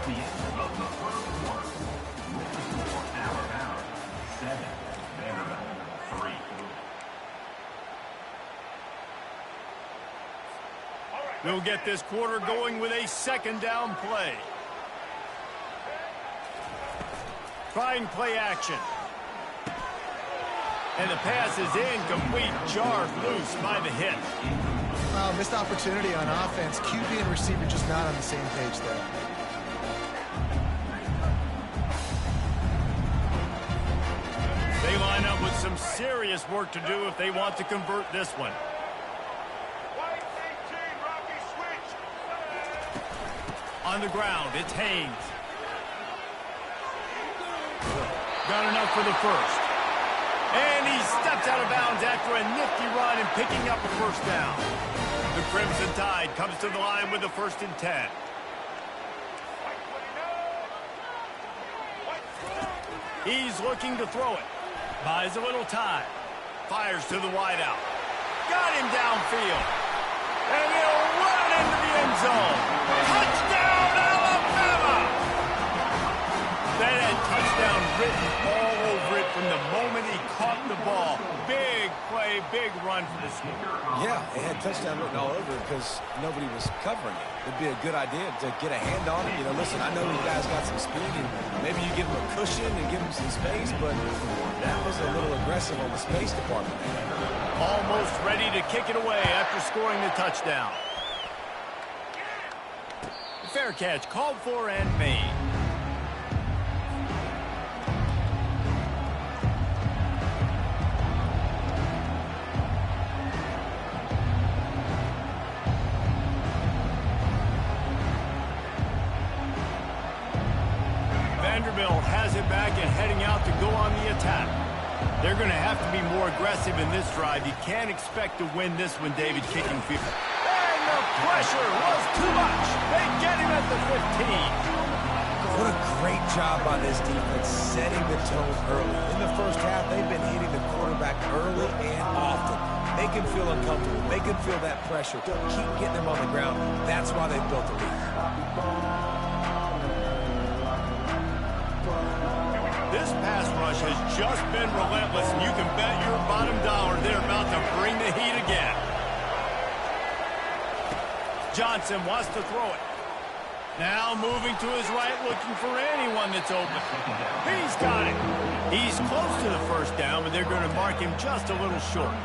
We'll get this quarter going with a second down play. trying play action. And the pass is incomplete, jarred loose by the hit. Missed opportunity on offense. QB and receiver just not on the same page there. They line up with some serious work to do if they want to convert this one. On the ground, it's Haynes. Got enough for the first. And he steps out of bounds after a nifty run and picking up a first down. The Crimson Tide comes to the line with the 1st and 10. He's looking to throw it. Buys a little time. Fires to the wideout. Got him downfield. And he'll run into the end zone. Touchdown, Alabama! That had touchdown written all over it from the moment he caught the ball. Big play, big run for the team. Yeah, it had touchdown written all over it because nobody was covering it. It'd be a good idea to get a hand on him. You know, listen, I know you guys got some speed, and maybe you give him a cushion and give him some space, but that was a little aggressive on the space department. Almost ready to kick it away after scoring the touchdown. Fair catch called for and made. Vanderbilt has it back and heading out to go on the attack. They're going to have to be more aggressive in this drive. You can't expect to win this one, David, kicking field. And the pressure was too much. They get him at the 15. What a great job by this defense setting the tone early. In the first half, they've been hitting the quarterback early and often. They can feel uncomfortable. They can feel that pressure. Keep getting them on the ground. That's why they built the lead. This pass rush has just been relentless, and you can bet your bottom dollar they're about to bring the heat again. Johnson wants to throw it. Now moving to his right, looking for anyone that's open. He's got it. He's close to the first down, but they're going to mark him just a little short.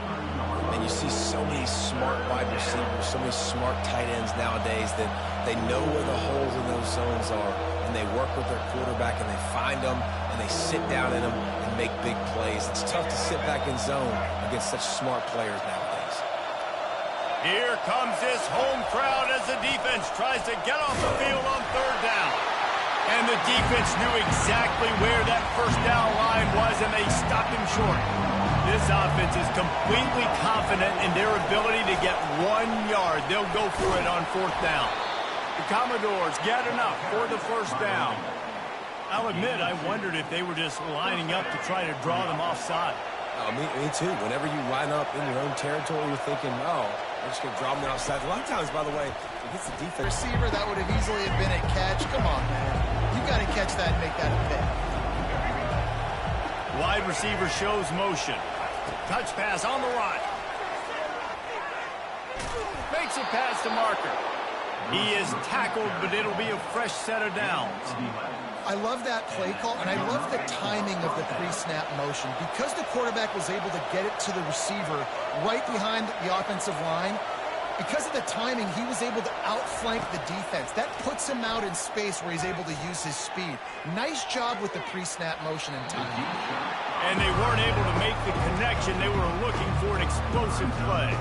And you see so many smart wide receivers, so many smart tight ends nowadays that they know where the holes in those zones are, and they work with their quarterback, and they find them, and they sit down in them and make big plays. It's tough to sit back in zone against such smart players nowadays. Here comes this home crowd as the defense tries to get off the field on 3rd down. And the defense knew exactly where that first down line was, and they stopped him short. This offense is completely confident in their ability to get 1 yard. They'll go for it on 4th down. The Commodores get enough for the first down. I'll admit, I wondered if they were just lining up to try to draw them offside. Oh, me too. Whenever you line up in your own territory, you're thinking, oh, they're just going to draw them offside. A lot of times, by the way, it gets the defense. Receiver, that would have easily have been a catch. Come on, man. You got to catch that and make that a pick. Wide receiver shows motion. Touch pass on the right. Makes a pass to Marker. He is tackled, but it'll be a fresh set of downs. I love that play call, and I love the timing of the pre-snap motion. Because the quarterback was able to get it to the receiver right behind the offensive line, because of the timing, he was able to outflank the defense. That puts him out in space where he's able to use his speed. Nice job with the pre-snap motion and timing. And they weren't able to make the connection. They were looking for an explosive play.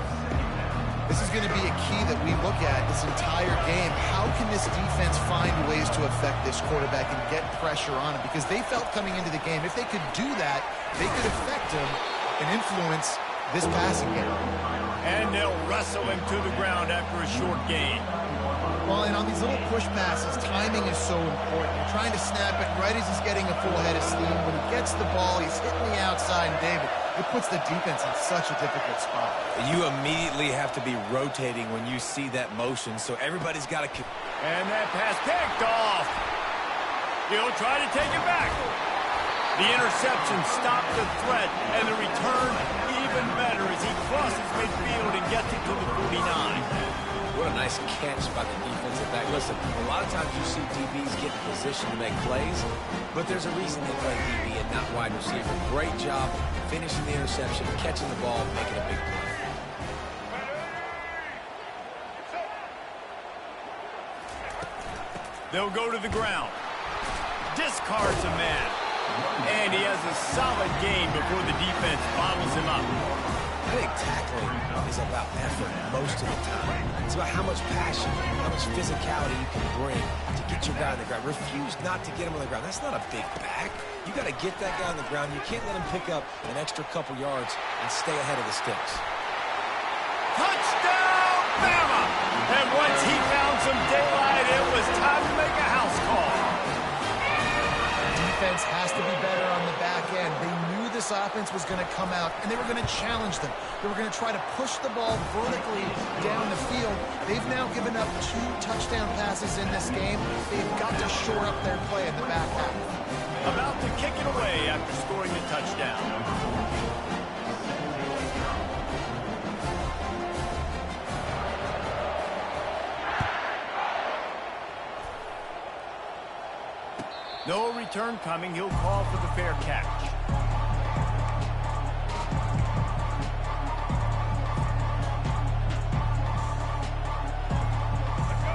This is going to be a key that we look at this entire game. How can this defense find ways to affect this quarterback and get pressure on him? Because they felt coming into the game, if they could do that, they could affect him and influence this passing game. And they'll wrestle him to the ground after a short gain. Well, and on these little push passes, timing is so important. You're trying to snap it right as he's getting a full head of steam. When he gets the ball, he's hitting the outside, and David, it puts the defense in such a difficult spot. You immediately have to be rotating when you see that motion, so everybody's got to... And that pass picked off. He'll try to take it back. The interception stopped the threat, and the return even better as he crosses midfield and gets it to the 49. What a nice catch by the defensive quarterback. Listen, a lot of times you see DBs get in position to make plays, but there's a reason they play DB and not wide receiver. Great job finishing the interception, catching the ball, making a big play. They'll go to the ground. Discards a man. And he has a solid gain before the defense bottles him up. I think tackling is about effort most of the time. It's about how much passion, how much physicality you can bring to get your guy on the ground. Refuse not to get him on the ground. That's not a big back. You got to get that guy on the ground. You can't let him pick up an extra couple yards and stay ahead of the sticks. Touchdown, Bama! And once he found some daylight, it was time to make a house call. Defense has to be better on the back end. They knew this offense was going to come out, and they were going to challenge them. They were going to try to push the ball vertically down the field. They've now given up 2 touchdown passes in this game. They've got to shore up their play in the back half. About to kick it away after scoring a touchdown. No return coming. He'll call for the fair catch.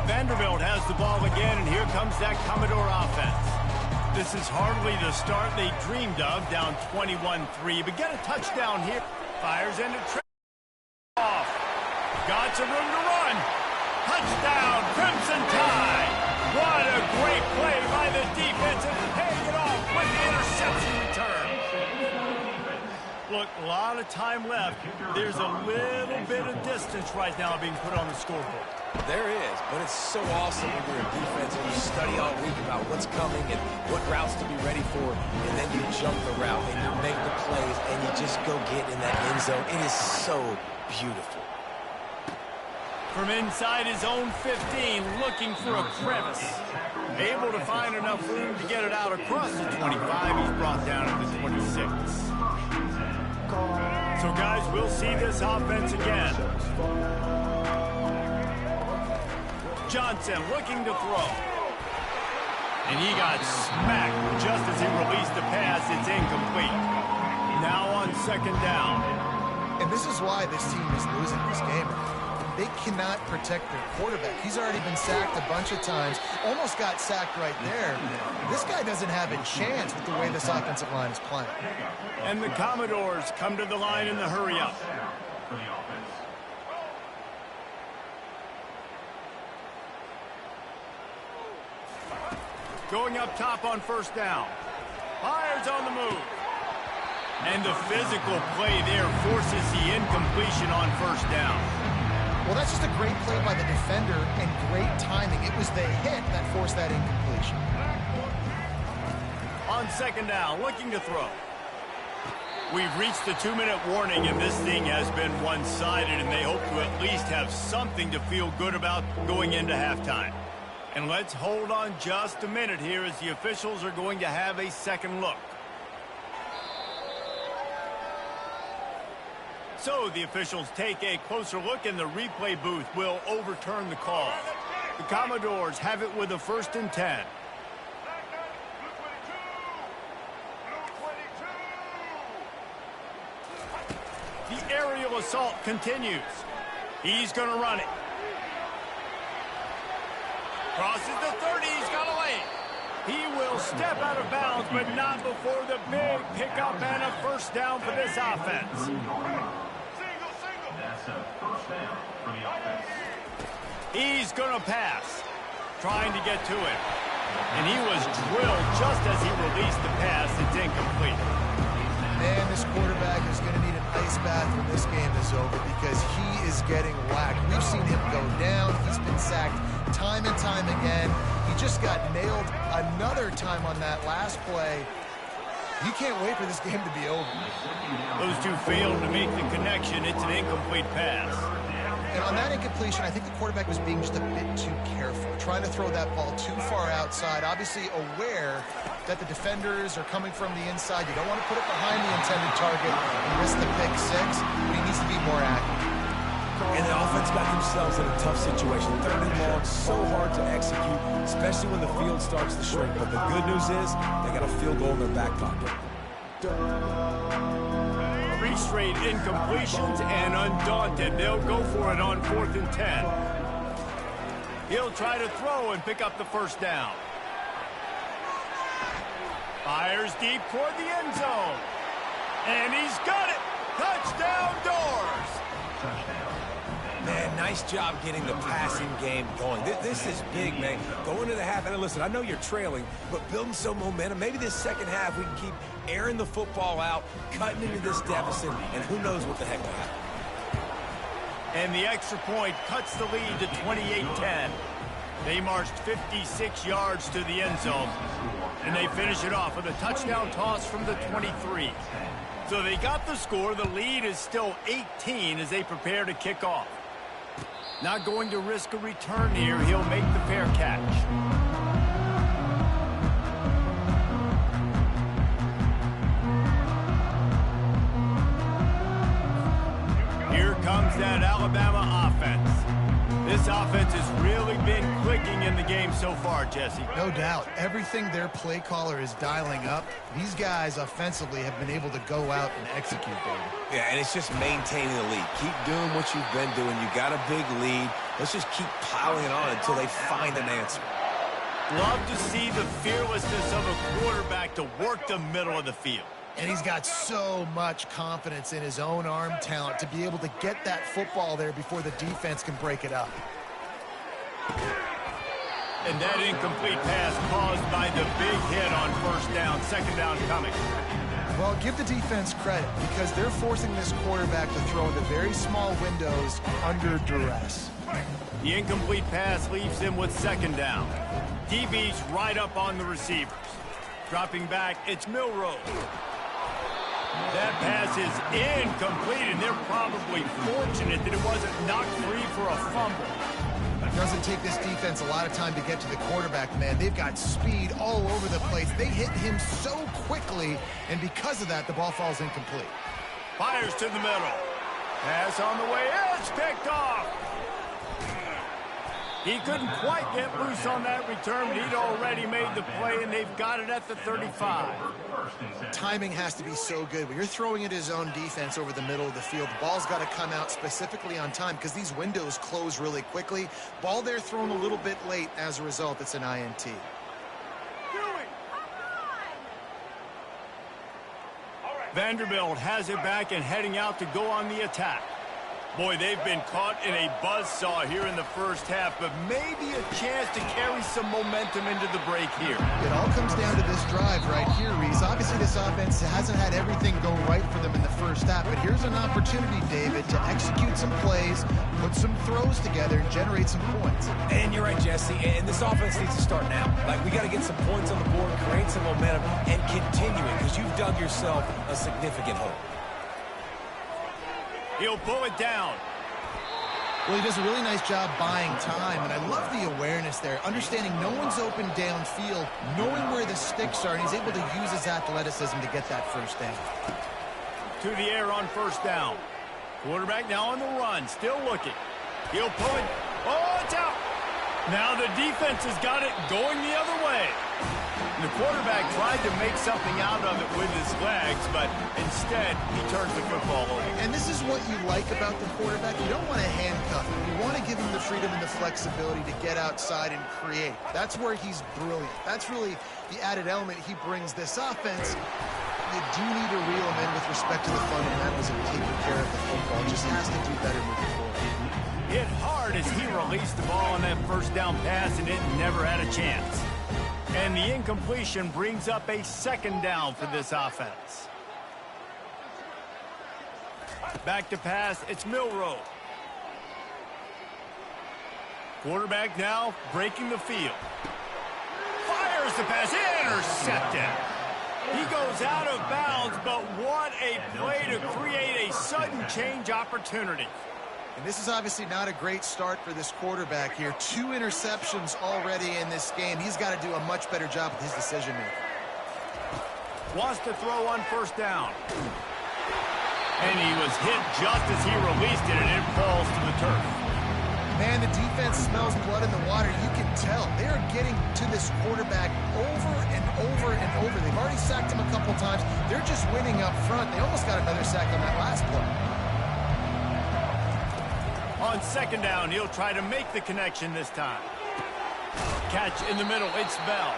Vanderbilt has the ball again, and here comes that Commodore offense. This is hardly the start they dreamed of, down 21-3, but get a touchdown here. Fires into off. Got some room to run. Touchdown, Crimson Tide. What a great play by the defense and paying it off with the interception return. Look, a lot of time left. There's a little bit of distance right now being put on the scoreboard. There is, but it's so awesome when you're in defense and you study all week about what's coming and what routes to be ready for, and then you jump the route and you make the plays and you just go get in that end zone. It is so beautiful. From inside his own 15, looking for a crevice. Able to find enough room to get it out across the 25. He's brought down at the 26. So, guys, we'll see this offense again. Johnson looking to throw. And he got smacked just as he released the pass. It's incomplete. Now on second down. And this is why this team is losing this game. They cannot protect their quarterback. He's already been sacked a bunch of times. Almost got sacked right there. This guy doesn't have a chance with the way this offensive line is playing. And the Commodores come to the line in the hurry-up. Going up top on first down. Fires on the move. And the physical play there forces the incompletion on first down. Well, that's just a great play by the defender and great timing. It was the hit that forced that incompletion. On second down, looking to throw. We've reached the 2-minute warning, and this thing has been one-sided, and they hope to at least have something to feel good about going into halftime. And let's hold on just a minute here as the officials are going to have a second look. So the officials take a closer look, and the replay booth will overturn the call. The Commodores have it with a 1st and 10. The aerial assault continues. He's going to run it. Crosses the 30. He's got a lane. He will step out of bounds, but not before the big pickup and a first down for this offense. He's going to pass. Trying to get to it. And he was drilled just as he released the pass. It's incomplete. Man, this quarterback is going to need an ice bath when this game is over because he is getting whacked. We've seen him go down. He's been sacked time and time again. He just got nailed another time on that last play. You can't wait for this game to be over. Those two failed to make the connection. It's an incomplete pass. And on that incompletion, I think the quarterback was being just a bit too careful, trying to throw that ball too far outside, obviously aware that the defenders are coming from the inside. You don't want to put it behind the intended target and risk the pick six, but he needs to be more accurate. And the offense got themselves in a tough situation. 3rd and long, so hard to execute, especially when the field starts to shrink. But the good news is they got a field goal in their back pocket. 3 straight incompletions, and undaunted, they'll go for it on 4th and 10. He'll try to throw and pick up the first down. Fires deep toward the end zone. And he's got it! Touchdown Doors! Man, nice job getting the passing game going. This is big, man. Go into the half, and listen, I know you're trailing, but building some momentum. Maybe this second half we can keep airing the football out, cutting into this deficit, and who knows what the heck will happen. And the extra point cuts the lead to 28-10. They marched 56 yards to the end zone, and they finish it off with a touchdown toss from the 23. So they got the score. The lead is still 18 as they prepare to kick off. Not going to risk a return here. He'll make the fair catch. Here comes that Alabama offense. This offense has really been clicking in the game so far, Jesse. No doubt. Everything their play caller is dialing up, these guys offensively have been able to go out and execute, David. Yeah, and it's just maintaining the lead. Keep doing what you've been doing. You got a big lead. Let's just keep piling it on until they find an answer. Love to see the fearlessness of a quarterback to work the middle of the field. And he's got so much confidence in his own arm talent to be able to get that football there before the defense can break it up. And that incomplete pass caused by the big hit on 1st down, 2nd down coming. Well, give the defense credit because they're forcing this quarterback to throw into very small windows under duress. The incomplete pass leaves him with 2nd down. DB's right up on the receivers. Dropping back, it's Milroe. That pass is incomplete, and they're probably fortunate that it wasn't knocked free for a fumble. It doesn't take this defense a lot of time to get to the quarterback, man. They've got speed all over the place. They hit him so quickly, and because of that, the ball falls incomplete. Fires to the middle. Pass on the way. It's picked off. He couldn't quite get loose on that return, but he'd already made the play, and they've got it at the 35. Timing has to be so good. When you're throwing at his own defense over the middle of the field, the ball's got to come out specifically on time because these windows close really quickly. Ball there thrown a little bit late. As a result, it's an INT. Vanderbilt has it back and heading out to go on the attack. Boy, they've been caught in a buzzsaw here in the first half, but maybe a chance to carry some momentum into the break here. It all comes down to this drive right here, Reese. Obviously, this offense hasn't had everything go right for them in the first half, but here's an opportunity, David, to execute some plays, put some throws together, and generate some points. And you're right, Jesse, and this offense needs to start now. Like, we got to get some points on the board, create some momentum, and continue it, because you've dug yourself a significant hole. He'll pull it down. Well, he does a really nice job buying time, and I love the awareness there, understanding no one's open downfield, knowing where the sticks are, and he's able to use his athleticism to get that first down. To the air on 1st down. Quarterback now on the run, still looking. He'll pull it. Oh, it's out. Now the defense has got it going the other way. The quarterback tried to make something out of it with his legs, but instead he turns the football over. And this is what you like about the quarterback. You don't want to handcuff him. You want to give him the freedom and the flexibility to get outside and create. That's where he's brilliant. That's really the added element he brings this offense. You do need to reel him in with respect to the fundamentals of taking care of the football. Just has to do better moving forward. Hit hard as he released the ball on that 1st down pass, and it never had a chance. And the incompletion brings up a 2nd down for this offense. Back to pass, it's Milroe. Quarterback now breaking the field. Fires the pass, intercepted. He goes out of bounds, but what a play to create a sudden change opportunity. And this is obviously not a great start for this quarterback here. 2 interceptions already in this game. He's got to do a much better job with his decision-making. Wants to throw on 1st down. And he was hit just as he released it, and it falls to the turf. Man, the defense smells blood in the water. You can tell. They're getting to this quarterback over and over and over. They've already sacked him a couple times. They're just winning up front. They almost got another sack on that last play. On second down, he'll try to make the connection this time. Catch in the middle. It's Bell.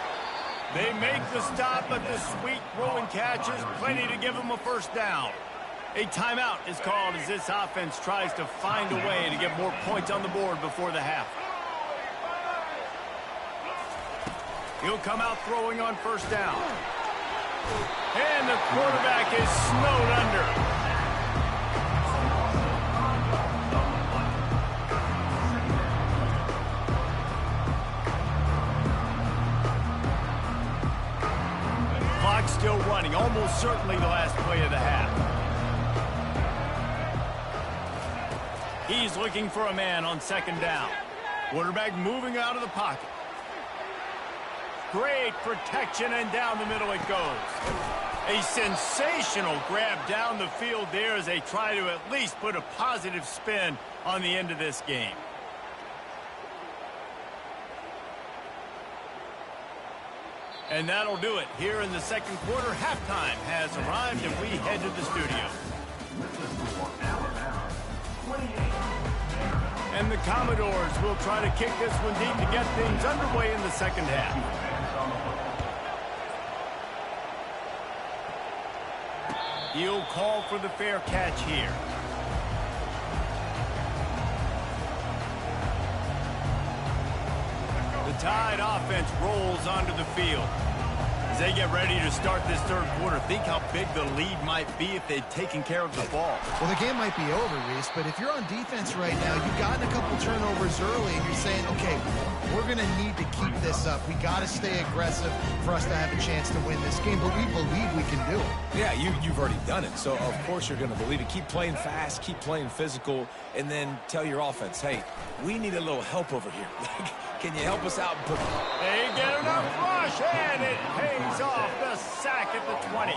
They make the stop, but the sweet throw and catch is plenty to give them a first down. A timeout is called as this offense tries to find a way to get more points on the board before the half. He'll come out throwing on first down. And the quarterback is snowed under. Clock still running, almost certainly the last play of the half. He's looking for a man on second down. Quarterback moving out of the pocket. Great protection, and down the middle it goes. A sensational grab down the field there as they try to at least put a positive spin on the end of this game. And that'll do it here in the second quarter. Halftime has arrived, and we head to the studio. And the Commodores will try to kick this one deep to get things underway in the second half. He'll call for the fair catch here. The Tide offense rolls onto the field. As they get ready to start this third quarter, think how big the lead might be if they'd taken care of the ball. Well, the game might be over, Reese, but if you're on defense right now, you've gotten a couple turnovers early, and you're saying, okay, we're going to need to keep this up. We got to stay aggressive for us to have a chance to win this game, but we believe we can do it. Yeah, you've already done it, so of course you're going to believe it. Keep playing fast, keep playing physical, and then tell your offense, hey, we need a little help over here. Can you help us out? They get enough rush, and it pays off. The sack at the 20.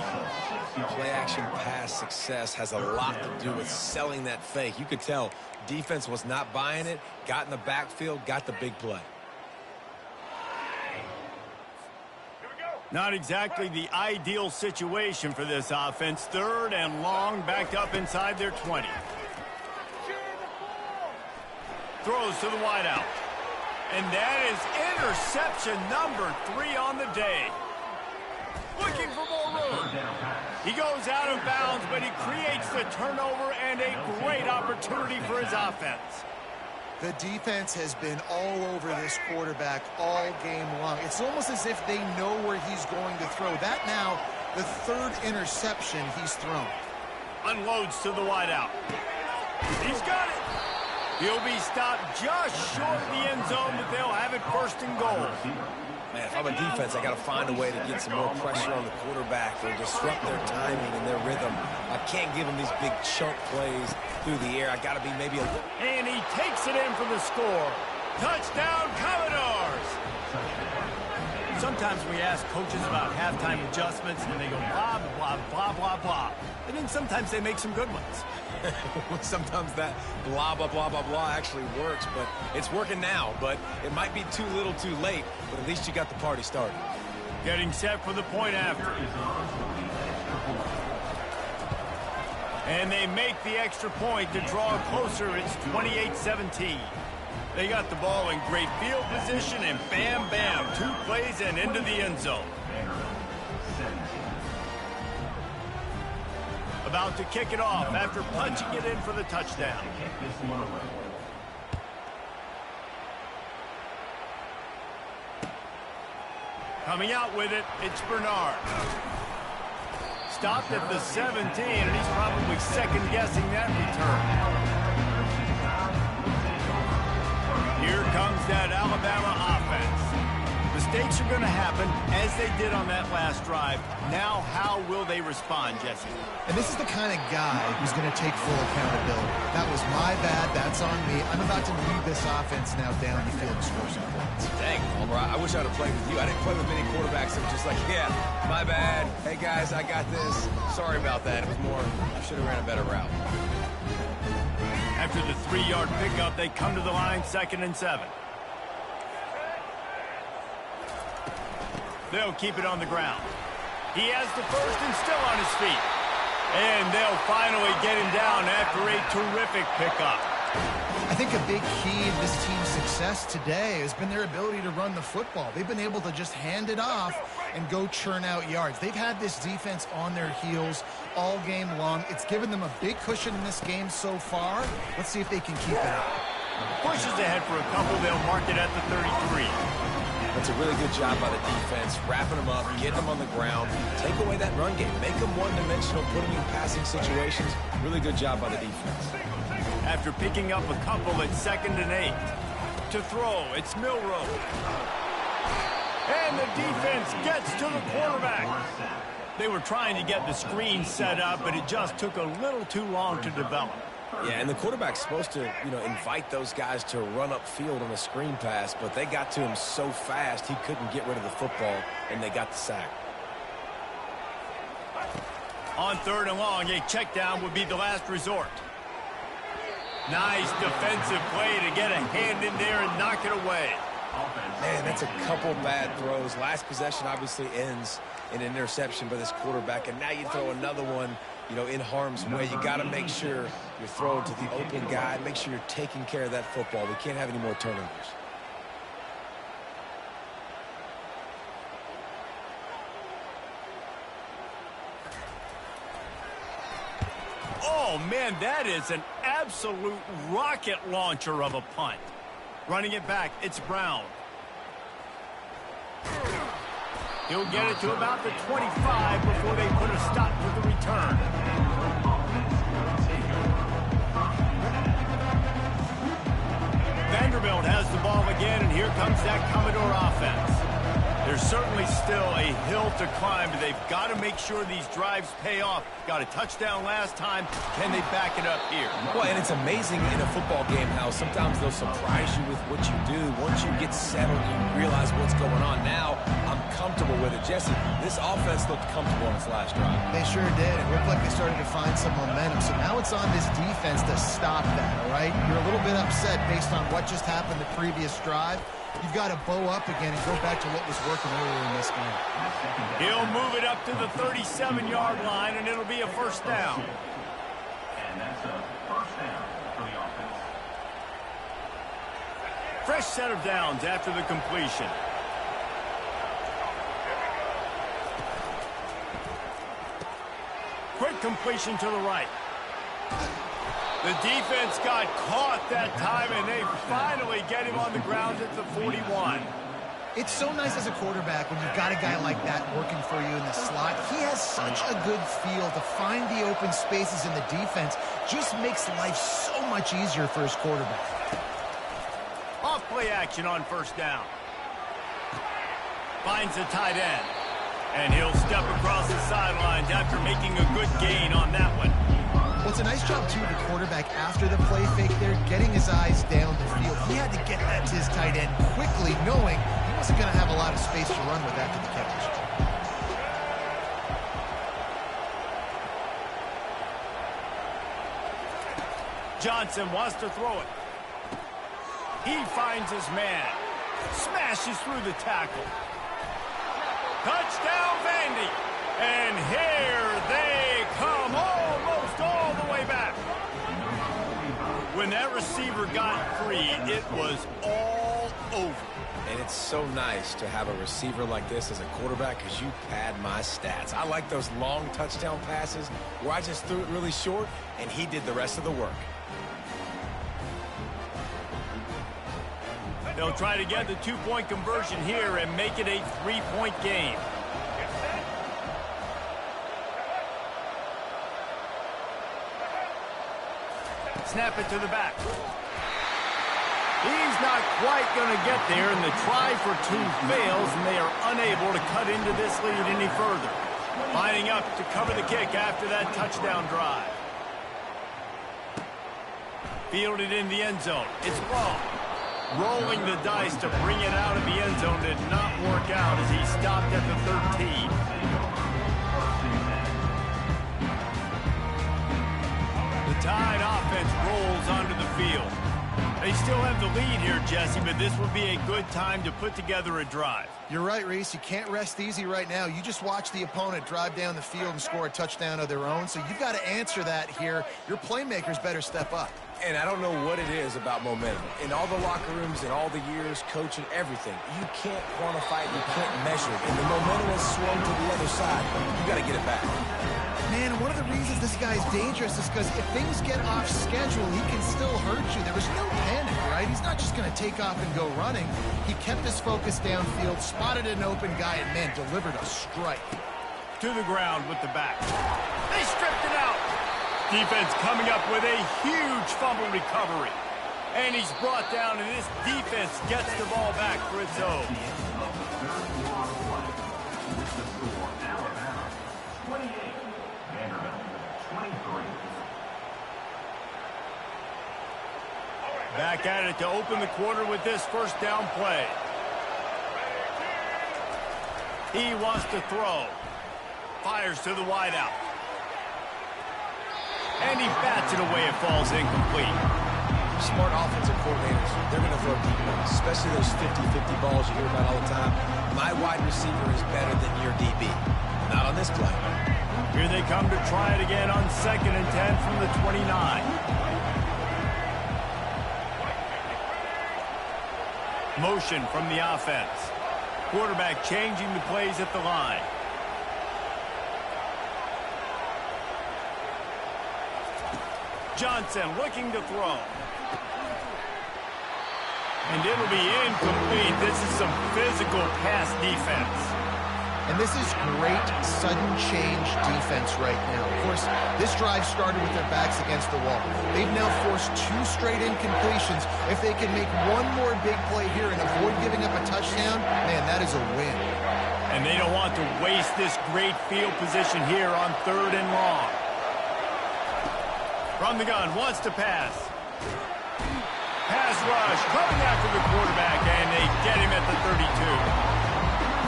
Play-action pass success has a lot to do with selling that fake. You could tell defense was not buying it, got in the backfield, got the big play. Not exactly the ideal situation for this offense. Third and long, backed up inside their 20. Throws to the wideout. And that is interception number 3 on the day. Looking for more room. He goes out of bounds, but he creates the turnover and a great opportunity for his offense. The defense has been all over this quarterback all game long. It's almost as if they know where he's going to throw. That now, the third interception he's thrown. Unloads to the wideout. He's got it. He'll be stopped just short of the end zone, but they'll have it first and goal. Man, if I'm a defense, I got to find a way to get some more pressure on the quarterback or disrupt their timing and their rhythm. I can't give them these big chunk plays through the air. I got to be maybe a... And he takes it in for the score. Touchdown, Commodores! Sometimes we ask coaches about halftime adjustments, and they go blah, blah, blah, blah, blah. And then sometimes they make some good ones. Sometimes that blah, blah, blah, blah, blah actually works, but it's working now. But it might be too little too late, but at least you got the party started. Getting set for the point after. And they make the extra point to draw closer. It's 28-17. They got the ball in great field position, and bam, bam, 2 plays and into the end zone. About to kick it off after punching it in for the touchdown. Coming out with it, it's Bernard. Stopped at the 17, and he's probably second-guessing that return. Here comes that Alabama offense. Mistakes are going to happen, as they did on that last drive. Now, how will they respond, Jesse? And this is the kind of guy who's going to take full accountability. That was my My bad. That's on me. I'm about to lead this offense now down the field and score some points. Dang, Palmer, I wish I'd have played with you. I didn't play with many quarterbacks that were just like, yeah, my bad. Hey, guys, I got this. Sorry about that. It was more, I should have ran a better route. After the 3-yard pickup, they come to the line, 2nd and 7. They'll keep it on the ground. He has the first and still on his feet. And they'll finally get him down after a terrific pickup. I think a big key in this team's success today has been their ability to run the football. They've been able to just hand it off and go churn out yards. They've had this defense on their heels all game long. It's given them a big cushion in this game so far. Let's see if they can keep it up. Pushes ahead for a couple. They'll mark it at the 33. That's a really good job by the defense, wrapping them up, getting them on the ground, take away that run game, make them one-dimensional, put them in passing situations. Really good job by the defense. After picking up a couple at 2nd and 8. To throw, it's Milrow. And the defense gets to the quarterback. They were trying to get the screen set up, but it just took a little too long to develop. Yeah, and the quarterback's supposed to, invite those guys to run upfield on a screen pass, but they got to him so fast he couldn't get rid of the football, and they got the sack. On 3rd and long, a check down would be the last resort. Nice defensive play to get a hand in there and knock it away. Man, that's a couple bad throws. Last possession obviously ends in an interception by this quarterback, and now you throw another one, in harm's way. You got to make sure you're throwing to the open guy. Make sure you're taking care of that football. We can't have any more turnovers. Oh, man, that is an absolute rocket launcher of a punt. Running it back, it's Brown. He'll get it to about the 25 before they put a stop to the return. Vanderbilt has the ball again, and here comes that Commodore offense. There's certainly still a hill to climb, but they've got to make sure these drives pay off. Got a touchdown last time. Can they back it up here? Well, and it's amazing in a football game how sometimes they'll surprise you with what you do. Once you get settled, you realize what's going on. Now, I'm comfortable with it. Jesse, this offense looked comfortable on its last drive. They sure did. It looked like they started to find some momentum. So now it's on this defense to stop that, all right? You're a little bit upset based on what just happened the previous drive. You've got to bow up again and go back to what was working earlier in this game. He'll move it up to the 37-yard line, and it'll be a first down. And that's a first down for the offense. Fresh set of downs after the completion. Quick completion to the right. The defense got caught that time, and they finally get him on the ground at the 41. It's so nice as a quarterback when you've got a guy like that working for you in the slot. He has such a good feel to find the open spaces in the defense. Just makes life so much easier for his quarterback. Off play action on first down. Finds a tight end. And he'll step across the sidelines after making a good gain on that one. Well, it's a nice job, too, the quarterback after the play fake there, getting his eyes down the field. He had to get that to his tight end quickly, knowing he wasn't going to have a lot of space to run with after the catch. Johnson wants to throw it. He finds his man. Smashes through the tackle. Touchdown, Vandy. And here they come almost all the way back. When that receiver got free, it was all over. And it's so nice to have a receiver like this as a quarterback because you pad my stats. I like those long touchdown passes where I just threw it really short and he did the rest of the work. They'll try to get the two-point conversion here and make it a three-point game. Snap it to the back. He's not quite going to get there, and the try for two fails, and they are unable to cut into this lead any further. Lining up to cover the kick after that touchdown drive. Fielded in the end zone. It's low. Rolling the dice to bring it out of the end zone did not work out as he stopped at the 13. The Tide offense rolls onto the field. They still have the lead here, Jesse, but this would be a good time to put together a drive. You're right, Reese. You can't rest easy right now. You just watch the opponent drive down the field and score a touchdown of their own, so you've got to answer that here. Your playmakers better step up. And I don't know what it is about momentum. In all the locker rooms, in all the years, coaching, everything, you can't quantify it, you can't measure it. And the momentum has swung to the other side. You got to get it back. Man, one of the reasons this guy is dangerous is because if things get off schedule, he can still hurt you. There was no panic, right? He's not just going to take off and go running. He kept his focus downfield, spotted an open guy, and, man, delivered a strike. To the ground with the back. They stripped it out. Defense coming up with a huge fumble recovery. And he's brought down, and this defense gets the ball back for its own. Back at it to open the quarter with this first down play. He wants to throw. Fires to the wideout. And he bats it away. It falls incomplete. Smart offensive coordinators, they're going to throw deep balls, especially those 50-50 balls you hear about all the time. My wide receiver is better than your DB. Not on this play. Here they come to try it again on 2nd and 10 from the 29. Motion from the offense. Quarterback changing the plays at the line. Johnson looking to throw. And it'll be incomplete. This is some physical pass defense. And this is great sudden change defense right now. Of course, this drive started with their backs against the wall. They've now forced 2 straight incompletions. If they can make one more big play here and avoid giving up a touchdown, man, that is a win. And they don't want to waste this great field position here on 3rd and long. From the gun, wants to pass. Pass rush, coming after the quarterback, and they get him at the 32.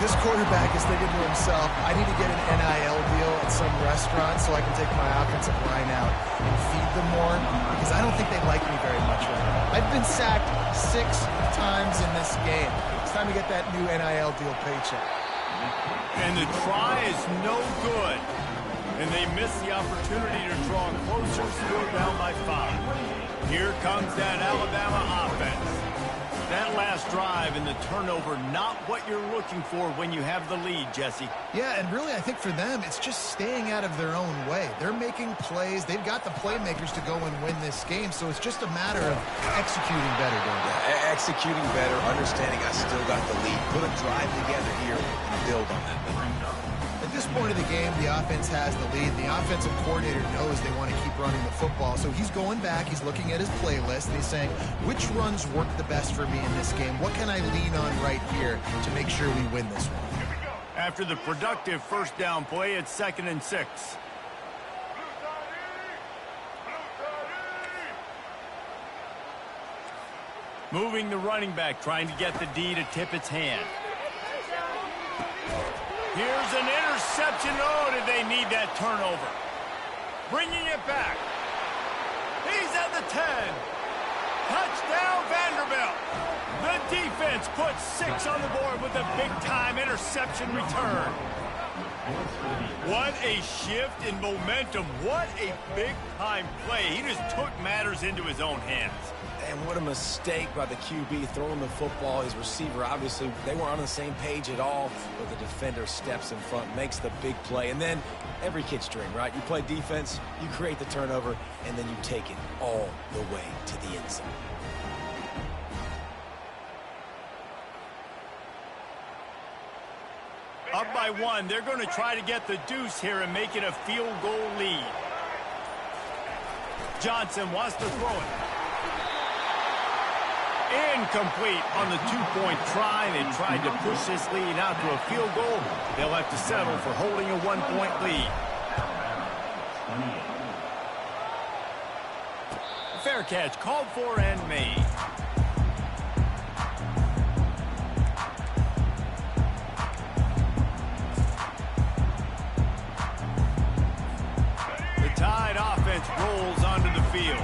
This quarterback is thinking to himself, I need to get an NIL deal at some restaurant so I can take my offensive line out and feed them more, because I don't think they like me very much right now. I've been sacked 6 times in this game. It's time to get that new NIL deal paycheck. And the try is no good. And they miss the opportunity to draw closer, still down by 5. Here comes that Alabama offense. That last drive and the turnover, not what you're looking for when you have the lead, Jesse. Yeah, and really I think for them, it's just staying out of their own way. They're making plays. They've got the playmakers to go and win this game, so it's just a matter of executing better, Yeah, executing better, understanding I still got the lead. Put a drive together here and build on that lead. At this point of the game, the offense has the lead. The offensive coordinator knows they want to keep running the football, so he's going back, he's looking at his playlist, and he's saying, which runs work the best for me in this game? What can I lean on right here to make sure we win this one? After the productive first down play, it's 2nd and 6. Moving the running back, trying to get the D to tip its hand. Here's an interception. Oh, did they need that turnover? Bringing it back. He's at the 10. Touchdown, Vanderbilt. The defense puts 6 on the board with a big-time interception return. What a shift in momentum. What a big-time play. He just took matters into his own hands. And what a mistake by the QB throwing the football. His receiver, obviously, they weren't on the same page at all, but the defender steps in front, makes the big play. And then every kid's dream, right? You play defense, you create the turnover, and then you take it all the way to the end zone. Up by 1, they're going to try to get the deuce here and make it a field goal lead. Johnson wants to throw it. Incomplete on the 2-point try. They tried to push this lead out to a field goal. They'll have to settle for holding a 1-point lead. Fair catch, called for and made. The Tide offense rolls onto the field.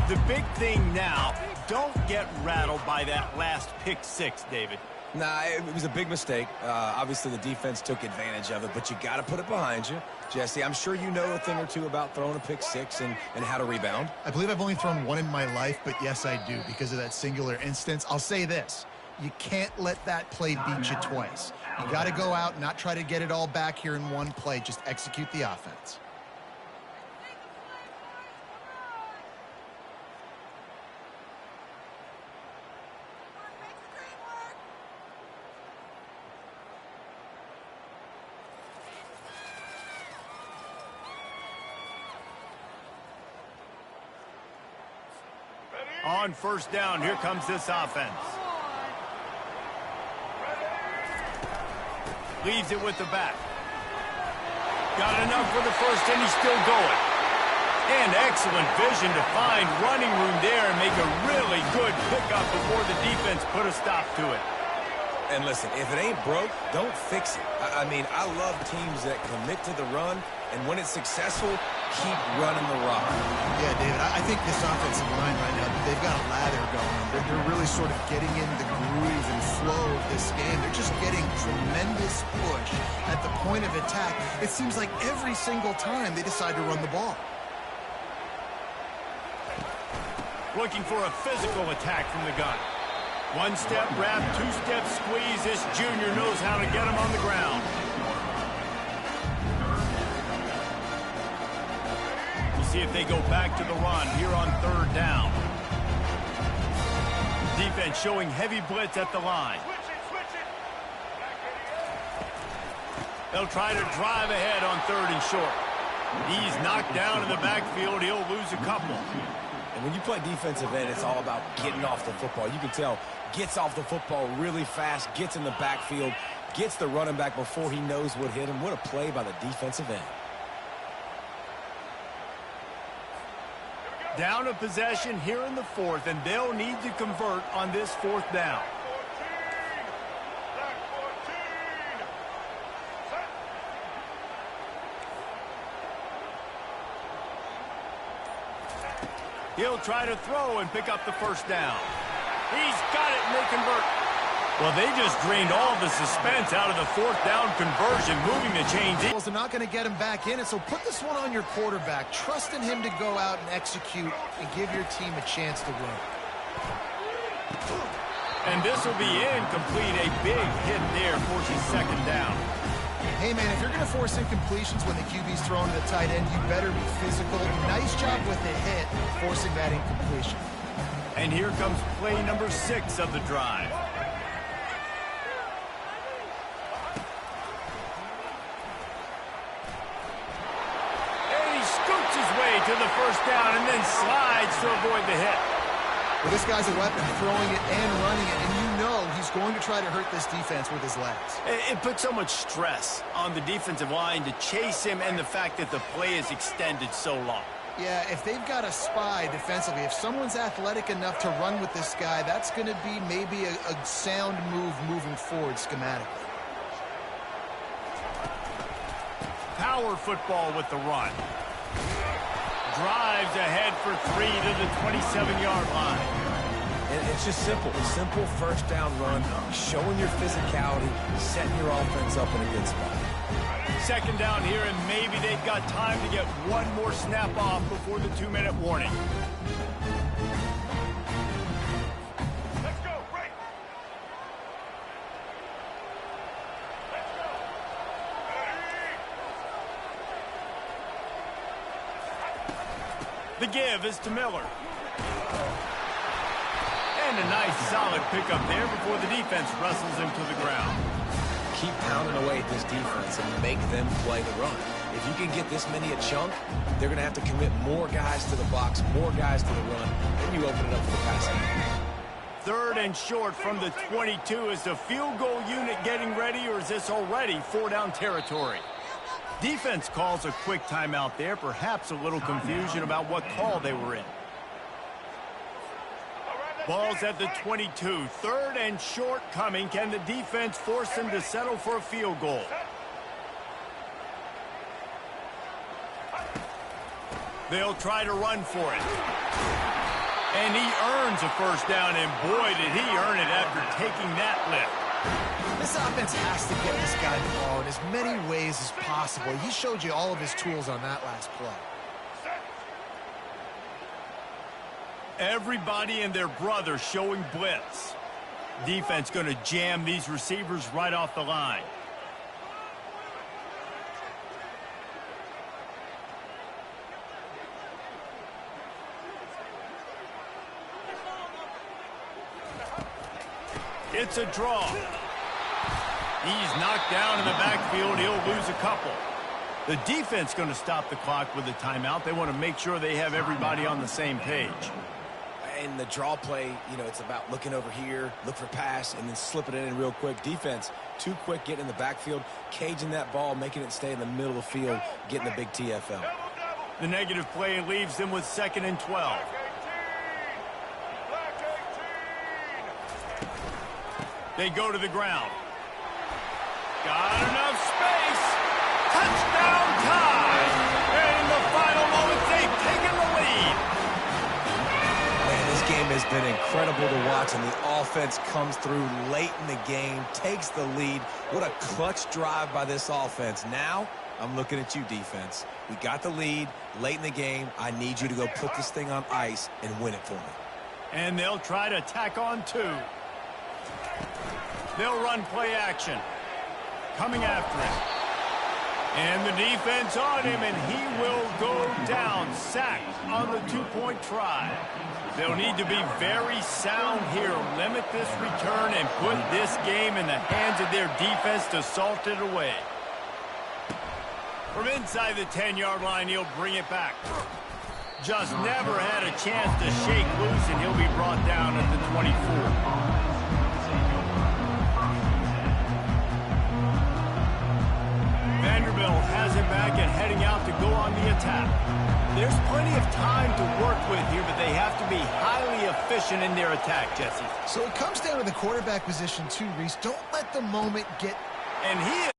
The big thing now, don't get rattled by that last pick six, David. Nah, it was a big mistake. Obviously, the defense took advantage of it, but you got to put it behind you. Jesse, I'm sure you know a thing or two about throwing a pick six and how to rebound. I believe I've only thrown one in my life, but yes, I do because of that singular instance. I'll say this. You can't let that play beat you twice. You got to go out and not try to get it all back here in one play. Just execute the offense. On first down, here comes this offense. Leaves it with the back. Got enough for the first, and he's still going. And excellent vision to find running room there and make a really good pickup before the defense put a stop to it. And listen, if it ain't broke, don't fix it. I mean, I love teams that commit to the run, and when it's successful, keep running the rock. Yeah, David, I think this offensive line right now, they've got a lather going. They're really sort of getting in the groove and flow of this game. They're just getting tremendous push at the point of attack. It seems like every single time they decide to run the ball. Looking for a physical attack from the gun. One-step wrap, two-step squeeze. This junior knows how to get him on the ground. We'll see if they go back to the run here on third down. Defense showing heavy blitz at the line. They'll try to drive ahead on third and short. He's knocked down in the backfield. He'll lose a couple. And when you play defensive end, it's all about getting off the football. You can tell, gets off the football really fast, gets in the backfield, gets the running back before he knows what hit him. What a play by the defensive end. Down a possession here in the fourth, and they'll need to convert on this fourth down. He'll try to throw and pick up the first down. He's got it, and they convert. Well, they just drained all the suspense out of the fourth down conversion, moving the chains in. They're not going to get him back in, and so put this one on your quarterback. Trust in him to go out and execute and give your team a chance to win. And this will be incomplete. A big hit there, forcing second down. Hey, man, if you're going to force incompletions when the QB's thrown to the tight end, you better be physical. Nice job with the hit, forcing that incompletion. And here comes play number 6 of the drive. And he scoots his way to the first down and then slides to avoid the hit. Well, this guy's a weapon, throwing it and running it, and you know he's going to try to hurt this defense with his legs. It puts so much stress on the defensive line to chase him and the fact that the play is extended so long. Yeah, if they've got a spy defensively, if someone's athletic enough to run with this guy, that's going to be maybe a sound move moving forward schematically. Power football with the run. Drives ahead for 3 to the 27-yard line. And it's just simple. A simple first down run, showing your physicality, setting your offense up in a good spot. Second down here, and maybe they've got time to get one more snap off before the 2-minute warning. Let's go, break. The give is to Miller. And a nice solid pickup there before the defense wrestles him to the ground. Keep pounding away at this defense and make them play the run. If you can get this many a chunk, they're going to have to commit more guys to the box, more guys to the run, then you open it up for the passing. Third and short from the 22. Is the field goal unit getting ready, or is this already 4-down territory? Defense calls a quick timeout there, perhaps a little confusion about what call they were in. Ball's at the 22. Third and short coming. Can the defense force them to settle for a field goal? They'll try to run for it. And he earns a first down, and boy, did he earn it after taking that lift. This offense has to get this guy the ball in as many ways as possible. He showed you all of his tools on that last play. Everybody and their brother showing blitz. Defense going to jam these receivers right off the line. It's a draw. He's knocked down in the backfield. He'll lose a couple. The defense going to stop the clock with a timeout. They want to make sure they have everybody on the same page. In the draw play, you know, it's about looking over here, look for pass, and then slipping it in real quick. Defense, too quick getting in the backfield, caging that ball, making it stay in the middle of the field, getting the big TFL. The negative play leaves them with 2nd and 12. They go to the ground. Got enough space. Touchdown time. And in the final moments, they've taken the lead. Man, this game has been incredible to watch, and the offense comes through late in the game, takes the lead. What a clutch drive by this offense. Now, I'm looking at you, defense. We got the lead late in the game. I need you to go put this thing on ice and win it for me. And they'll try to tack on 2. They'll run play action. Coming after him. And the defense on him, and he will go down. Sacked on the 2-point try. They'll need to be very sound here. Limit this return and put this game in the hands of their defense to salt it away. From inside the 10-yard line, he'll bring it back. Just never had a chance to shake loose, and he'll be brought down at the 24. Vanderbilt has it back and heading out to go on the attack. There's plenty of time to work with here, but they have to be highly efficient in their attack, Jesse. So it comes down to the quarterback position too, Reese. Don't let the moment get... And he